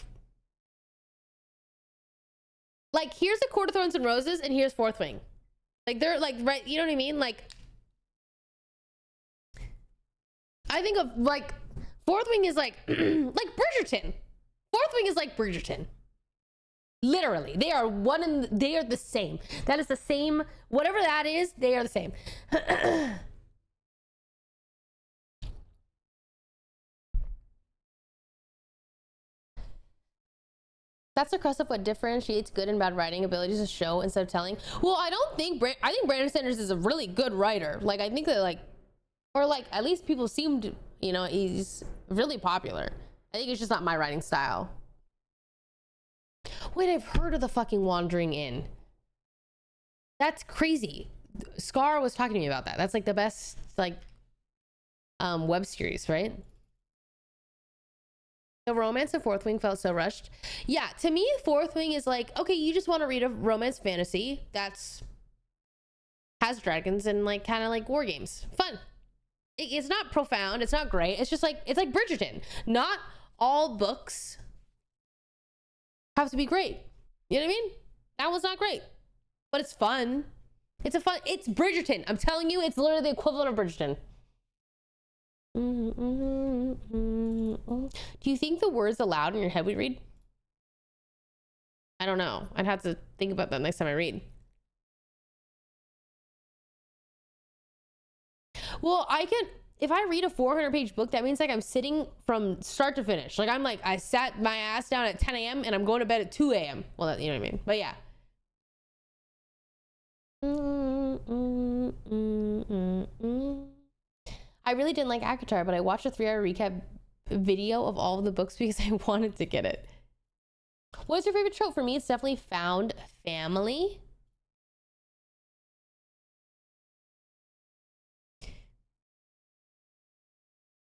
here's a Court of Thorns and Roses and here's Fourth Wing. Like they're like, right, you know what I mean? Like I think of like Fourth Wing is like like Bridgerton. Fourth Wing is like Bridgerton. Literally, they are they are the same. That is the same, whatever that is, they are the same. That's the crux of what differentiates good and bad writing abilities to show instead of telling. Well, I think Brandon Sanders is a really good writer. Like I think that like, or like at least people seemed, you know, he's really popular. I think it's just not my writing style. Wait, I've heard of the fucking Wandering Inn. That's crazy. Scar was talking to me about that. That's like the best like web series, right? The romance of Fourth Wing felt so rushed. Yeah, to me, Fourth Wing is like, okay, you just want to read a romance fantasy that's has dragons and like kind of like war games. Fun. It's not profound. It's not great. It's just like, it's like Bridgerton. Not all books have to be great. You know what I mean? That one's not great, but it's fun. It's Bridgerton. I'm telling you, it's literally the equivalent of Bridgerton. Do you think the words aloud in your head would read? I don't know. I'd have to think about that next time I read. Well, if I read a 400-page book, that means like I'm sitting from start to finish. Like I'm like, I sat my ass down at 10 a.m. and I'm going to bed at 2 a.m. Well, you know what I mean? But yeah. I really didn't like ACOTAR, but I watched a 3-hour recap video of all of the books because I wanted to get it. What's your favorite trope? For me, it's definitely found family.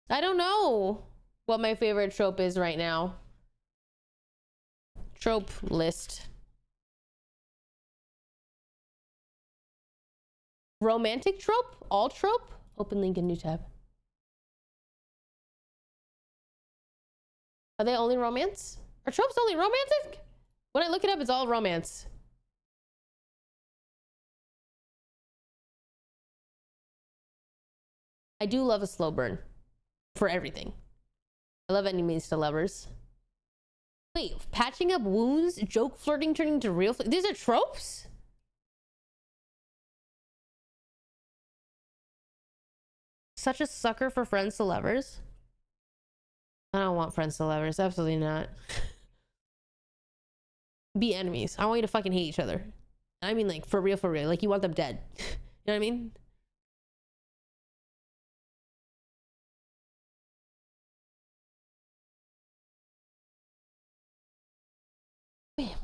I don't know what my favorite trope is right now. Trope list. Romantic trope? All trope? Open link in new tab. Are they only romance? Are tropes only romantic? When I look it up, it's all romance. I do love a slow burn for everything. I love enemies to lovers. Wait, patching up wounds, joke flirting turning to real these are tropes? Such a sucker for friends to lovers. I don't want friends to lovers. Absolutely not. Be enemies. I want you to fucking hate each other. I mean, like, for real, for real. Like, you want them dead. You know what I mean? Wait,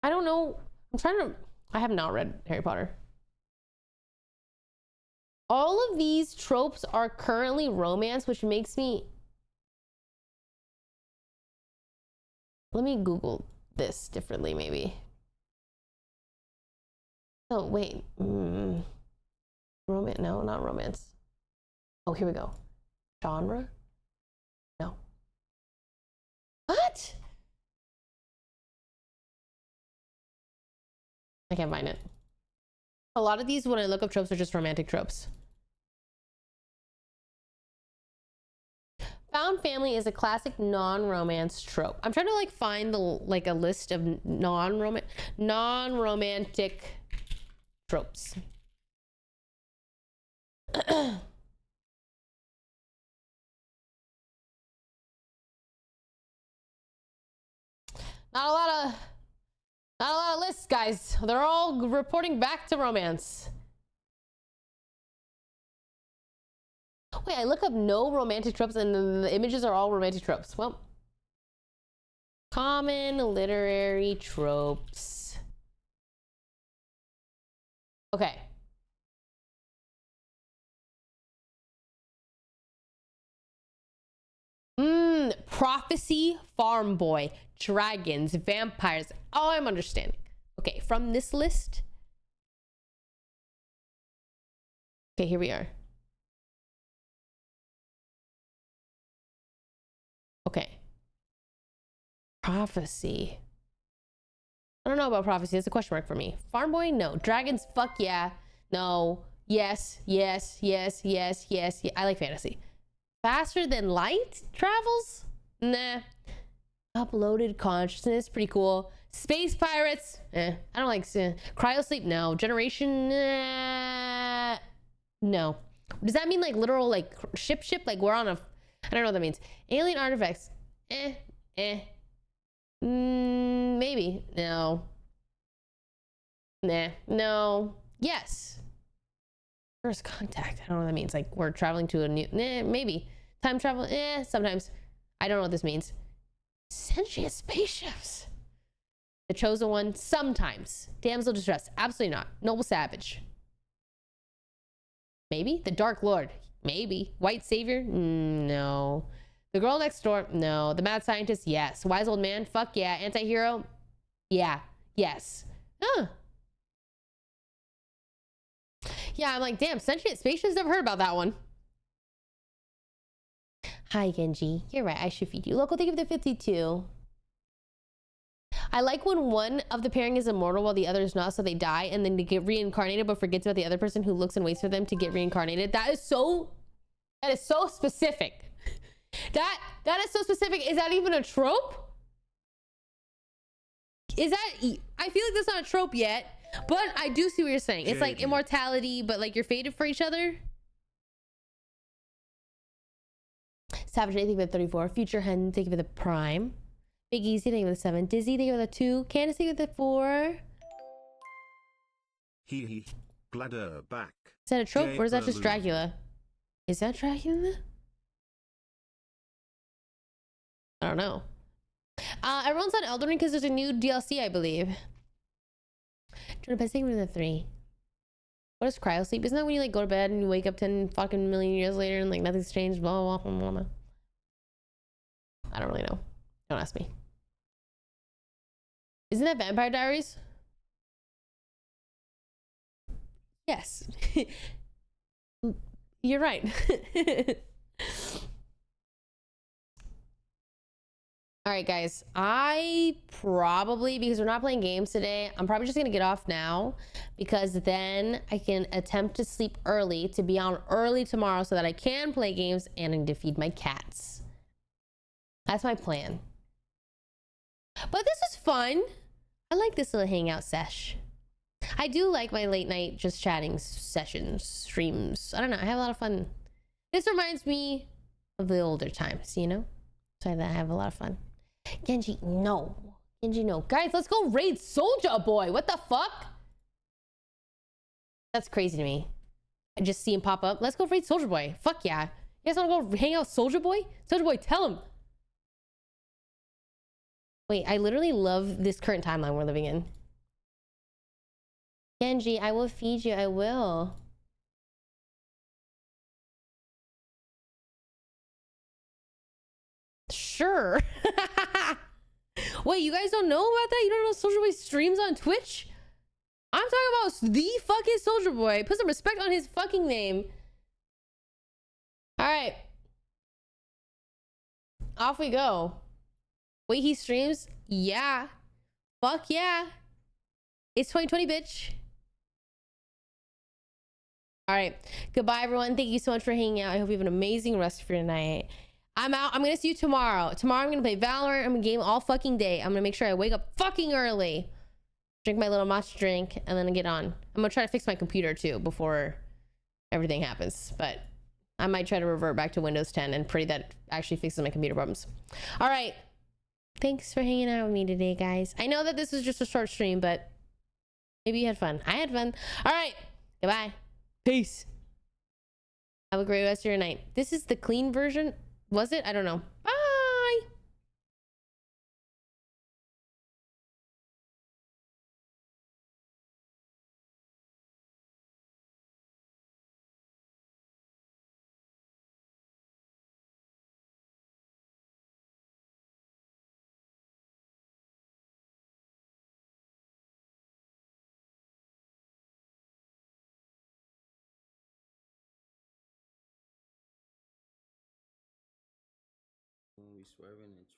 I don't know. I have not read Harry Potter. All of these tropes are currently romance, which makes me... Let me Google this differently, maybe. Oh, wait. Romance? No, not romance. Oh, here we go. Genre? No. What? I can't find it. A lot of these, when I look up tropes, are just romantic tropes. Found family is a classic non-romance trope. I'm trying to like find like a list of non-romantic tropes. Not a lot of lists, guys. They're all reporting back to romance. Wait, I look up no romantic tropes and the images are all romantic tropes. Well, common literary tropes. Okay. Prophecy, farm boy, dragons, vampires. Oh, I'm understanding. Okay, from this list. Okay, here we are. Okay. Prophecy. I don't know about prophecy. It's a question mark for me. Farm boy, no. Dragons, fuck yeah. No. Yes, yes, yes, yes, yes, yes. I like fantasy. Faster than light travels? Nah. Uploaded consciousness, pretty cool. Space pirates, I don't like cryosleep. No. Generation, no. Does that mean like literal like ship like we're on a, I don't know what that means. Alien artifacts, maybe. No. Nah. No. Yes. First contact, I don't know what that means. Like we're traveling to a new, maybe. Time travel, sometimes. I don't know what this means. Sentient spaceships. The chosen one, sometimes. Damsel distress, absolutely not. Noble savage. Maybe. The Dark Lord, maybe. White savior, no. The girl next door, no. The mad scientist, yes. Wise old man, fuck yeah. Anti-hero, yeah, yes. Huh. Yeah, I'm like, damn, sentient spaceships, never heard about that one. Hi, Genji. You're right, I should feed you. Local, think of the 52. I like when one of the pairing is immortal while the other is not, so they die and then they get reincarnated but forgets about the other person who looks and waits for them to get reincarnated. That is so specific. That is so specific. Is that even a trope? Is that, I feel like that's not a trope yet, but I do see what you're saying. It's like immortality, but like you're fated for each other. Savage, think of the 34. Future Hen, think of the prime. Big Easy, think of the 7. Dizzy, think of the 2. Candace, think of the 4. Hee. Bladder back. Is that a trope or is that just Dracula? Is that Dracula? I don't know. Everyone's on Elden Ring because there's a new DLC, I believe. Jordan, best thing with the 3. What is cryosleep? Isn't that when you like go to bed and you wake up 10 fucking million years later and like nothing's changed? Blah, blah, blah, blah. I don't really know. Don't ask me. Isn't that Vampire Diaries? Yes. You're right. All right, guys. I probably, because we're not playing games today, I'm probably just going to get off now because then I can attempt to sleep early to be on early tomorrow so that I can play games and I need to feed my cats. That's my plan. But this is fun. I like this little hangout sesh. I do like my late night just chatting sessions, streams. I don't know. I have a lot of fun. This reminds me of the older times, you know? So I have a lot of fun. Genji, no. Genji, no. Guys, let's go raid Soldier Boy. What the fuck? That's crazy to me. I just see him pop up. Let's go raid Soldier Boy. Fuck yeah. You guys want to go hang out with Soldier Boy? Soldier Boy, tell him. Wait, I literally love this current timeline we're living in. Genji, I will feed you. I will. Sure. Wait, you guys don't know about that? You don't know Soldier Boy streams on Twitch? I'm talking about the fucking Soldier Boy. Put some respect on his fucking name. All right. Off we go. Wait, he streams? Yeah. Fuck yeah. It's 2020, bitch. All right. Goodbye, everyone. Thank you so much for hanging out. I hope you have an amazing rest of your night. I'm out. I'm going to see you tomorrow. Tomorrow, I'm going to play Valorant. I'm going to game all fucking day. I'm going to make sure I wake up fucking early. Drink my little matcha drink, and then get on. I'm going to try to fix my computer, too, before everything happens. But I might try to revert back to Windows 10 and pray that actually fixes my computer problems. All right. Thanks for hanging out with me today, guys. I know that this was just a short stream, but maybe you had fun. I had fun. All right. Goodbye. Peace. Have a great rest of your night. This is the clean version. Was it? I don't know. Bye. When we swerving, it's